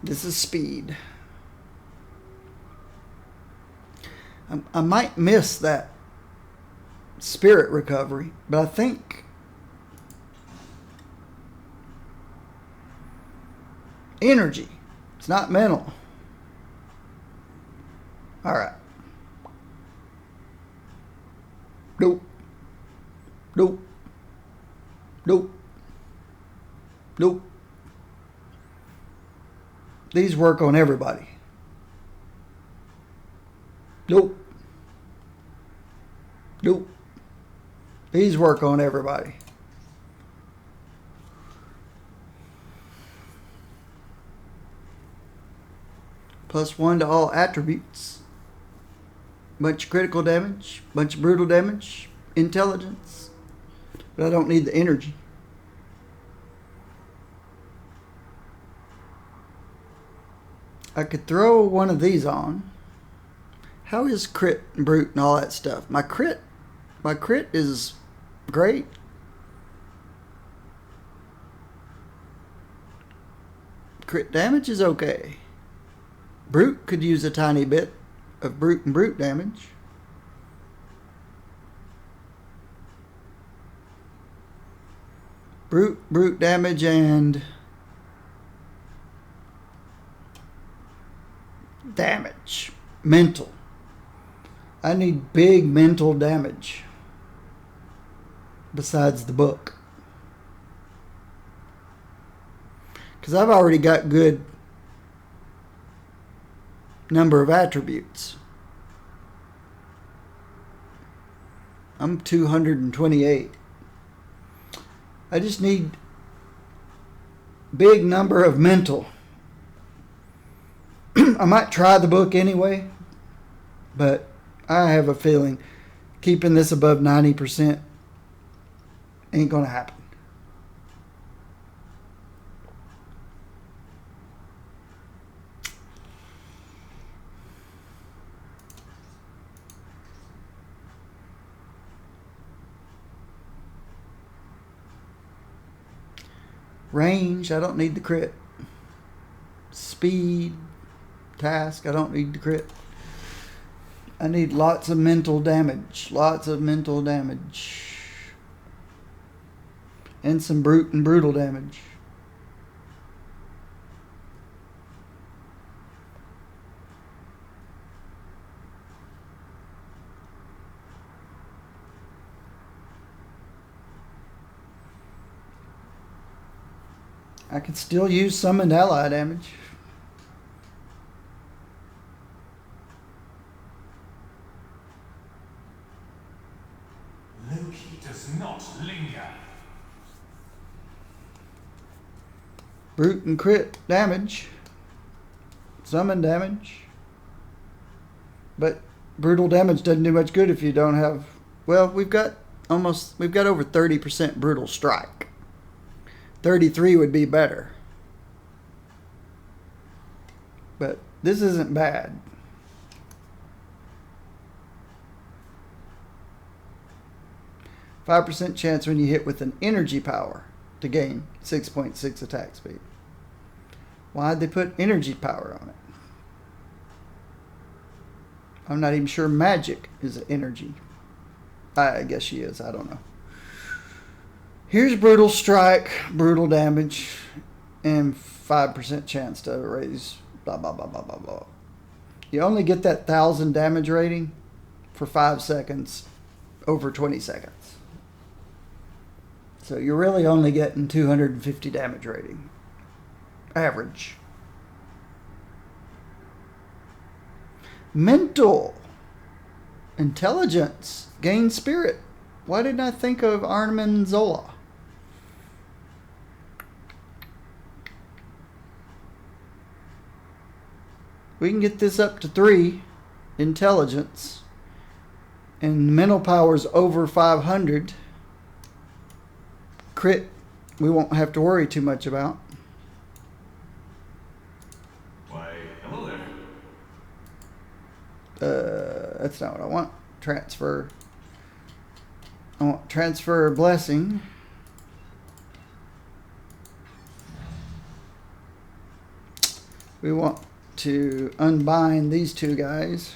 This is speed. I might miss that spirit recovery, but I think energy. It's not mental. All right. Nope. Nope. Nope. Nope. These work on everybody. Nope. Nope. These work on everybody. +1 to all attributes. Bunch of critical damage. Bunch of brutal damage. Intelligence. But I don't need the energy. I could throw one of these on. How is crit and brute and all that stuff? My crit is great. Crit damage is okay. Brute could use a tiny bit of brute and brute damage. Brute damage and damage. Mental. I need big mental damage besides the book. Because I've already got good number of attributes. I'm 228. I just need big number of mental. I might try the book anyway, but I have a feeling keeping this above 90% ain't going to happen. Range, I don't need the crit. Speed, task, I don't need the crit. I need lots of mental damage. Lots of mental damage. And some brute and brutal damage. I could still use summoned ally damage. Loki does not linger. Brute and crit damage. Summon damage. But brutal damage doesn't do much good if you don't have... Well, we've got over 30% brutal strike. 33 would be better. But this isn't bad. %5 chance when you hit with an energy power to gain 6.6 attack speed. Why'd they put energy power on it? I'm not even sure magic is energy. I guess she is. I don't know. Here's brutal strike, brutal damage, and 5% chance to raise blah, blah, blah, blah, blah, blah. You only get that 1,000 damage rating for 5 seconds over 20 seconds. So you're really only getting 250 damage rating. Average. Mental. Intelligence. Gain spirit. Why didn't I think of Arnim Zola? We can get this up to 3. intelligence and mental powers over 500, crit we won't have to worry too much about. Why, hello there. That's not what I want. Transfer. I want transfer blessing. We want to unbind these two guys.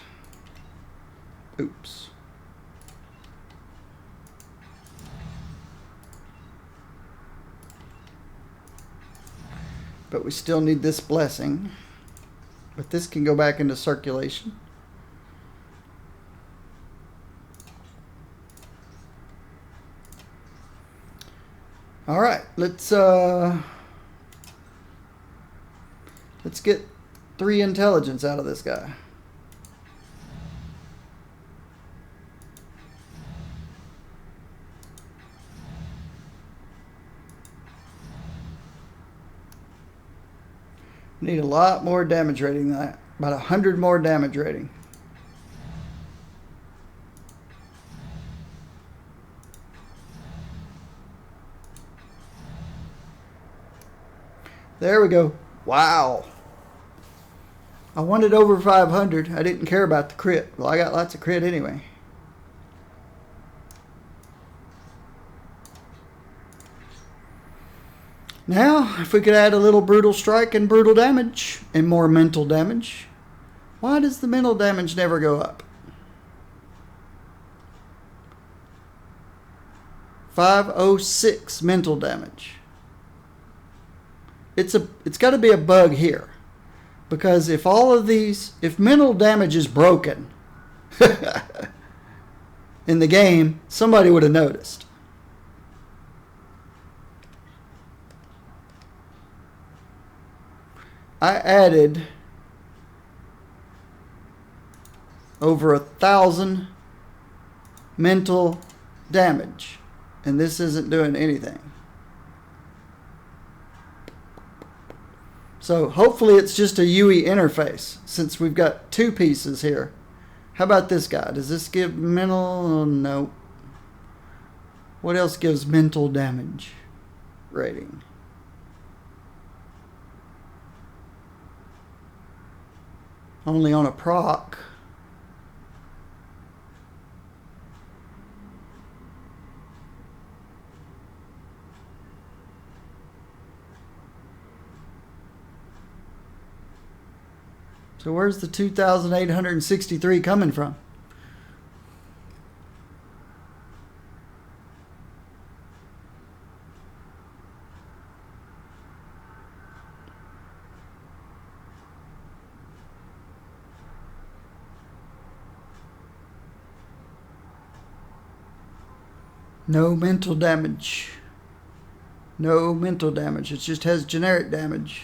Oops. But we still need this blessing. But this can go back into circulation. All right, let's get 3 intelligence out of this guy. Need a lot more damage rating than that. About 100 more damage rating. There we go. Wow. I wanted over 500. I didn't care about the crit. Well, I got lots of crit anyway. Now, if we could add a little brutal strike and brutal damage and more mental damage. Why does the mental damage never go up? 506 mental damage. It's got to be a bug here, because if mental damage is broken in the game, somebody would have noticed. I added over 1,000 mental damage, and this isn't doing anything. So hopefully it's just a UE interface, since we've got 2 pieces here. How about this guy? Does this give mental? Oh, no. What else gives mental damage rating? Only on a proc. So where's the 2,863 coming from? No mental damage. No mental damage. It just has generic damage.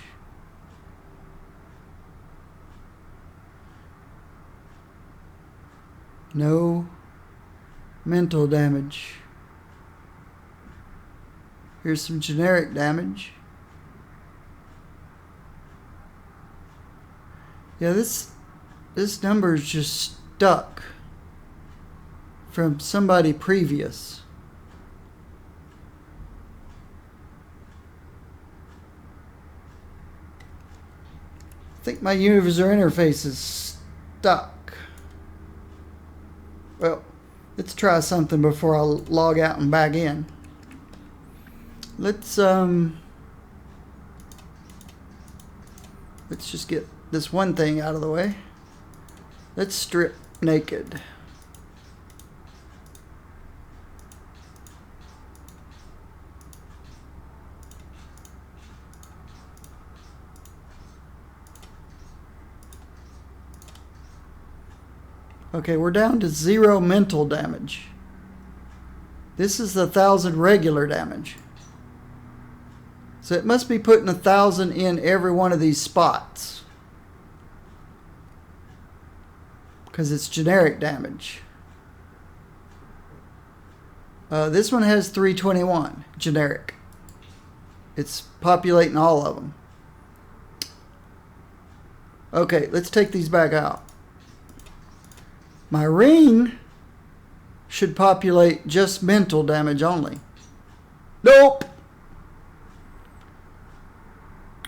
No mental damage. Here's some generic damage. Yeah, this number is just stuck from somebody previous. I think my user interface is stuck. Well, let's try something before I log out and back in. Let's just get this one thing out of the way. Let's strip naked. Okay, we're down to 0 mental damage. This is 1,000 regular damage. So it must be putting 1,000 in every one of these spots, because it's generic damage. This one has 321 generic. It's populating all of them. Okay, let's take these back out. My ring should populate just mental damage only. Nope.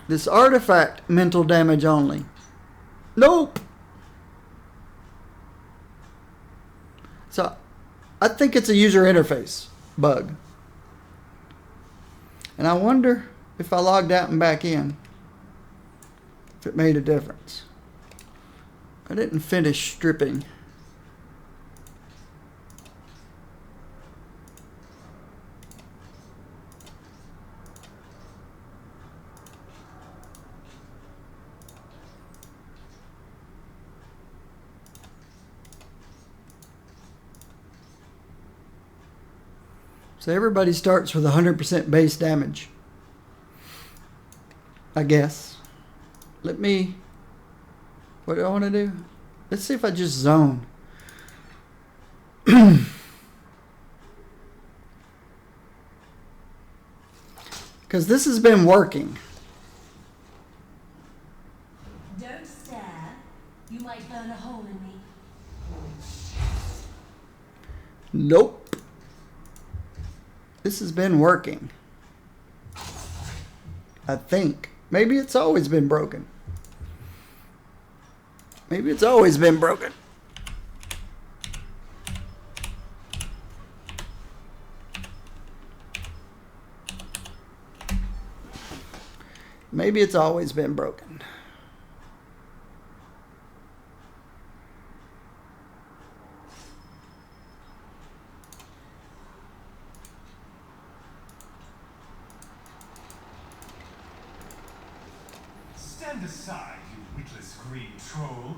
This artifact, mental damage only. Nope. So I think it's a user interface bug. And I wonder if I logged out and back in, if it made a difference. I didn't finish stripping. So everybody starts with 100% base damage, I guess. Let me, what do I want to do? Let's see if I just zone. Because this has been working. Don't stare. You might burn a hole in me. Nope. This has been working. I think. Maybe it's always been broken. Maybe it's always been broken. Maybe it's always been broken. Stand aside, you witless green troll.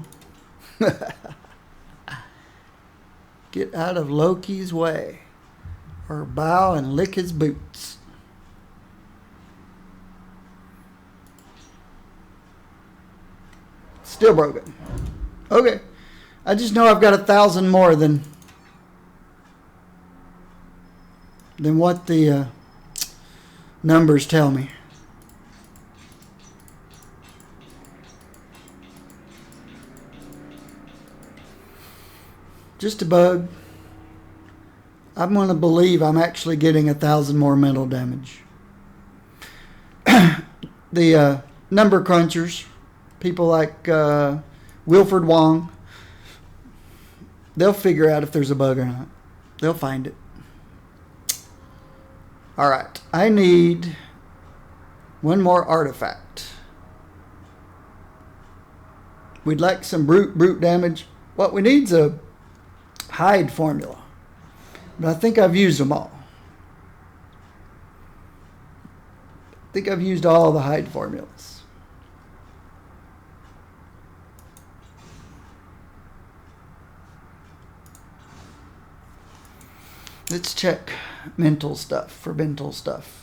Get out of Loki's way, or bow and lick his boots. Still broken. Okay. I just know I've got 1,000 more than what the numbers tell me. Just a bug. I'm going to believe I'm actually getting 1,000 more mental damage. The number crunchers, people like Wilfred Wong, they'll figure out if there's a bug or not. They'll find it. All right. I need one more artifact. We'd like some brute damage. What we need's a hide formula, but I think I've used them all. I think I've used all the hide formulas. Let's check mental stuff for mental stuff.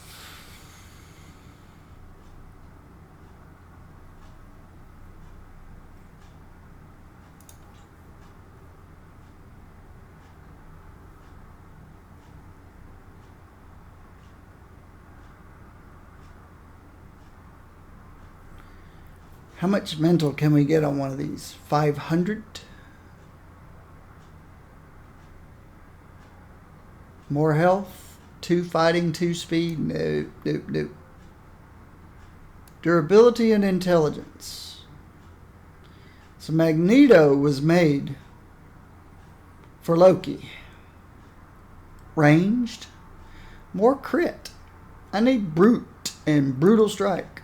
How much mental can we get on one of these? 500? More health? 2 fighting, 2 speed? No. Durability and intelligence. So Magneto was made for Loki. Ranged? More crit. I need brute and brutal strike.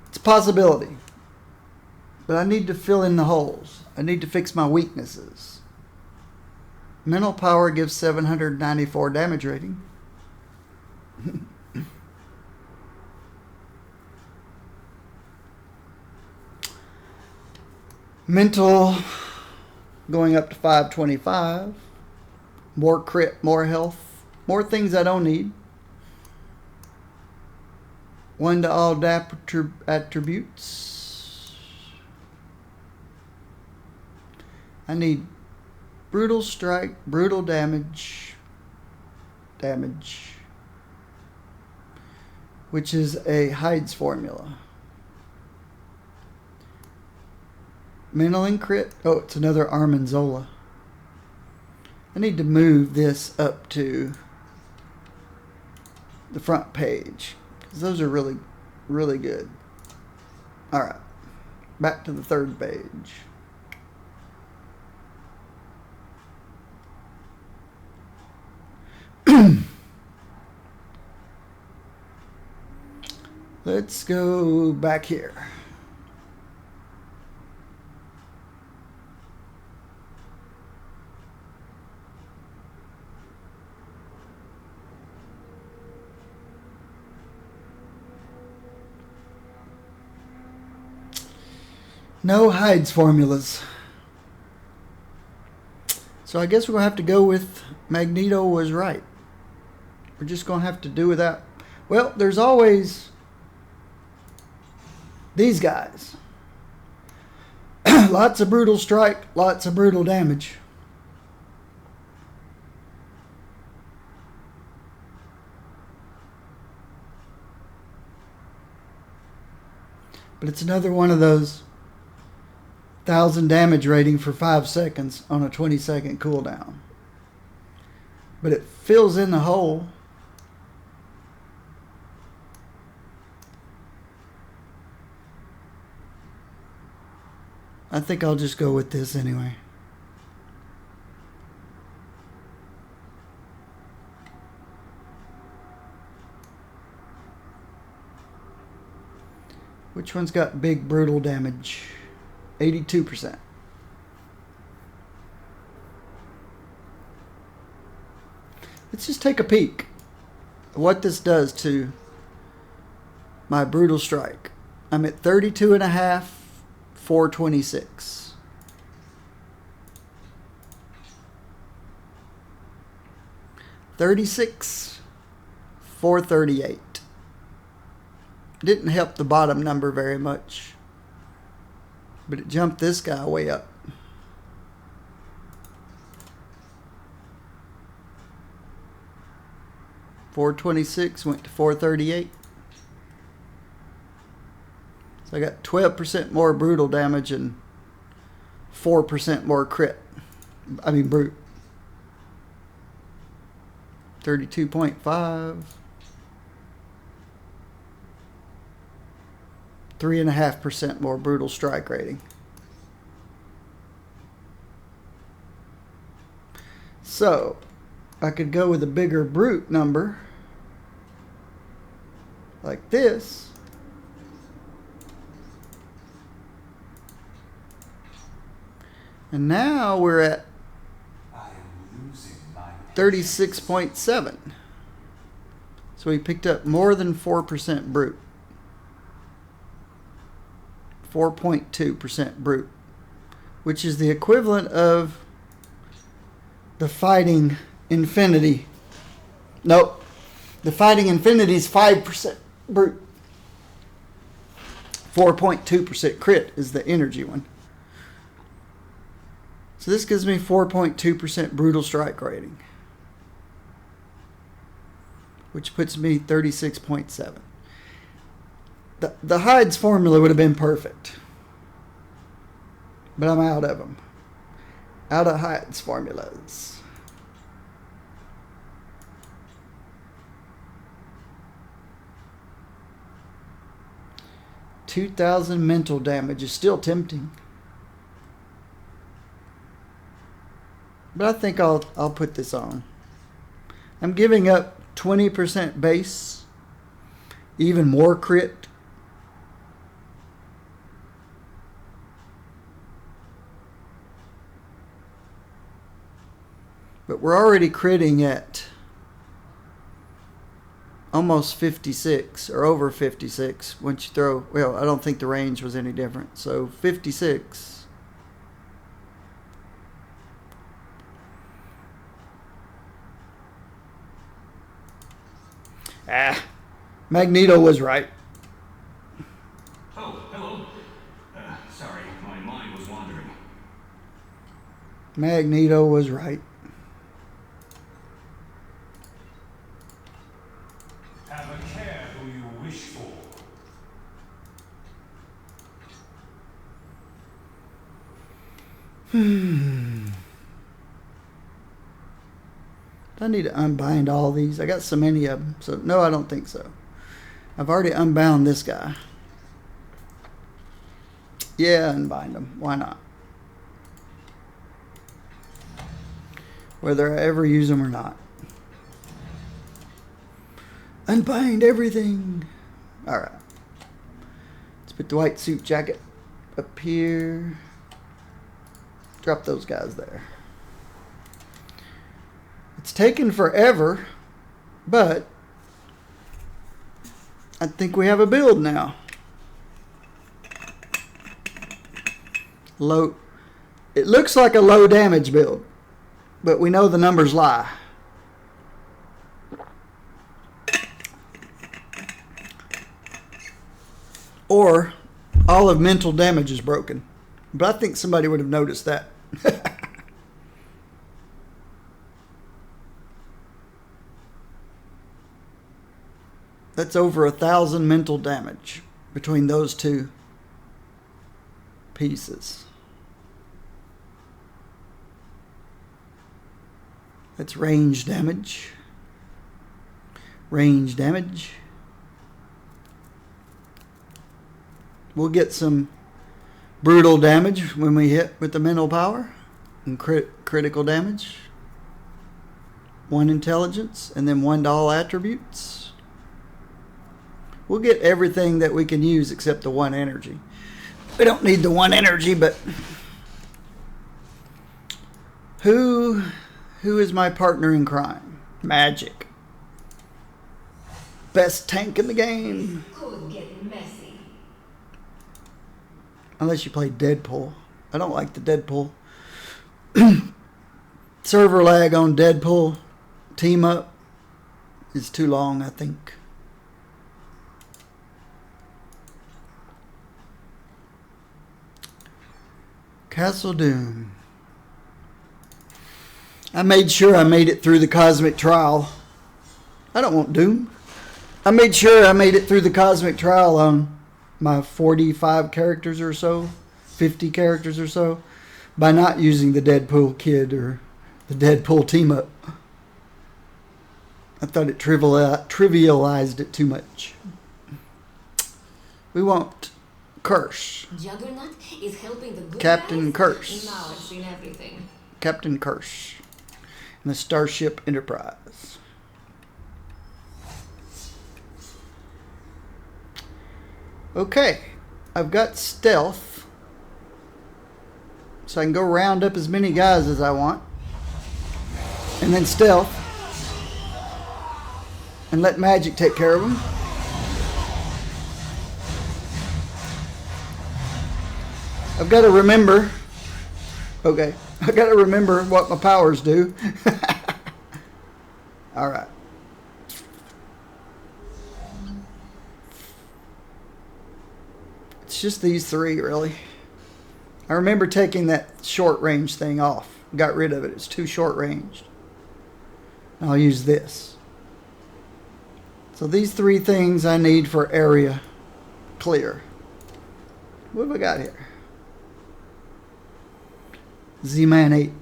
It's a possibility. But I need to fill in the holes. I need to fix my weaknesses. Mental power gives 794 damage rating. Mental going up to 525. More crit, more health, more things I don't need. 1 to all attributes. I need brutal strike, brutal damage, which is a hides formula. Mental and crit. Oh, it's another Armanzola. I need to move this up to the front page, because those are really, really good. All right, back to the third page. Let's go back here. No hides formulas. So I guess we're going to have to go with Magneto was right. We're just going to have to do without. Well, there's always these guys. Lots of brutal strike, lots of brutal damage. But it's another one of those 1,000 damage rating for 5 seconds on a 20-second cooldown. But it fills in the hole. I think I'll just go with this anyway. Which one's got big brutal damage? 82%. Let's just take a peek at what this does to my brutal strike. I'm at 32.5, 426. $36, 438. Didn't help the bottom number very much, but it jumped this guy way up. $426 went to 438. So I got 12% more brutal damage and 4% more crit. I mean brute. 32.5. 3.5% more brutal strike rating. So I could go with a bigger brute number like this. And now we're at 36.7. So we picked up more than 4% brute. 4.2% brute, which is the equivalent of the Fighting Infinity. Nope. The Fighting Infinity is 5% brute. 4.2% crit is the energy one. So this gives me 4.2% brutal strike rating, which puts me 36.7. The hides formula would have been perfect, but I'm out of them. Out of hides formulas. $2,000 mental damage is still tempting, but I think I'll put this on. I'm giving up 20% base, even more crit. But we're already critting at almost 56 or over 56 once you throw, well, I don't think the range was any different. So 56. Magneto was right. Oh, hello. Sorry, my mind was wandering. Magneto was right. Have a care who you wish for. I need to unbind all these. I got so many of them. So, no, I don't think so. I've already unbound this guy. Yeah, unbind them. Why not? Whether I ever use them or not. Unbind everything. Alright. Let's put the white suit jacket up here. Drop those guys there. It's taken forever, but I think we have a build now. Low. It looks like a low damage build, but we know the numbers lie. Or all of mental damage is broken. But I think somebody would have noticed that. That's over 1,000 mental damage between those two pieces. That's range damage. Range damage. We'll get some brutal damage when we hit with the mental power. And critical damage. 1 intelligence. And then 1 to all attributes. We'll get everything that we can use except the 1 energy. We don't need the 1 energy, but... Who is my partner in crime? Magic. Best tank in the game. Could get messy. Unless you play Deadpool. I don't like the Deadpool. Server lag on Deadpool. Team up is too long, I think. Castle Doom. I made sure I made it through the cosmic trial. I don't want Doom. I made sure I made it through the cosmic trial on my 45 characters or so, 50 characters or so, by not using the Deadpool kid or the Deadpool team up. I thought it trivialized it too much. We want Curse. Juggernaut is helping the good Captain guys? Curse. Now I've seen everything. Captain Curse. And the Starship Enterprise. Okay. I've got stealth. So I can go round up as many guys as I want. And then stealth. And let magic take care of them. I've got to remember. Okay. I've got to remember what my powers do. Alright. It's just these 3, really. I remember taking that short range thing off. Got rid of it. It's too short ranged. I'll use this. So these 3 things I need for area clear. What have I got here? Z-Man Ape.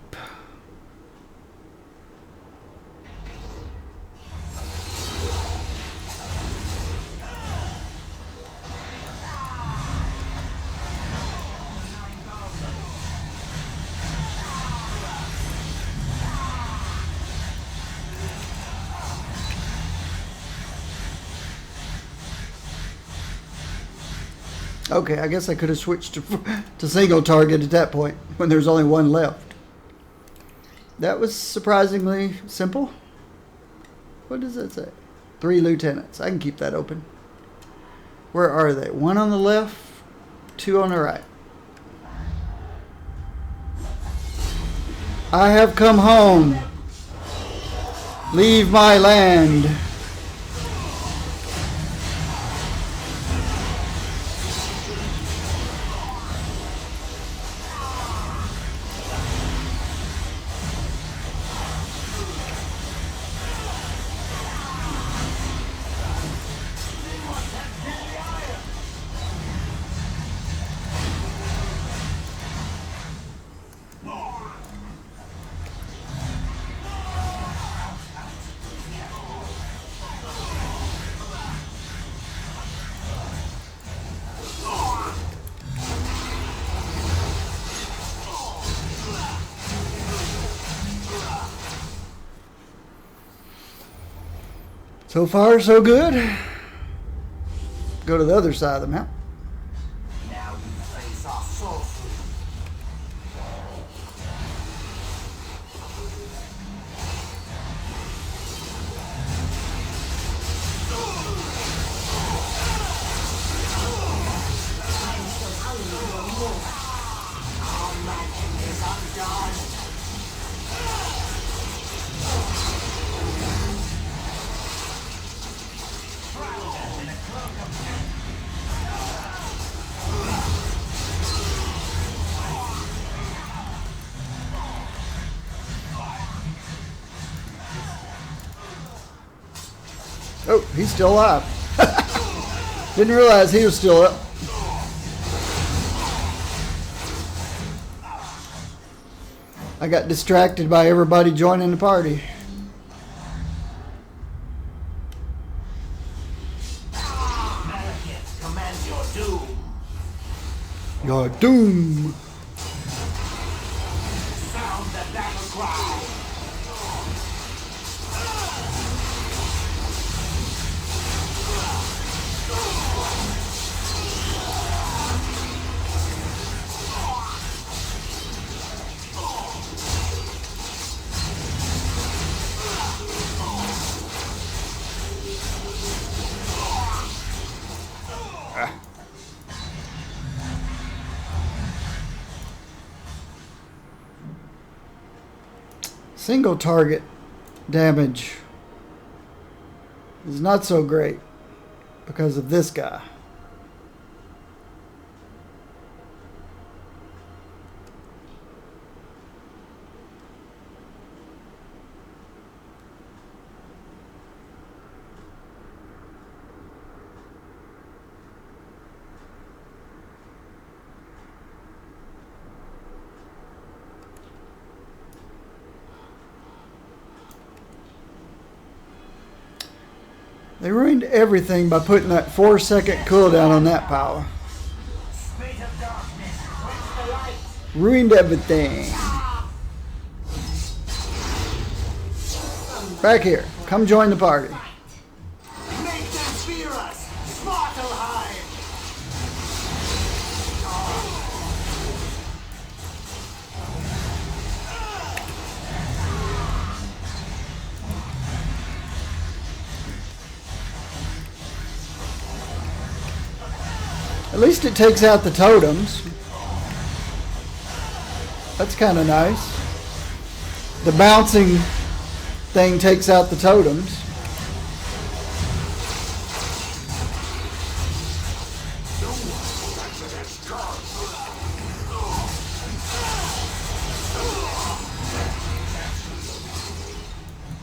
Okay, I guess I could have switched to single target at that point when there's only 1 left. That was surprisingly simple. What does that say? 3 lieutenants. I can keep that open. Where are they? 1 on the left, 2 on the right. I have come home. Leave my land. So far, so good. Go to the other side of the map. Now you face our sorcery. Our magic is undone. Oh, he's still alive. Didn't realize he was still up. I got distracted by everybody joining the party. Malekith, command your doom. Your doom. Sound the battle cry. Single target damage is not so great because of this guy. They ruined everything by putting that 4-second cooldown on that power. Spirit of darkness, quench the light. Ruined everything. Back here. Come join the party. Make them fear us. Svartalheim. At least it takes out the totems. That's kind of nice. The bouncing thing takes out the totems.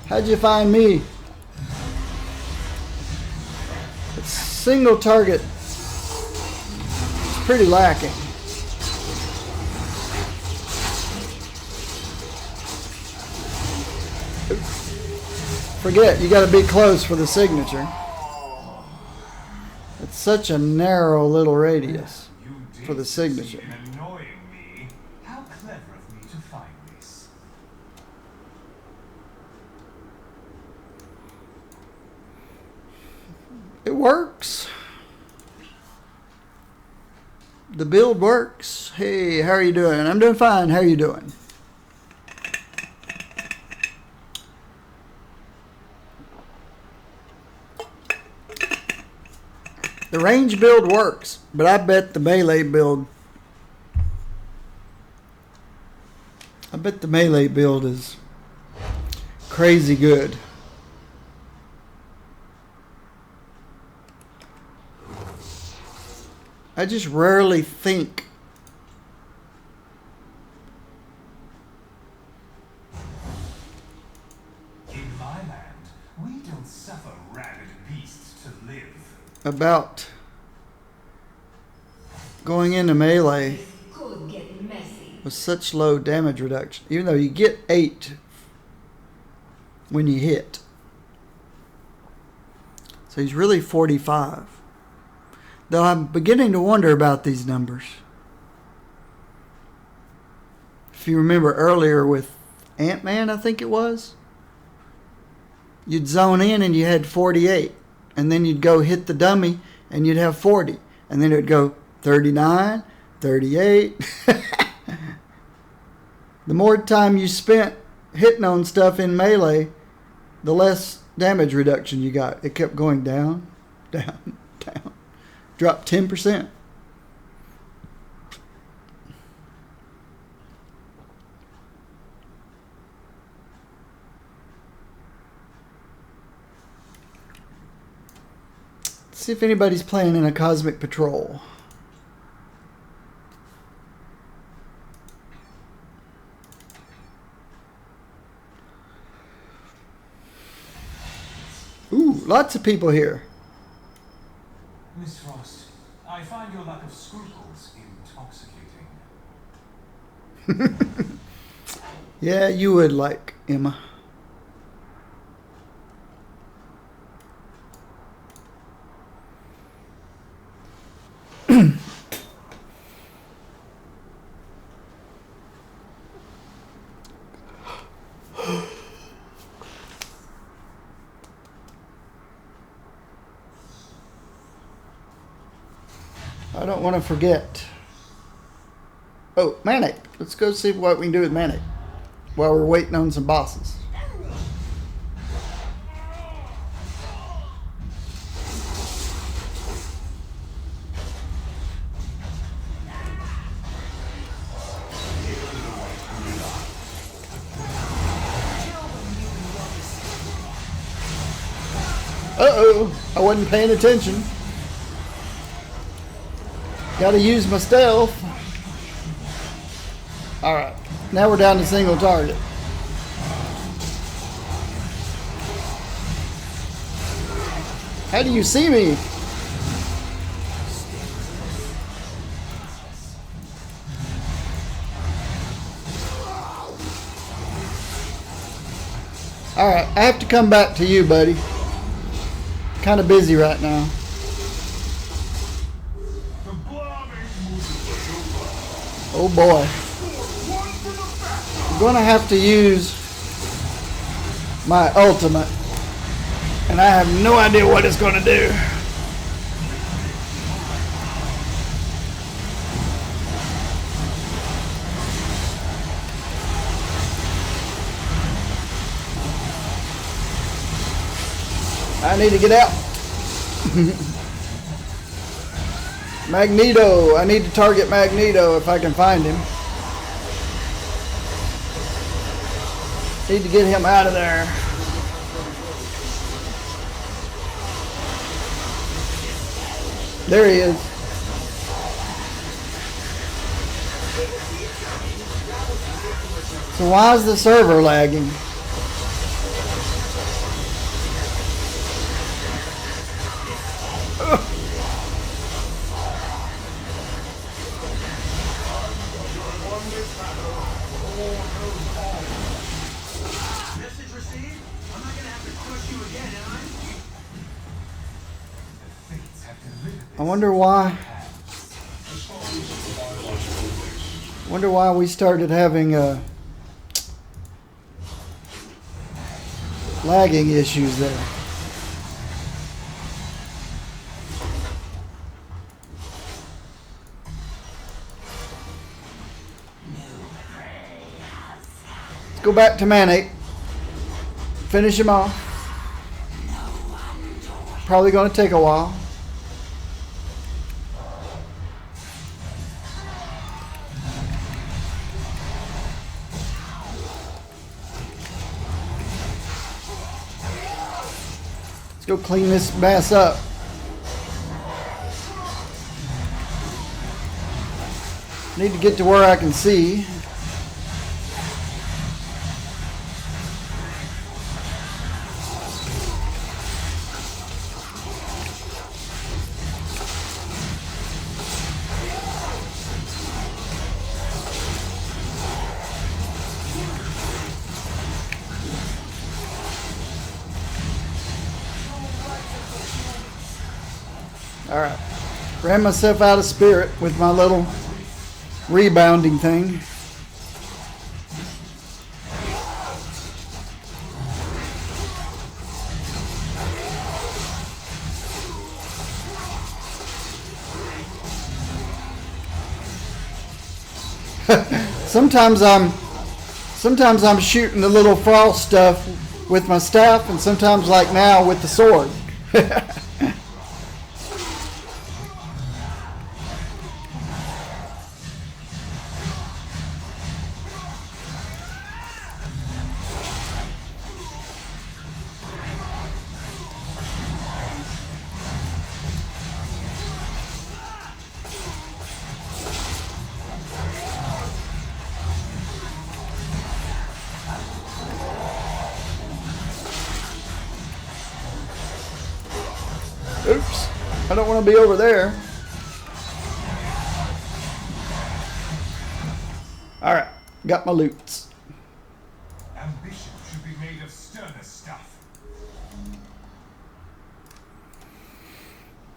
How'd you find me? It's single target. It's pretty lacking. Forget, you got to be close for the signature. It's such a narrow little radius You did for the signature. succeed in annoying me. How clever of me to find this. It works. The build works. Hey, how are you doing? I'm doing fine. How are you doing? The range build works, but I bet the melee build is crazy good. I just rarely think In my land, we don't suffer rabid beasts to live. about going into melee Could get messy. with such low damage reduction, even though you get 8 when you hit. So he's really 45. Though I'm beginning to wonder about these numbers. If you remember earlier with Ant-Man, I think it was, you'd zone in and you had 48. And then you'd go hit the dummy and you'd have 40. And then it would go 39, 38. The more time you spent hitting on stuff in melee, the less damage reduction you got. It kept going down, down, down. Dropped 10%. Let's see if anybody's playing in a Cosmic Patrol. Ooh, lots of people here. Miss Frost, I find your lack of scruples intoxicating. Yeah, you would like, Emma. I don't want to forget. Oh, Manic. Let's go see what we can do with Manic while we're waiting on some bosses. Uh-oh. I wasn't paying attention. Gotta use my stealth. Alright. Now we're down to single target. How do you see me? Alright, I have to come back to you, buddy. Kind of busy right now. Oh boy. I'm gonna have to use my ultimate. And I have no idea what it's gonna do. I need to get out. Magneto. I need to target Magneto if I can find him. Need to get him out of there. There he is. So why is the server lagging? Message received? I'm not gonna have to crush you again, am I? I wonder why. Wonder why we started having lagging issues there. Let's go back to Manic. Finish him off. Probably going to take a while. Let's go clean this mess up. Need to get to where I can see. Alright. Ran myself out of spirit with my little rebounding thing. Sometimes I'm shooting the little frost stuff with my staff, and sometimes, like now, with the sword. Oops, I don't want to be over there. Alright, got my loots. Ambition should be made of sterner stuff.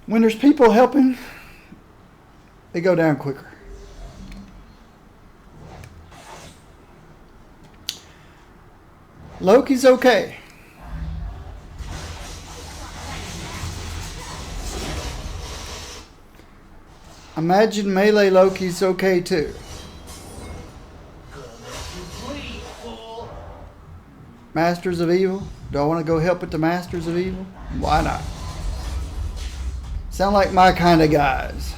When there's people helping, they go down quicker. Loki's okay. Imagine melee Loki's okay too. Masters of Evil? Do I want to go help with the Masters of Evil? Why not? Sound like my kind of guys.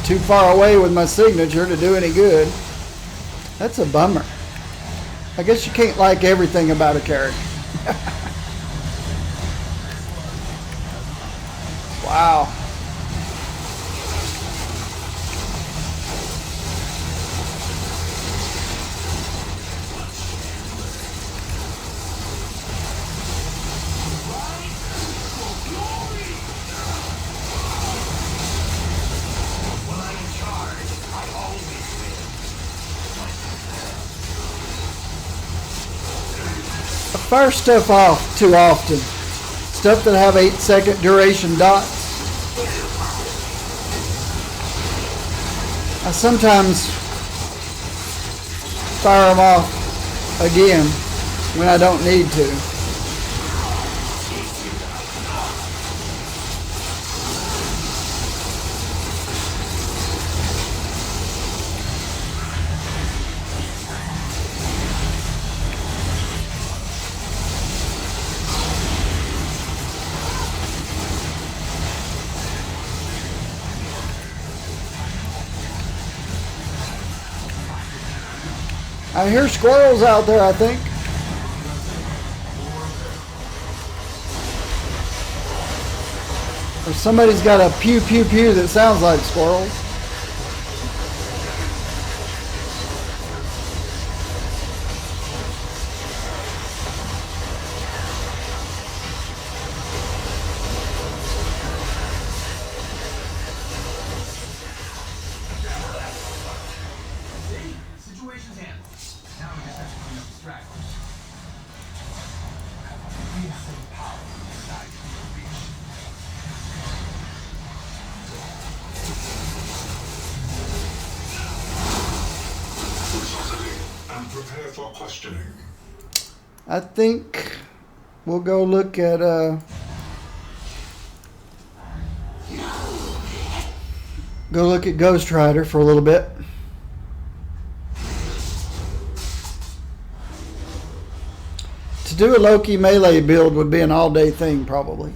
Too far away with my signature to do any good. That's a bummer. I guess you can't like everything about a character. Wow. Fire stuff off too often. Stuff that have 8-second duration dots. I sometimes fire them off again when I don't need to. I hear squirrels out there, I think. Or somebody's got a pew pew pew that sounds like squirrels. Situation's handled. Now we just have to clean up the stragglers. We have some power inside your reach. And prepare for questioning. I think we'll go look at Ghost Rider for a little bit. To do a Loki melee build would be an all-day thing, probably.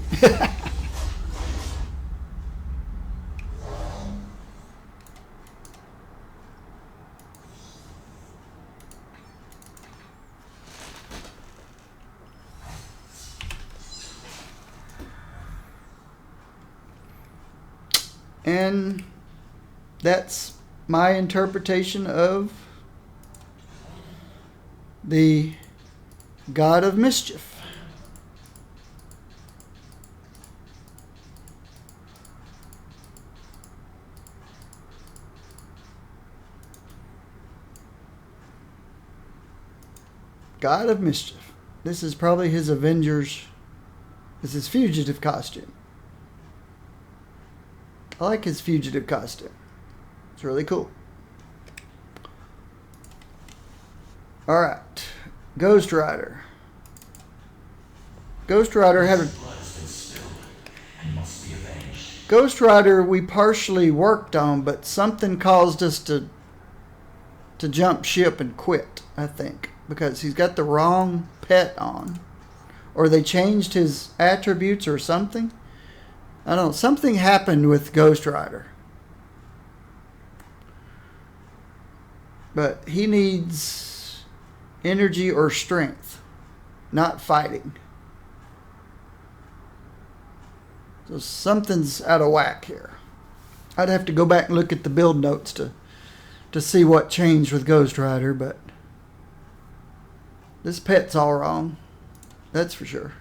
And that's my interpretation of the God of Mischief. God of Mischief. This is probably his Avengers. This is fugitive costume. I like his fugitive costume. It's really cool. Alright. Ghost Rider. Ghost Rider had a... Ghost Rider we partially worked on, but something caused us to jump ship and quit, I think. Because he's got the wrong pet on. Or they changed his attributes or something. I don't know. Something happened with Ghost Rider. But he needs energy or strength, not fighting. So something's out of whack here. I'd have to go back and look at the build notes to see what changed with Ghost Rider, but this pet's all wrong. That's for sure.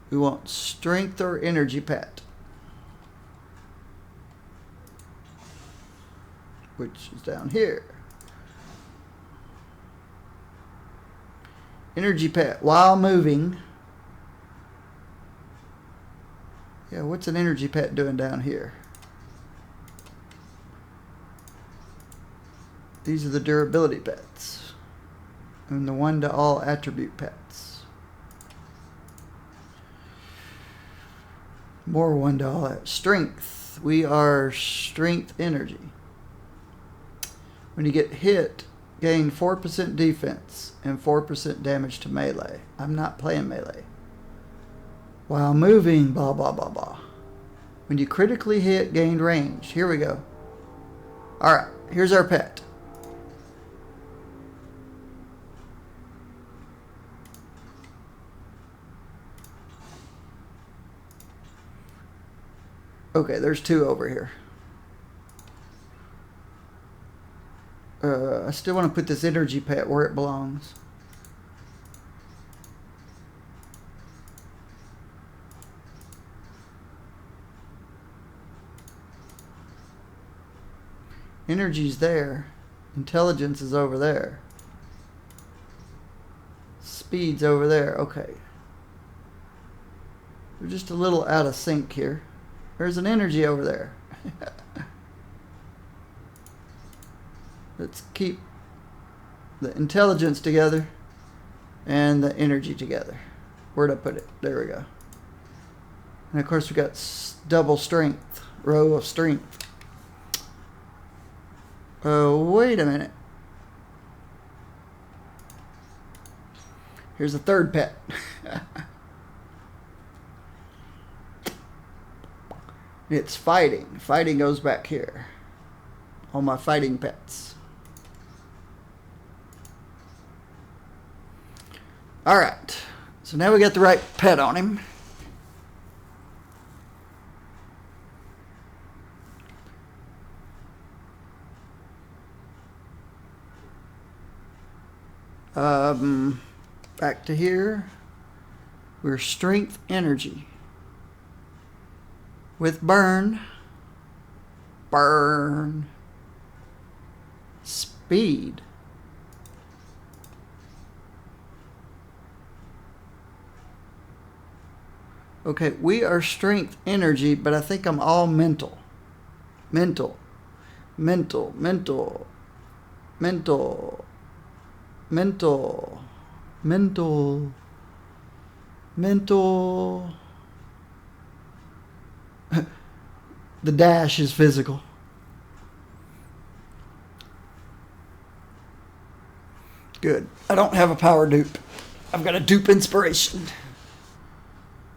We want strength or energy pet, which is down here. Energy pet while moving. Yeah, what's an energy pet doing down here? These are the durability pets. And the one to all attribute pets. More one to all strength. We are strength energy. When you get hit, gain 4% defense and 4% damage to melee. I'm not playing melee. While moving, blah, blah, blah, blah. When you critically hit, gain range. Here we go. Alright, here's our pet. Okay, there's two over here. I still want to put this energy pet where it belongs. Energy's there. Intelligence is over there. Speed's over there. Okay. We're just a little out of sync here. There's an energy over there. Let's keep the intelligence together and the energy together. Where'd I put it? There we go. And of course we got double strength. Row of strength. Oh, wait a minute. Here's a third pet. It's fighting. Fighting goes back here. All my fighting pets. Alright. So now we got the right pet on him. Back to here. We're strength energy. With burn. Burn. Speed. Okay, we are strength energy, but I think I'm all mental. Mental. Mental. Mental. Mental. Mental. Mental. Mental. The dash is physical. Good. I don't have a power dupe. I've got a dupe inspiration.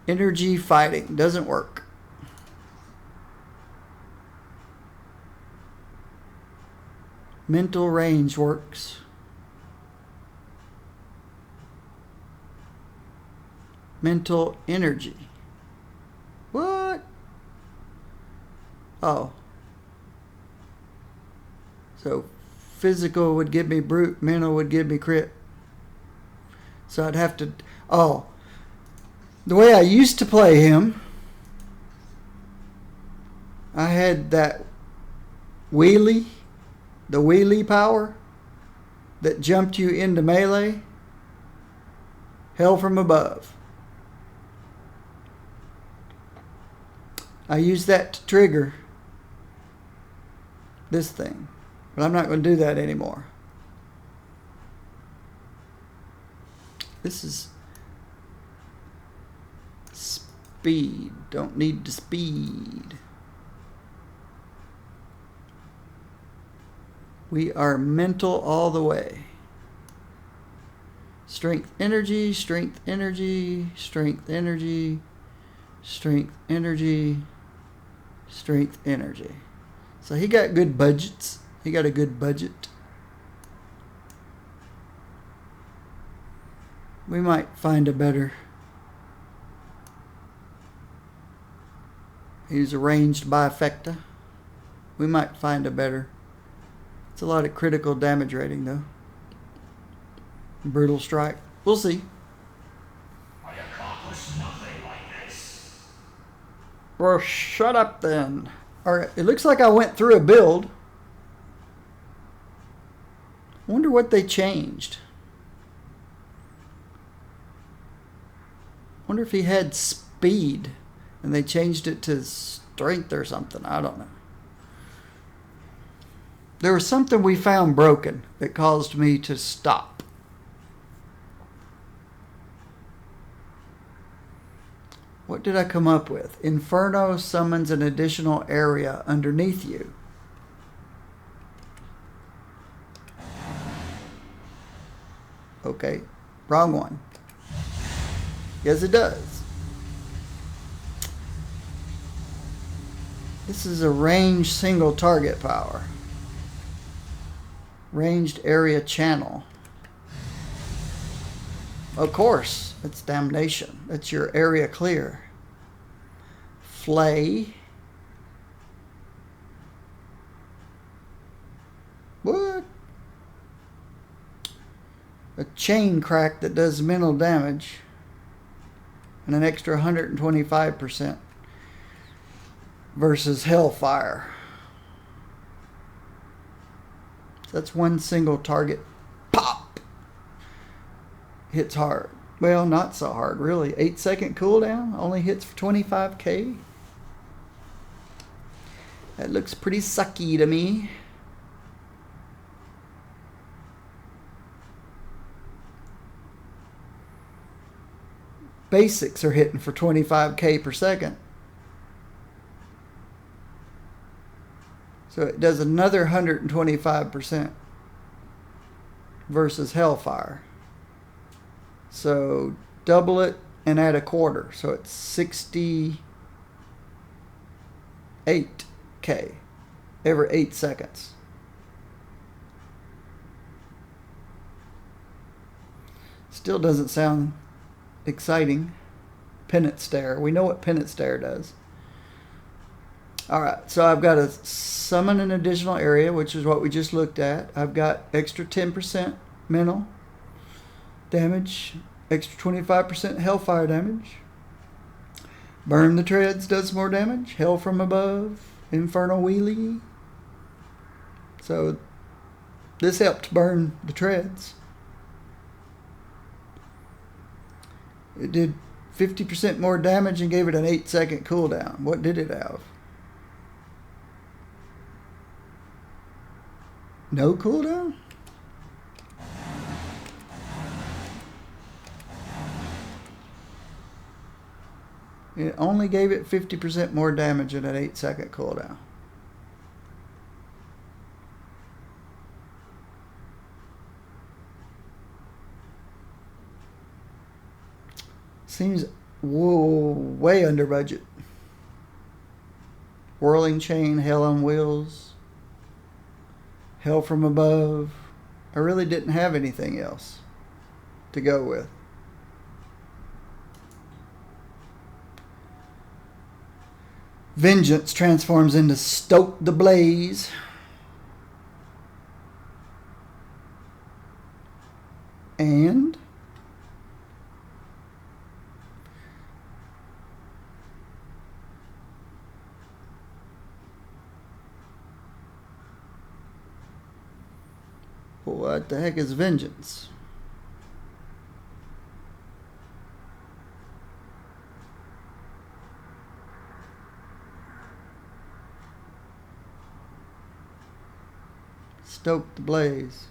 Energy fighting doesn't work. Mental range works. Mental energy. What? Oh. So physical would give me brute, mental would give me crit. So I'd have to... Oh. The way I used to play him, I had that wheelie, the wheelie power. that jumped you into melee, hell from above. I used that to trigger this thing, but I'm not going to do that anymore. This is speed. Don't need to speed. We are mental all the way. Strength, energy, strength, energy, strength, energy, strength, energy, strength, energy. So he got good budgets. He got a good budget. We might find a better. He's arranged bifecta. We might find a better. It's a lot of critical damage rating though. Brutal strike. We'll see. I accomplished nothing like this. Well, shut up then. Alright, it looks like I went through a build. Wonder what they changed. Wonder if he had speed and they changed it to strength or something. I don't know. There was something we found broken that caused me to stop. What did I come up with? Inferno summons an additional area underneath you. Okay, wrong one. Yes, it does. This is a range single target power. Ranged area channel. Of course, it's damnation. That's your area clear. Flay. What? A chain crack that does mental damage. And an extra 125% versus Hellfire. So that's one single target. Pop! Hits hard. Well, not so hard, really. 8-second cooldown. Only hits for 25k. That looks pretty sucky to me. Basics are hitting for 25k per second. So it does another 125% versus Hellfire. So double it and add a quarter. So it's 68k every 8 seconds. Still doesn't sound exciting. Penance Stare. We know what Penance Stare does. Alright, so I've got to summon an additional area, which is what we just looked at. I've got extra 10% mental damage, extra 25% Hellfire damage. Burn the Treads does more damage. Hell from Above, Infernal Wheelie. So this helped burn the Treads. It did 50% more damage and gave it an 8-second cooldown. What did it have? No cooldown? It only gave it 50% more damage and an 8-second cooldown. Seems way under budget. Whirling Chain, Hell on Wheels, Hell from Above. I really didn't have anything else to go with. Vengeance transforms into Stoke the Blaze. And what the heck is vengeance? Stoke the blaze.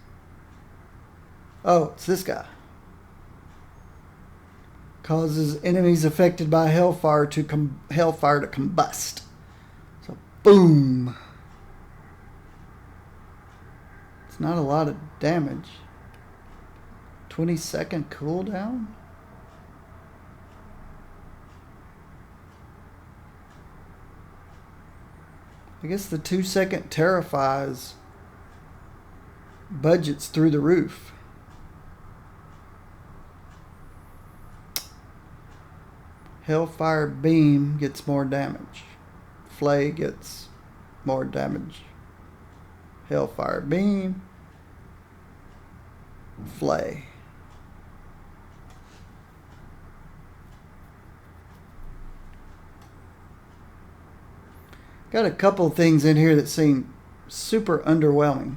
Oh, it's this guy. Causes enemies affected by hellfire to combust. So, boom. It's not a lot of damage. 20-second cooldown? I guess the 2-second terrifies budgets through the roof. Hellfire beam gets more damage. Flay gets more damage. Hellfire beam. Flay. Got a couple of things in here that seem super underwhelming.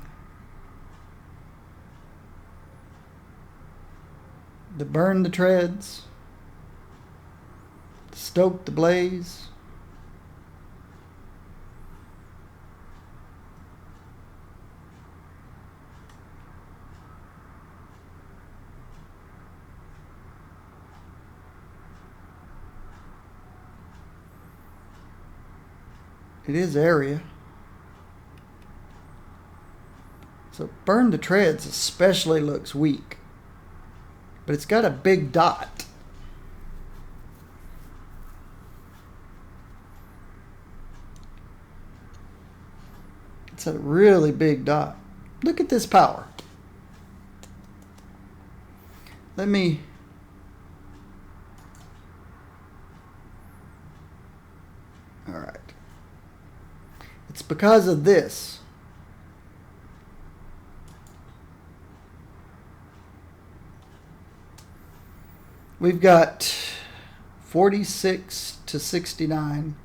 To burn the treads. To stoke the blaze. It is area. So burn the treads especially looks weak. But it's got a big dot. It's a really big dot. Look at this power. Let me... All right. It's because of this. We've got 46 to 69.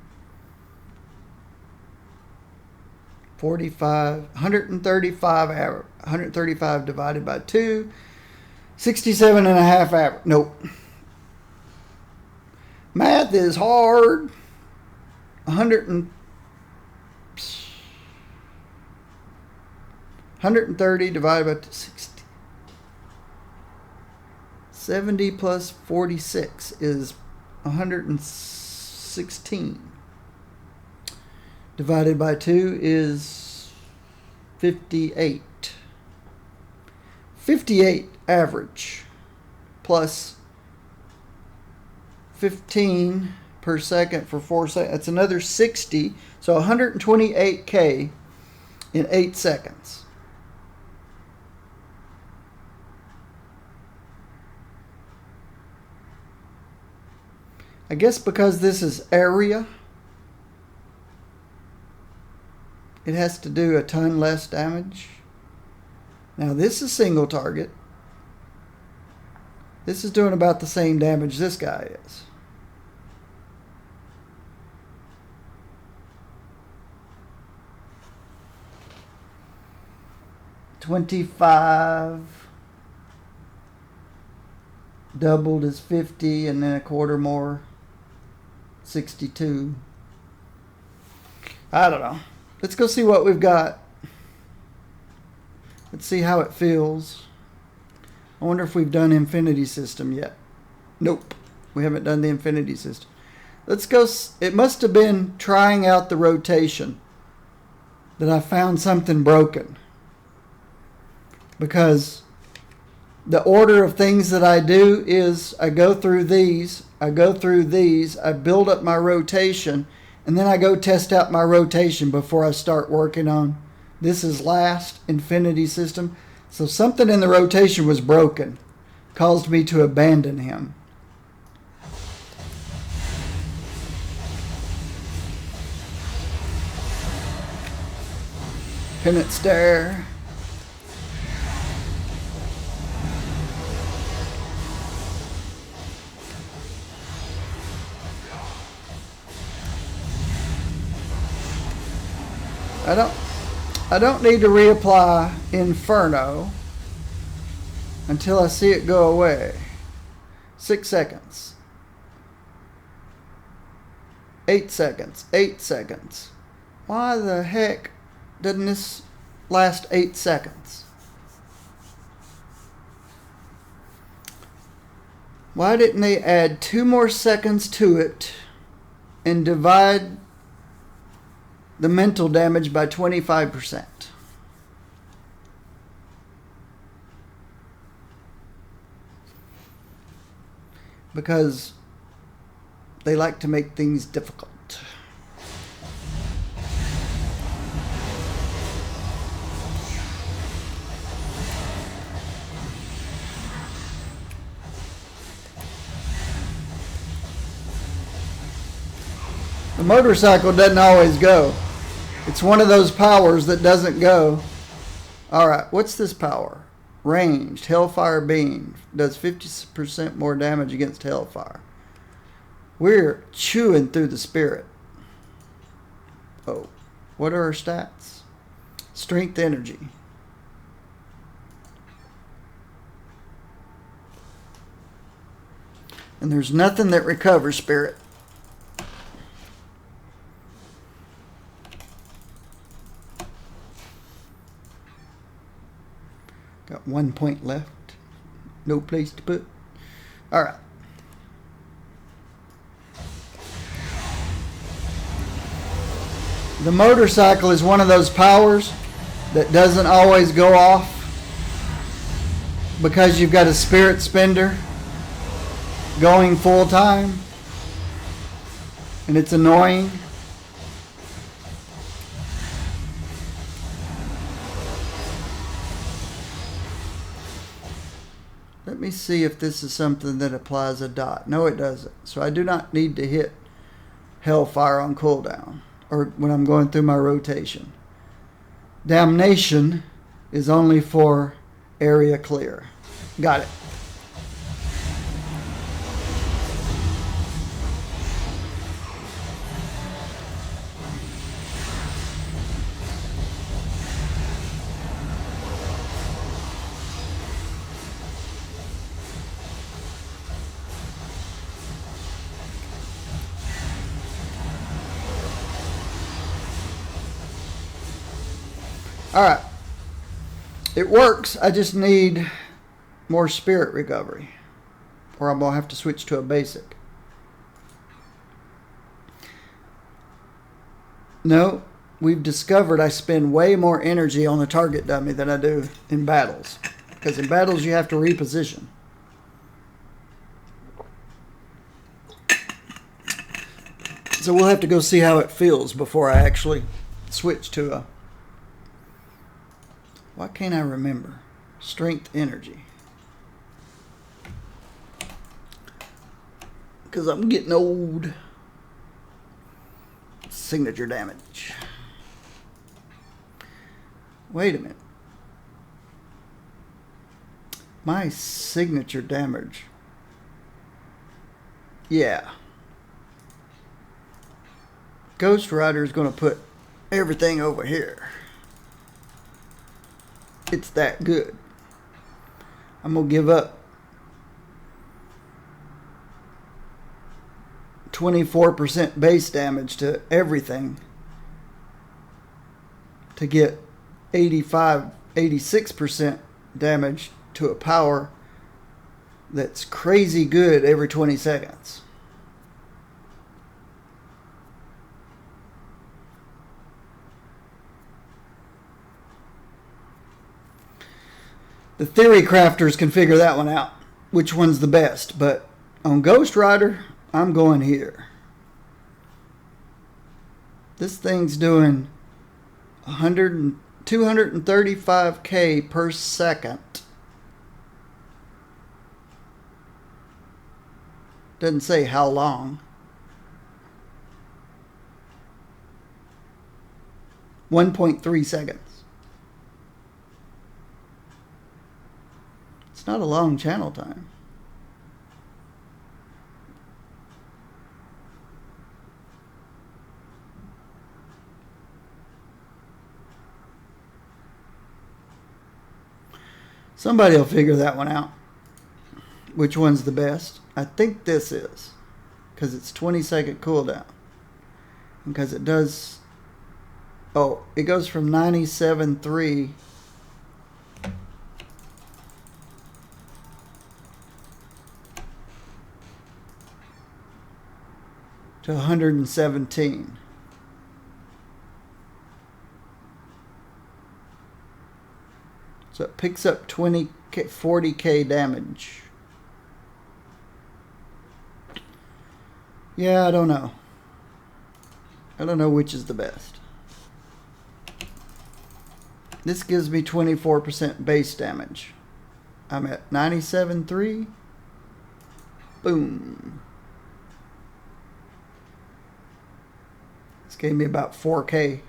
45, 135 divided by 2. 67 and a half average. Nope. Math is hard. 130 divided by 60. 70 plus 46 is 116. Divided by 2 is 58. 58 average plus 15 per second for 4 seconds. That's another 60. So 128K in 8 seconds. I guess because this is area, it has to do a ton less damage. Now this is single target. This is doing about the same damage this guy is. $25 doubled is 50 and then a quarter more, 62. I don't know. Let's go see what we've got. Let's see how it feels. I wonder if we've done Infinity System yet. Nope, we haven't done the Infinity System. Let's go. It must have been trying out the rotation that I found something broken. Because the order of things that I do is I go through these, I build up my rotation, and then I go test out my rotation before I start working on this is last Infinity System. So something in the rotation was broken, caused me to abandon him. Pennant Stare. I don't need to reapply Inferno. until I see it go away. 6 seconds. 8 seconds. 8 seconds. Why the heck doesn't this last 8 seconds? Why didn't they add 2 more seconds to it and divide the mental damage by 25%? Because they like to make things difficult. The motorcycle doesn't always go. It's one of those powers that doesn't go. Alright, what's this power? Ranged. Hellfire Beam. Does 50% more damage against Hellfire. We're chewing through the spirit. Oh, what are our stats? Strength Energy. And there's nothing that recovers spirit. Got 1 point left. No place to put. Alright. The motorcycle is one of those powers that doesn't always go off because you've got a spirit spender going full time. And it's annoying. Let me see if this is something that applies a dot. No, it doesn't. So I do not need to hit Hellfire on cooldown or when I'm going through my rotation. Damnation is only for area clear. Got it. Alright. It works. I just need more spirit recovery. Or I'm going to have to switch to a basic. No, we've discovered I spend way more energy on the target dummy than I do in battles. Because in battles you have to reposition. So we'll have to go see how it feels before I actually switch to a... Why can't I remember? Strength Energy. Because I'm getting old. Signature damage. Wait a minute. My signature damage. Yeah. Ghost Rider is going to put everything over here. It's that good. I'm going to give up 24% base damage to everything to get 86% damage to a power that's crazy good every 20 seconds. The theory crafters can figure that one out, which one's the best. But on Ghost Rider, I'm going here. This thing's doing 235k per second. Doesn't say how long. 1.3 seconds. It's not a long channel time. Somebody will figure that one out. Which one's the best? I think this is. Because it's 20-second cooldown. Because it does... Oh, it goes from 97.3 to 117. So it picks up 40k damage. Yeah, I don't know. I don't know which is the best. This gives me 24% base damage. I'm at 97.3. Boom. This gave me about 4k.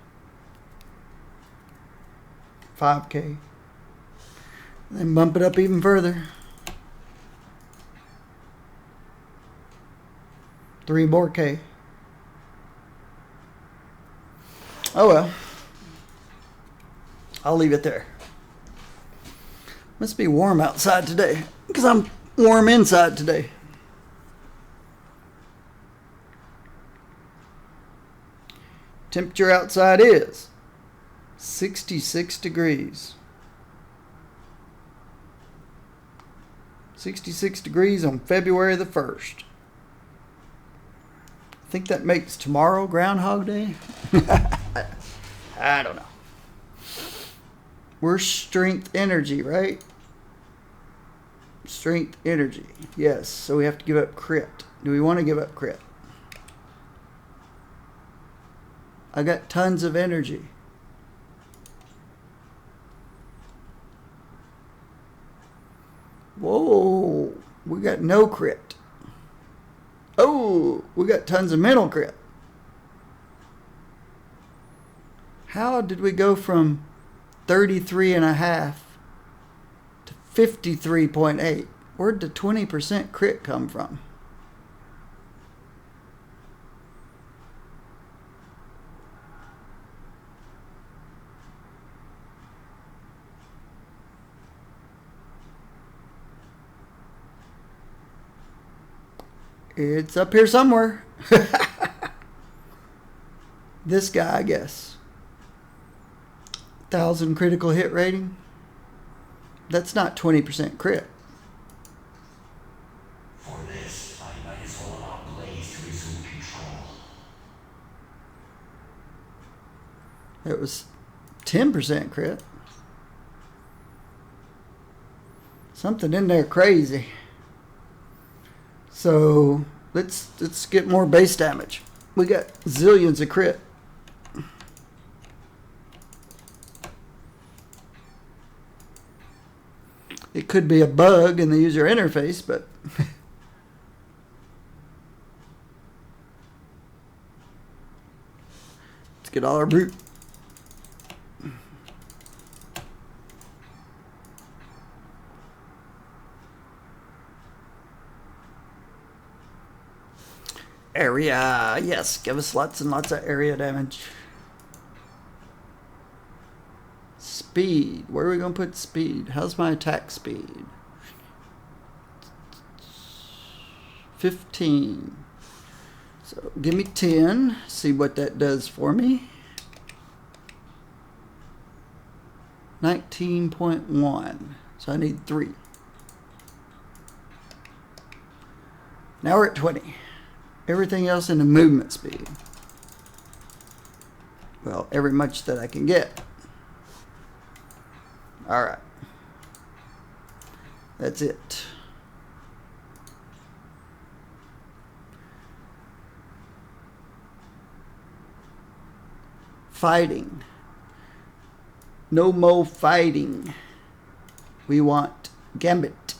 5k. Then bump it up even further. 3 more K. Oh well. I'll leave it there. Must be warm outside today. Because I'm warm inside today. Temperature outside is 66 degrees. 66 degrees on February the 1st. I think that makes tomorrow Groundhog Day. I don't know. We're strength energy, right? Strength energy. Yes, so we have to give up crit. Do we want to give up crit? I got tons of energy. Whoa, we got no crit. Oh, we got tons of mental crit. How did we go from 33.5 to 53.8? Where'd the 20% crit come from? It's up here somewhere. This guy, I guess. 1,000 critical hit rating. That's not 20% crit. For this, I might as well allow Blaze to resume control. It was 10% crit. Something in there crazy. So let's get more base damage. We got zillions of crit. It could be a bug in the user interface, but let's get all our brute. Area, yes, give us lots and lots of area damage. Speed, where are we going to put speed? How's my attack speed? 15. So give me 10, see what that does for me. 19.1, so I need 3. Now we're at 20. Everything else in the movement speed. Well, every much that I can get. Alright. That's it. Fighting. No more fighting. We want Gambit.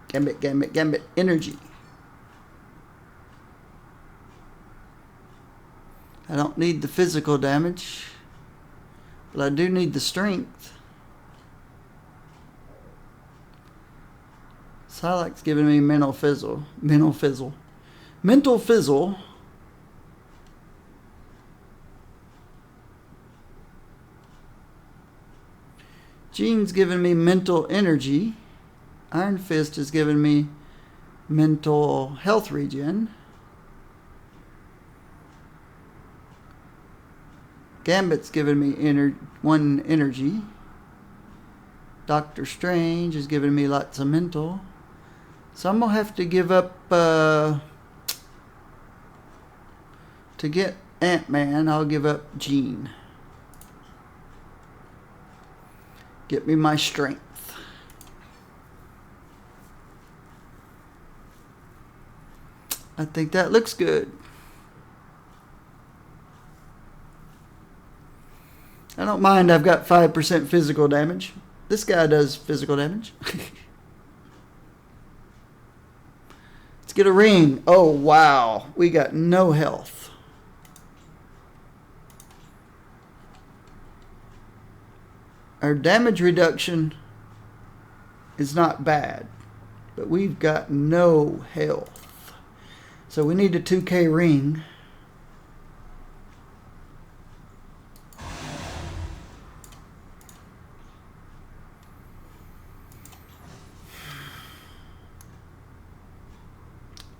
Gambit, Gambit, Gambit. Energy. I don't need the physical damage, but I do need the strength. Psylocke's giving me mental fizzle. Mental fizzle. Mental fizzle. Jean's giving me mental energy. Iron Fist is giving me mental health regen. Gambit's giving me 1 energy. Doctor Strange is giving me lots of mental. So I'm going to have to give up, to get Ant-Man, I'll give up Jean. Get me my strength. I think that looks good. I don't mind I've got 5% physical damage. This guy does physical damage. Let's get a ring. Oh, wow. We got no health. Our damage reduction is not bad, but we've got no health. So we need a 2K ring.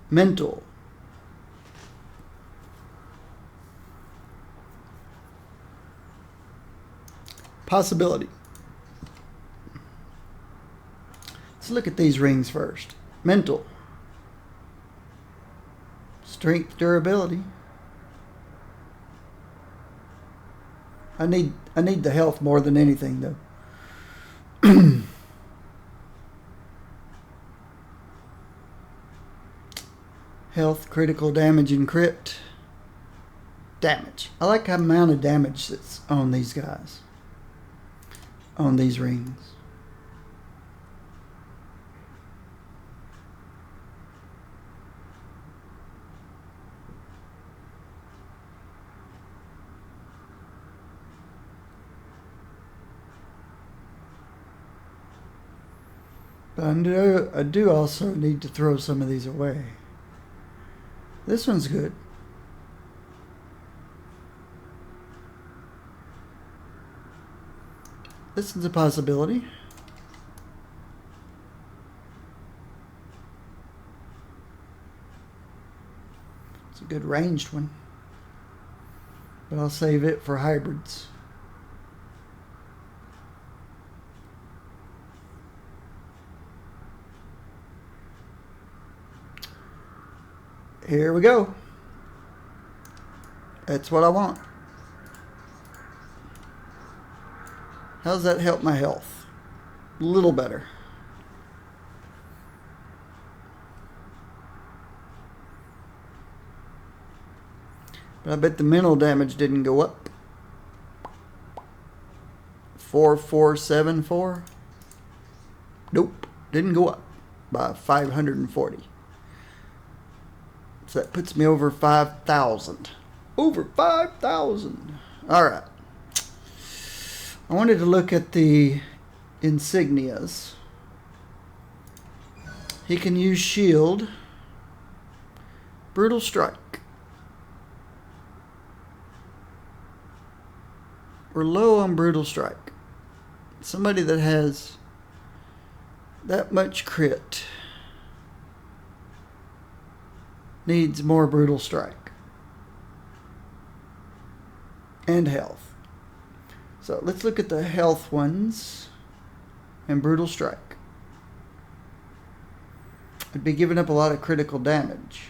Mental. Possibility. Let's look at these rings first. Mental. Strength, durability. I need the health more than anything though. Health, critical damage, and crit. Damage. I like the amount of damage that's on these guys. On these rings. But I do also need to throw some of these away. This one's good. This is a possibility. It's a good ranged one. But I'll save it for hybrids. Here we go. That's what I want. How does that help my health? A little better. But I bet the mental damage didn't go up. 4474. Nope, didn't go up by 540. So that puts me over 5,000. Over 5,000. All right. I wanted to look at the insignias. He can use shield. Brutal strike. We're low on brutal strike. Somebody that has that much crit needs more brutal strike and health. So let's look at the health ones and brutal strike. I'd be giving up a lot of critical damage.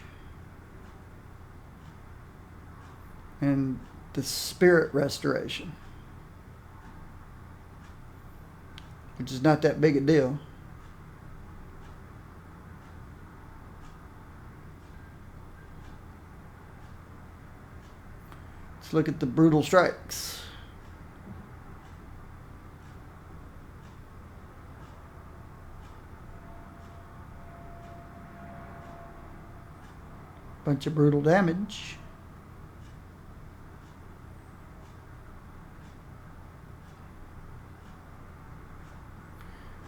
And the spirit restoration, which is not that big a deal. Let's look at the brutal strikes. Bunch of brutal damage.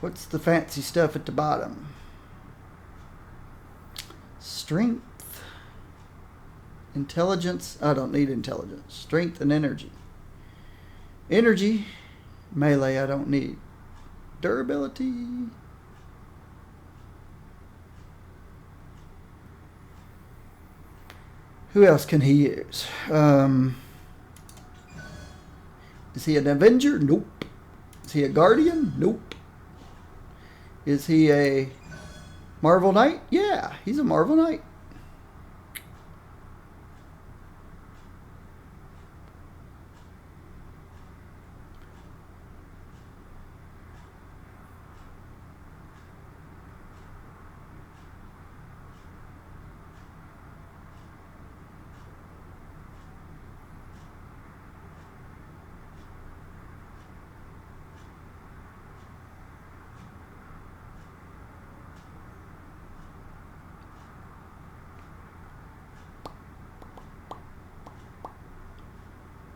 What's the fancy stuff at the bottom? Strength. Intelligence. I don't need intelligence. Strength and energy. Energy. Melee I don't need. Durability. Who else can he use? Is he an Avenger? Nope. Is he a Guardian? Nope. Is he a Marvel Knight? Yeah, he's a Marvel Knight.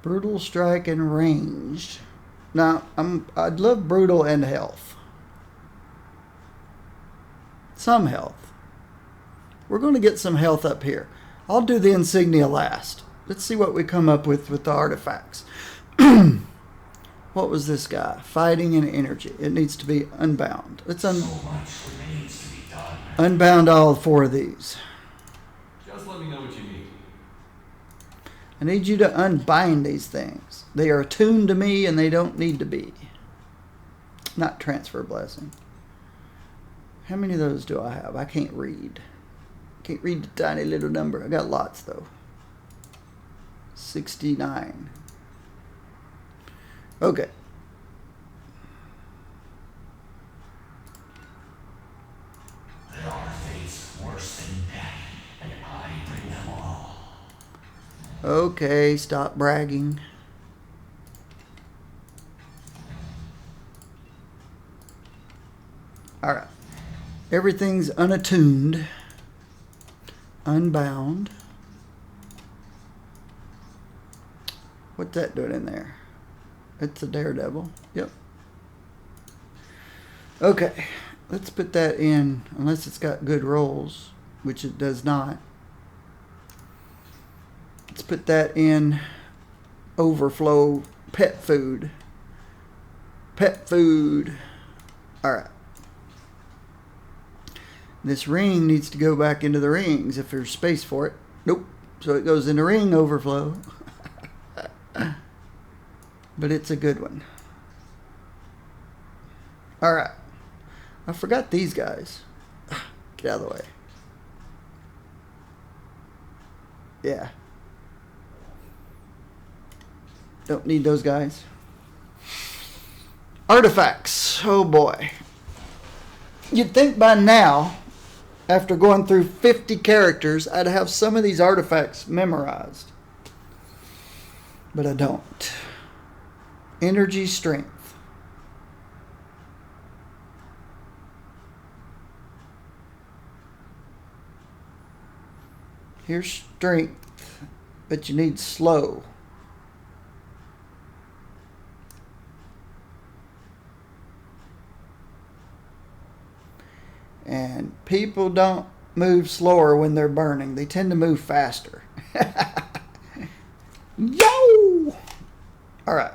Brutal strike and ranged. Now, I'd love brutal and health. Some health. We're going to get some health up here. I'll do the insignia last. Let's see what we come up with the artifacts. What was this guy? Fighting and energy. It needs to be unbound. Let's So much remains to be done. unbound all 4 of these. Just let me know what you need. I need you to unbind these things. They are attuned to me and they don't need to be. Not transfer blessing. How many of those do I have? I can't read. Can't read the tiny little number. I got lots though. 69. Okay. There are fates worse than death, and I bring them all. Okay, stop bragging. Alright. Everything's unattuned. Unbound. What's that doing in there? It's a daredevil. Yep. Okay. Let's put that in, unless it's got good rolls, which it does not. Let's put that in overflow pet food. Pet food. Alright. This ring needs to go back into the rings if there's space for it. Nope. So it goes into ring overflow. But it's a good one. Alright. I forgot these guys. Get out of the way. Yeah. Don't need those guys. Artifacts. Oh boy. You'd think by now, after going through 50 characters, I'd have some of these artifacts memorized. But I don't. Energy, strength. Here's strength, but you need slow. And people don't move slower when they're burning. They tend to move faster. Yo! Alright.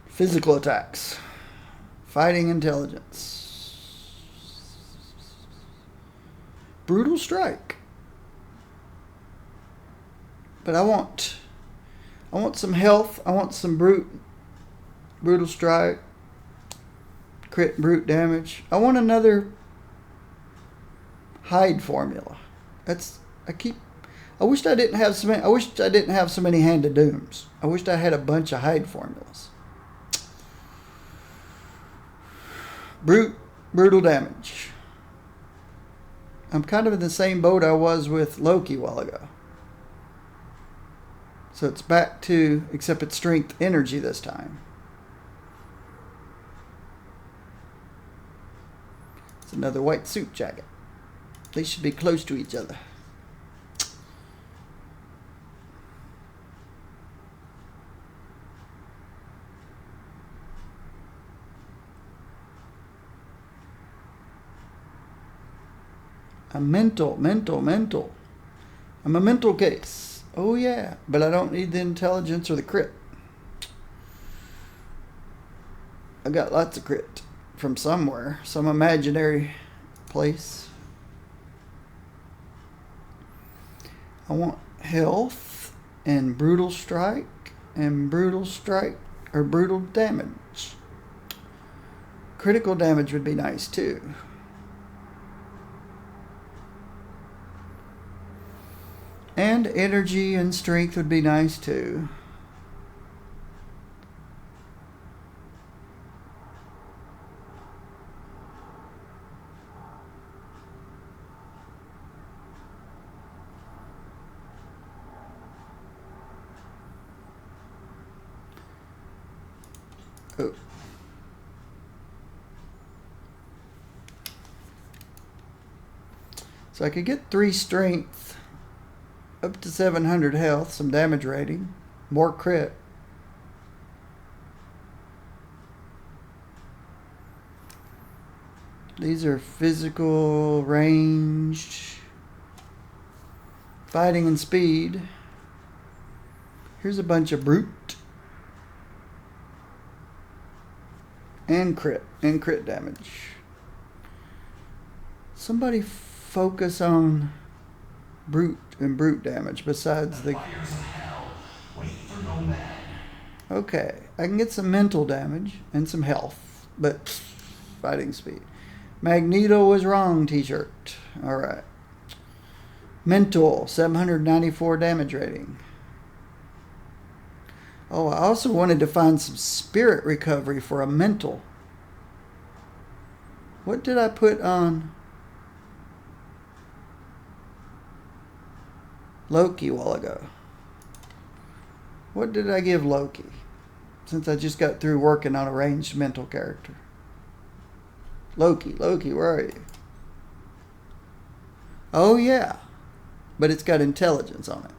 Physical attacks. Fighting intelligence. Brutal strike. But I want some health. I want some brutal strike. Crit brute damage. I want another hide formula. I wished I didn't have so many. I wished I didn't have so many hand of dooms. I wished I had a bunch of hide formulas. Brutal damage. I'm kind of in the same boat I was with Loki a while ago. So it's back to, except it's strength energy this time. It's another white suit jacket. They should be close to each other. I'm mental. I'm a mental case. Oh yeah, but I don't need the intelligence or the crit. I got lots of crit from somewhere, some imaginary place. I want health and brutal strike and brutal strike or brutal damage. Critical damage would be nice too. And energy and strength would be nice too. Oh. So I could get 3 strength, up to 700 health, some damage rating, more crit. These are physical, ranged, fighting and speed. Here's a bunch of brute. And crit damage. Somebody focus on brute and brute damage besides the... Fires of hell. Wait for no man. Okay, I can get some mental damage and some health, but fighting speed. Magneto was wrong t-shirt. Alright. Mental, 794 damage rating. Oh, I also wanted to find some spirit recovery for a mental. What did I put on Loki a while ago? What did I give Loki? Since I just got through working on a ranged mental character. Loki, where are you? Oh yeah, but it's got intelligence on it.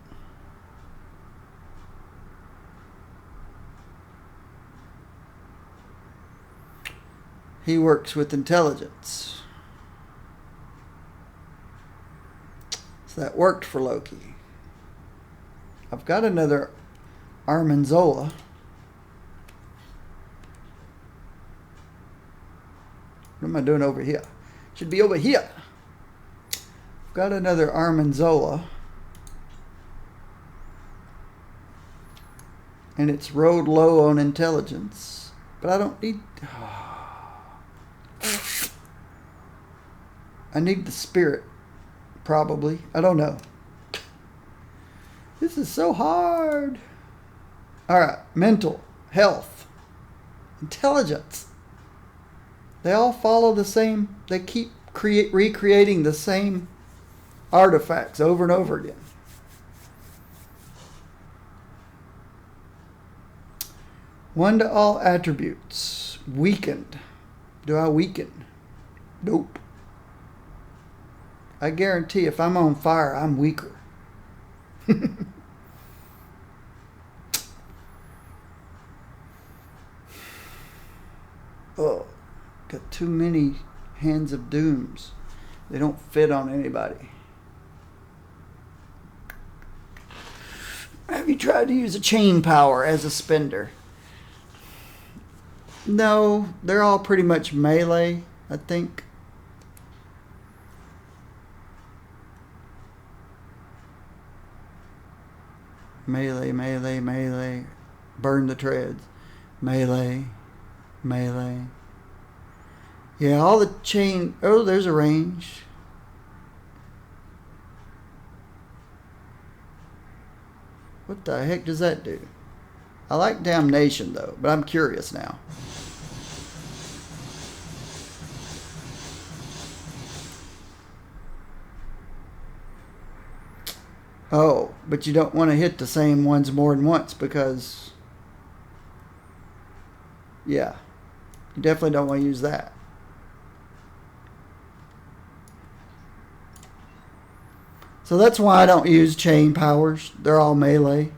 He works with intelligence. So that worked for Loki. I've got another Armanzola. What am I doing over here? Should be over here. I've got another Armanzola. And it's rode low on intelligence. But I don't need... I need the spirit. Probably. I don't know. This is so hard. Alright. Mental. Health. Intelligence. They all follow the same. They keep recreating the same artifacts over and over again. One to all attributes. Weakened. Do I weaken? Nope. I guarantee if I'm on fire, I'm weaker. Oh, got too many hands of dooms. They don't fit on anybody. Have you tried to use a chain power as a spender? No, they're all pretty much melee, I think. Melee, melee, melee. Burn the treads. Melee, melee. Yeah, all the chain... Oh, there's a range. What the heck does that do? I like damnation, though, but I'm curious now. Oh, but you don't want to hit the same ones more than once because... Yeah. You definitely don't want to use that. So that's why I don't use chain powers. They're all melee.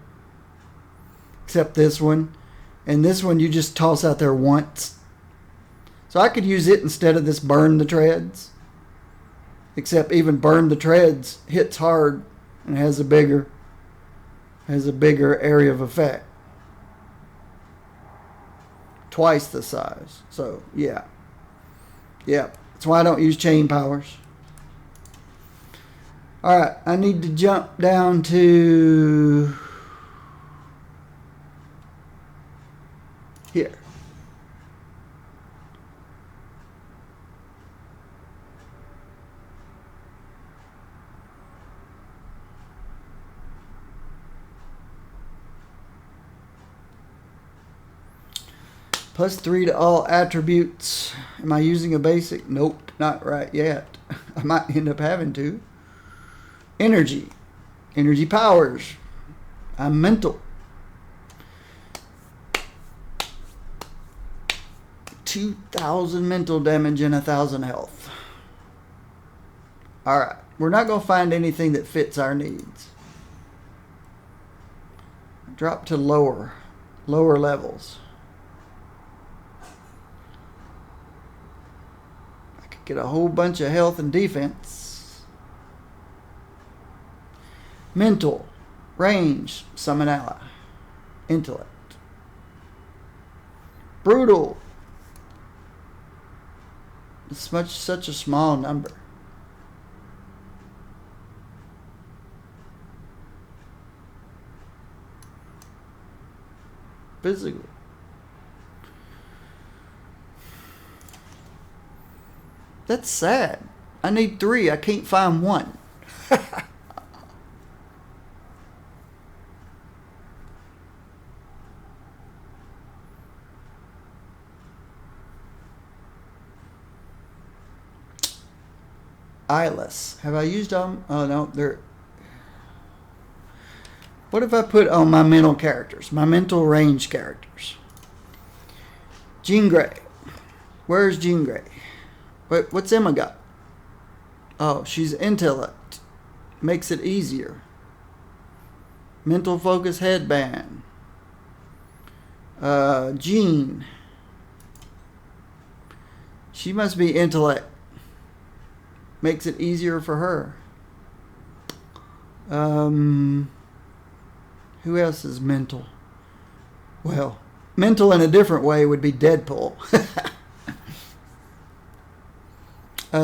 Except this one. And this one you just toss out there once. So I could use it instead of this burn the treads. Except even burn the treads hits hard and has a bigger area of effect. twice the size. So, yeah. Yeah. That's why I don't use chain powers. Alright, I need to jump down to here. +3 to all attributes. Am I using a basic? Nope, not right yet. I might end up having to. Energy. Energy powers. I'm mental. 2,000 mental damage and 1,000 health. Alright, we're not going to find anything that fits our needs. Drop to lower levels. I could get a whole bunch of health and defense. Mental, range, summon ally, intellect, brutal. It's such a small number. Physical. That's sad. I need 3. I can't find 1. Eyeless. Have I used them? Oh no, they're. What if I put on my mental characters? My mental range characters. Jean Grey. Where's Jean Grey? What's Emma got? Oh, she's intellect. Makes it easier. Mental focus headband. Jean. She must be intellect. Makes it easier for her. Who else is mental? Well, mental in a different way would be Deadpool.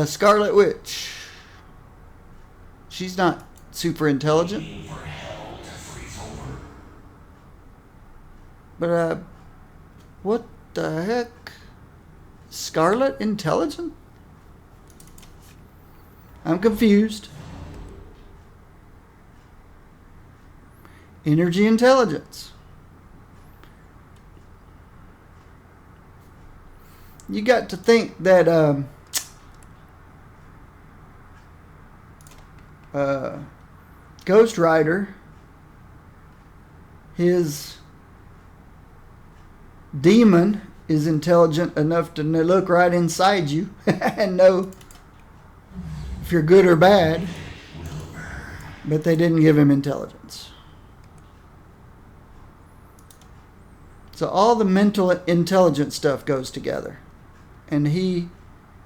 Scarlet Witch. She's not super intelligent. But, what the heck? Scarlet intelligent? I'm confused. Energy intelligence. You got to think that Ghost Rider, his demon is intelligent enough to look right inside you and know if you're good or bad, but they didn't give him intelligence. So all the mental intelligence stuff goes together, and he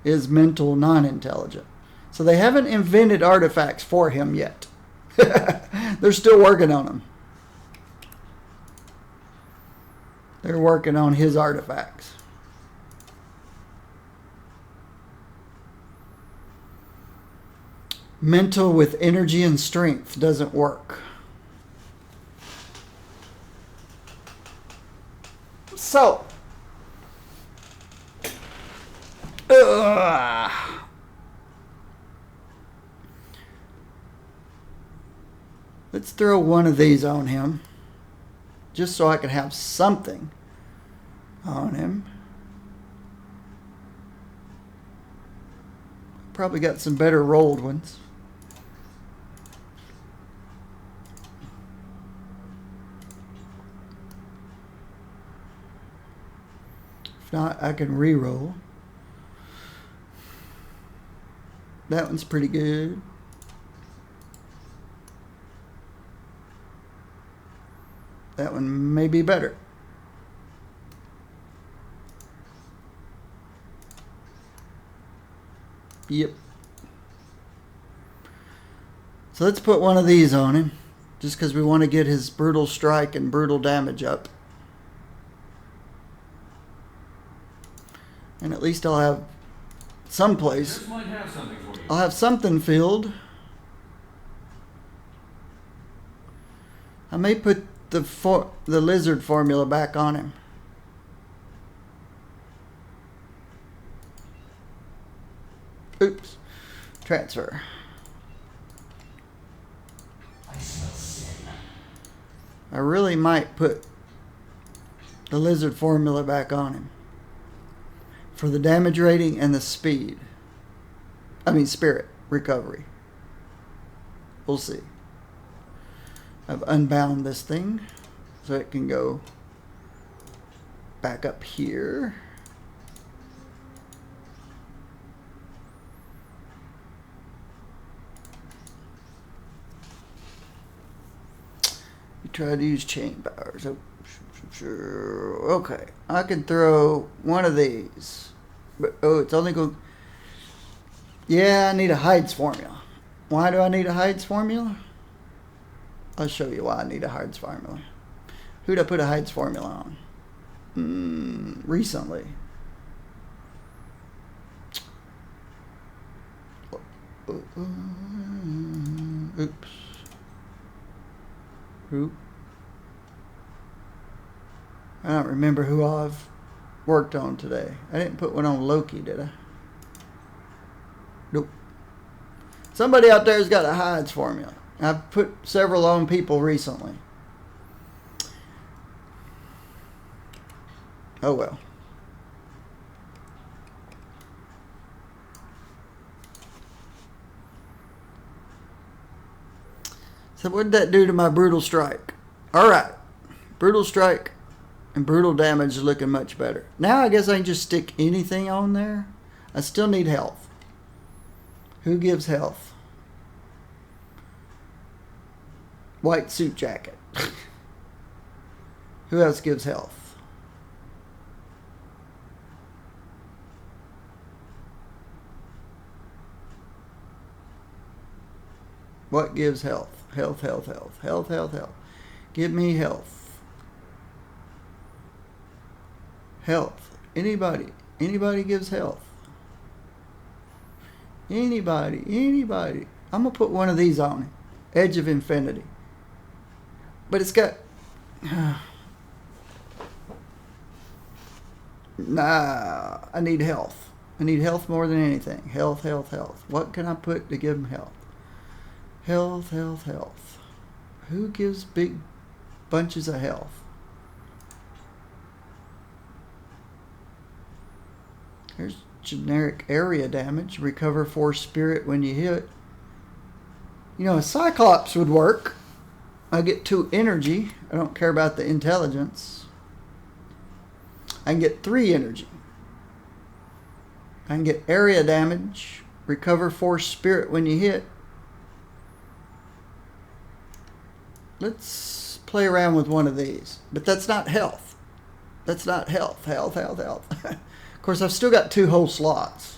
is mental non-intelligent. So they haven't invented artifacts for him yet. They're still working on them. They're working on his artifacts. Mental with energy and strength doesn't work. So, let's throw one of these on him, just so I can have something on him. Probably got some better rolled ones. If not, I can re-roll. That one's pretty good. That one may be better. Yep. So let's put one of these on him, just because we want to get his brutal strike and brutal damage up. And at least I'll have someplace. This might have something for you. I'll have something filled. I may put the lizard formula back on him. Oops. Transfer. I smell sin. I really might put the lizard formula back on him. For the damage rating and the speed. I mean spirit recovery. We'll see. I've unbound this thing so it can go back up here. You try to use chain powers. Oh, sure. Okay, I can throw one of these. But, oh, it's only going... Yeah, I need a Hyde's formula. Why do I need a Hyde's formula? I'll show you why I need a Hyde's formula. Who'd I put a Hyde's formula on? Recently. Oops. Who? I don't remember who I've worked on today. I didn't put one on Loki, did I? Nope. Somebody out there's got a Hyde's formula. I've put several on people recently. Oh well. So what did that do to my brutal strike? Alright. Brutal strike and brutal damage is looking much better. Now I guess I can just stick anything on there. I still need health. Who gives health? White suit jacket. Who else gives health? What gives health? Health, health, health. Health, health, health. Give me health. Health. Anybody. Anybody gives health. Anybody. Anybody. I'm going to put one of these on it. Edge of Infinity. But it's got... Nah. I need health. I need health more than anything. Health, health, health. What can I put to give him health? Health, health, health. Who gives big bunches of health? Here's generic area damage. Recover 4 spirit when you hit. You know, a Cyclops would work. I get 2 energy. I don't care about the intelligence. I can get 3 energy. I can get area damage. Recover 4 spirit when you hit. Let's play around with one of these. But that's not health. That's not health. Health, health, health. Of course, I've still got 2 whole slots.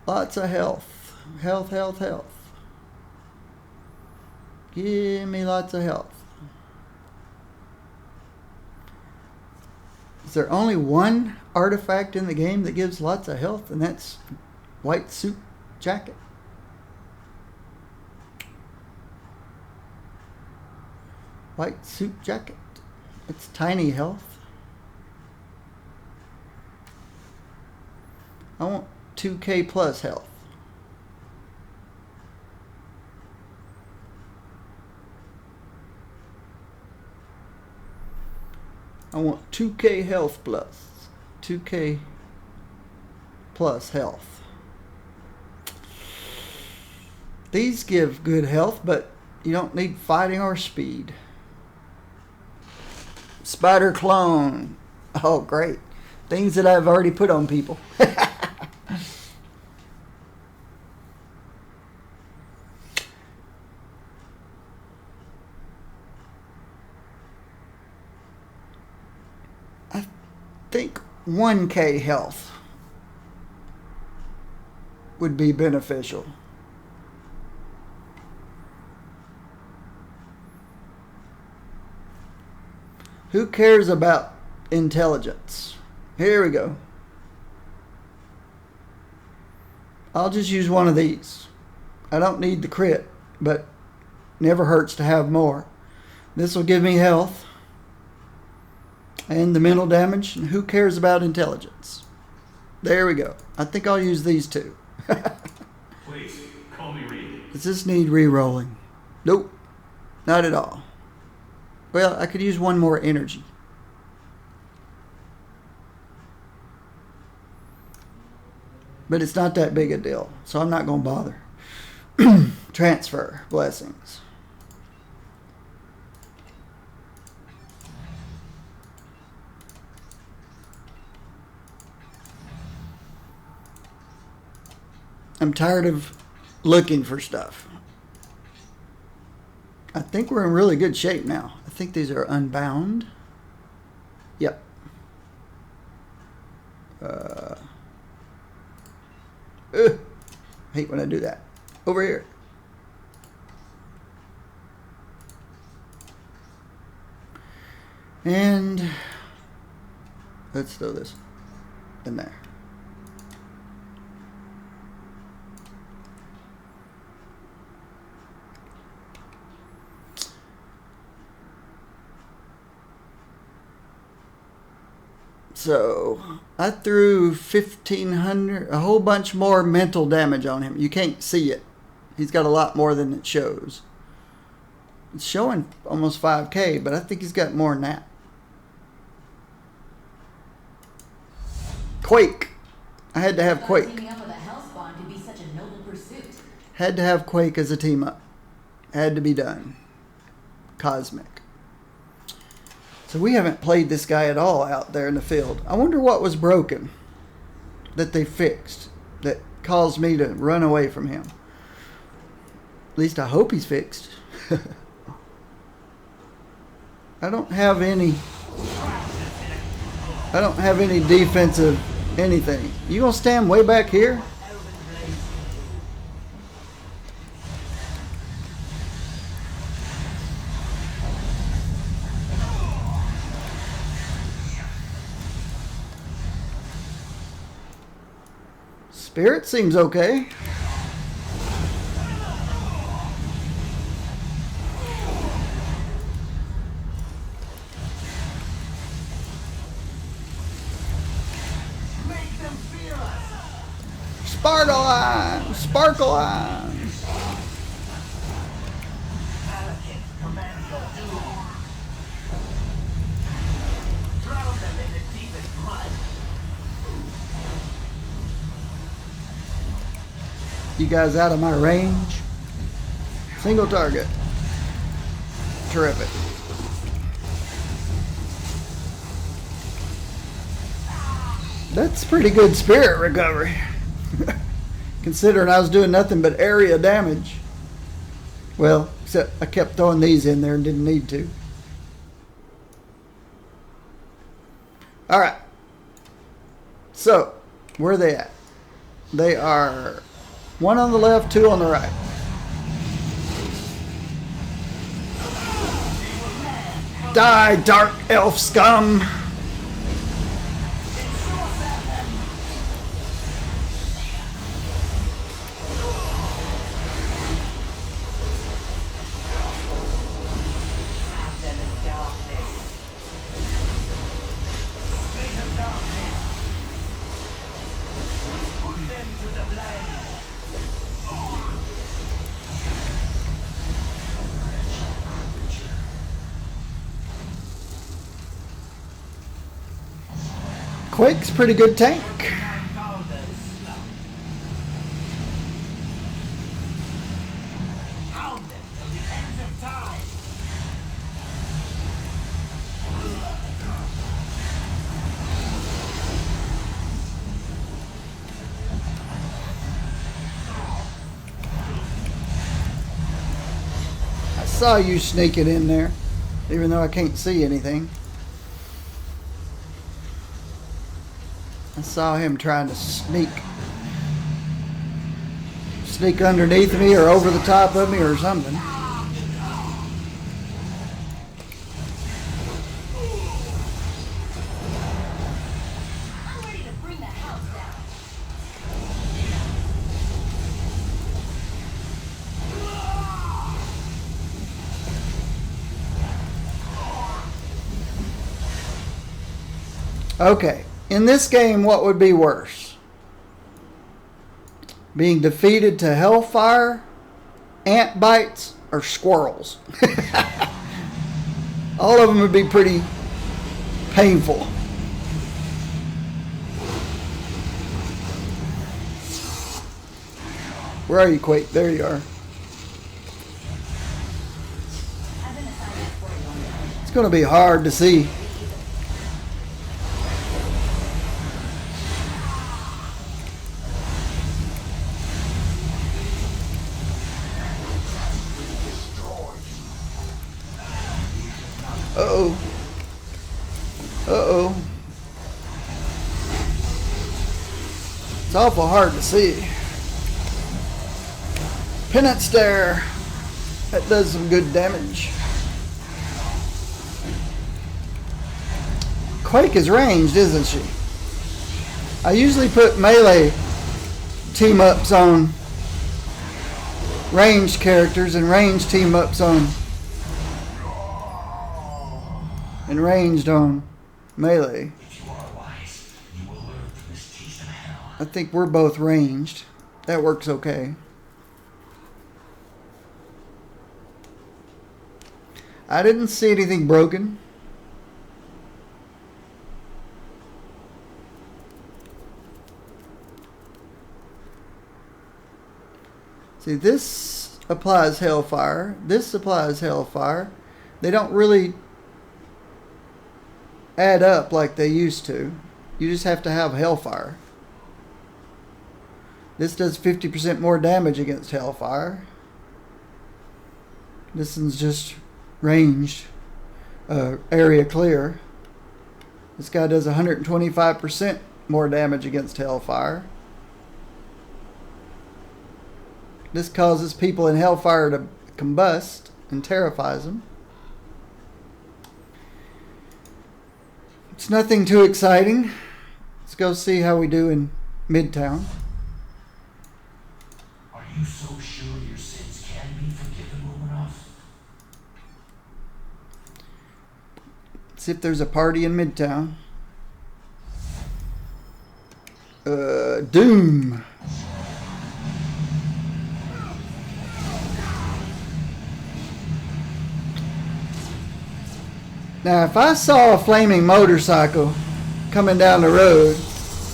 Lots of health. Health, health, health. Give me lots of health. Is there only one artifact in the game that gives lots of health? And that's white suit jacket. White suit jacket. It's tiny health. I want 2k plus health. I want 2k health plus. 2k plus health. These give good health, but you don't need fighting or speed. Spider clone. Oh, great. Things that I've already put on people. I think 1k health would be beneficial. Who cares about intelligence? Here we go. I'll just use one of these. I don't need the crit, but never hurts to have more. This will give me health and the mental damage, and who cares about intelligence? There we go. I think I'll use these two. Please, call me Reed. Does this need re-rolling? Nope, not at all. Well, I could use one more energy. But it's not that big a deal, so I'm not going to bother. Transfer. Blessings. I'm tired of looking for stuff. I think we're in really good shape now. I think these are unbound. Yep. Hate when I do that. Over here. And let's throw this in there. So I threw 1,500, a whole bunch more mental damage on him. You can't see it. He's got a lot more than it shows. It's showing almost 5K, but I think he's got more than that. Quake. I had to have Quake. Teaming up with a hellspawn could be such a noble pursuit. Had to have Quake as a team up. Had to be done. Cosmic. So we haven't played this guy at all out there in the field. I wonder what was broken that they fixed that caused me to run away from him. At least I hope he's fixed. I don't have any defensive anything. You gonna stand way back here? Spirit seems okay. Sparkle line! Sparkle line! You guys out of my range? Single target. Terrific. That's pretty good spirit recovery. Considering I was doing nothing but area damage. Well, except I kept throwing these in there and didn't need to. Alright. So, where are they at? They are one on the left, two on the right. Die, dark elf scum! Quake's pretty good tank. I saw you sneaking in there, even though I can't see anything. I saw him trying to sneak underneath me or over the top of me or something. Okay, in this game, what would be worse? Being defeated to hellfire, ant bites, or squirrels? All of them would be pretty painful. Where are you, Quake? There you are. It's going to be hard to see. Uh-oh. Uh-oh. It's awful hard to see. Penance Stare. That does some good damage. Quake is ranged, isn't she? I usually put melee team-ups on ranged characters and ranged team-ups on and ranged on melee. If you are wise, you will learn from this taste of hell. I think we're both ranged. That works okay. I didn't see anything broken. See, this applies Hellfire. This applies Hellfire. They don't really add up like they used to. You just have to have Hellfire. This does 50% more damage against Hellfire. This one's just ranged, area clear. This guy does 125% more damage against Hellfire. This causes people in Hellfire to combust and terrifies them. It's nothing too exciting. Let's go see how we do in Midtown. Are you so sure your sins can be forgiven, Romanoff? See if there's a party in Midtown. Doom. Now, if I saw a flaming motorcycle coming down the road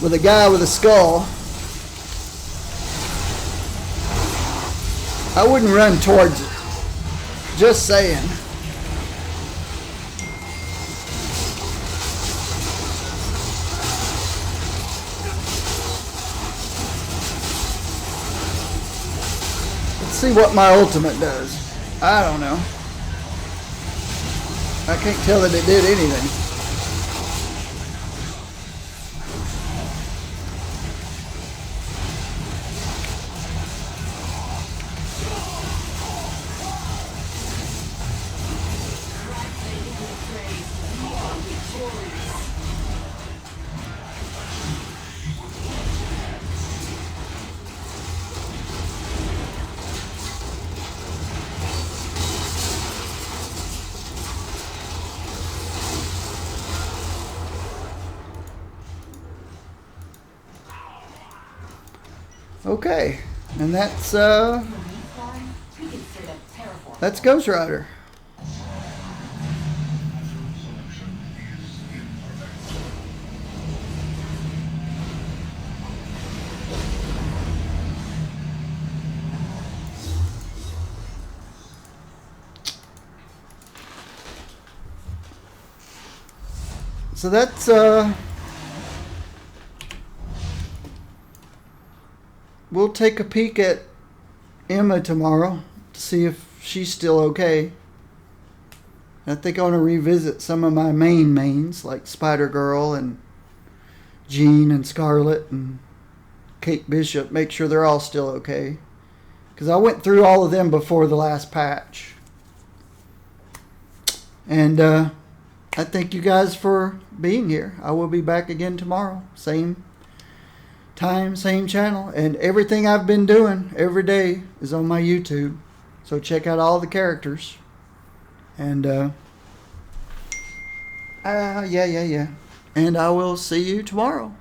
with a guy with a skull, I wouldn't run towards it. Just saying. Let's see what my ultimate does. I don't know. I can't tell that it did anything. Okay, and that's Ghost Rider. So that's we'll take a peek at Emma tomorrow to see if she's still okay. I think I want to revisit some of my mains like Spider-Girl and Jean and Scarlet and Kate Bishop. Make sure they're all still okay. Because I went through all of them before the last patch. And I thank you guys for being here. I will be back again tomorrow. Same time, same channel, and everything I've been doing every day is on my YouTube, so check out all the characters. And yeah, And I will see you tomorrow.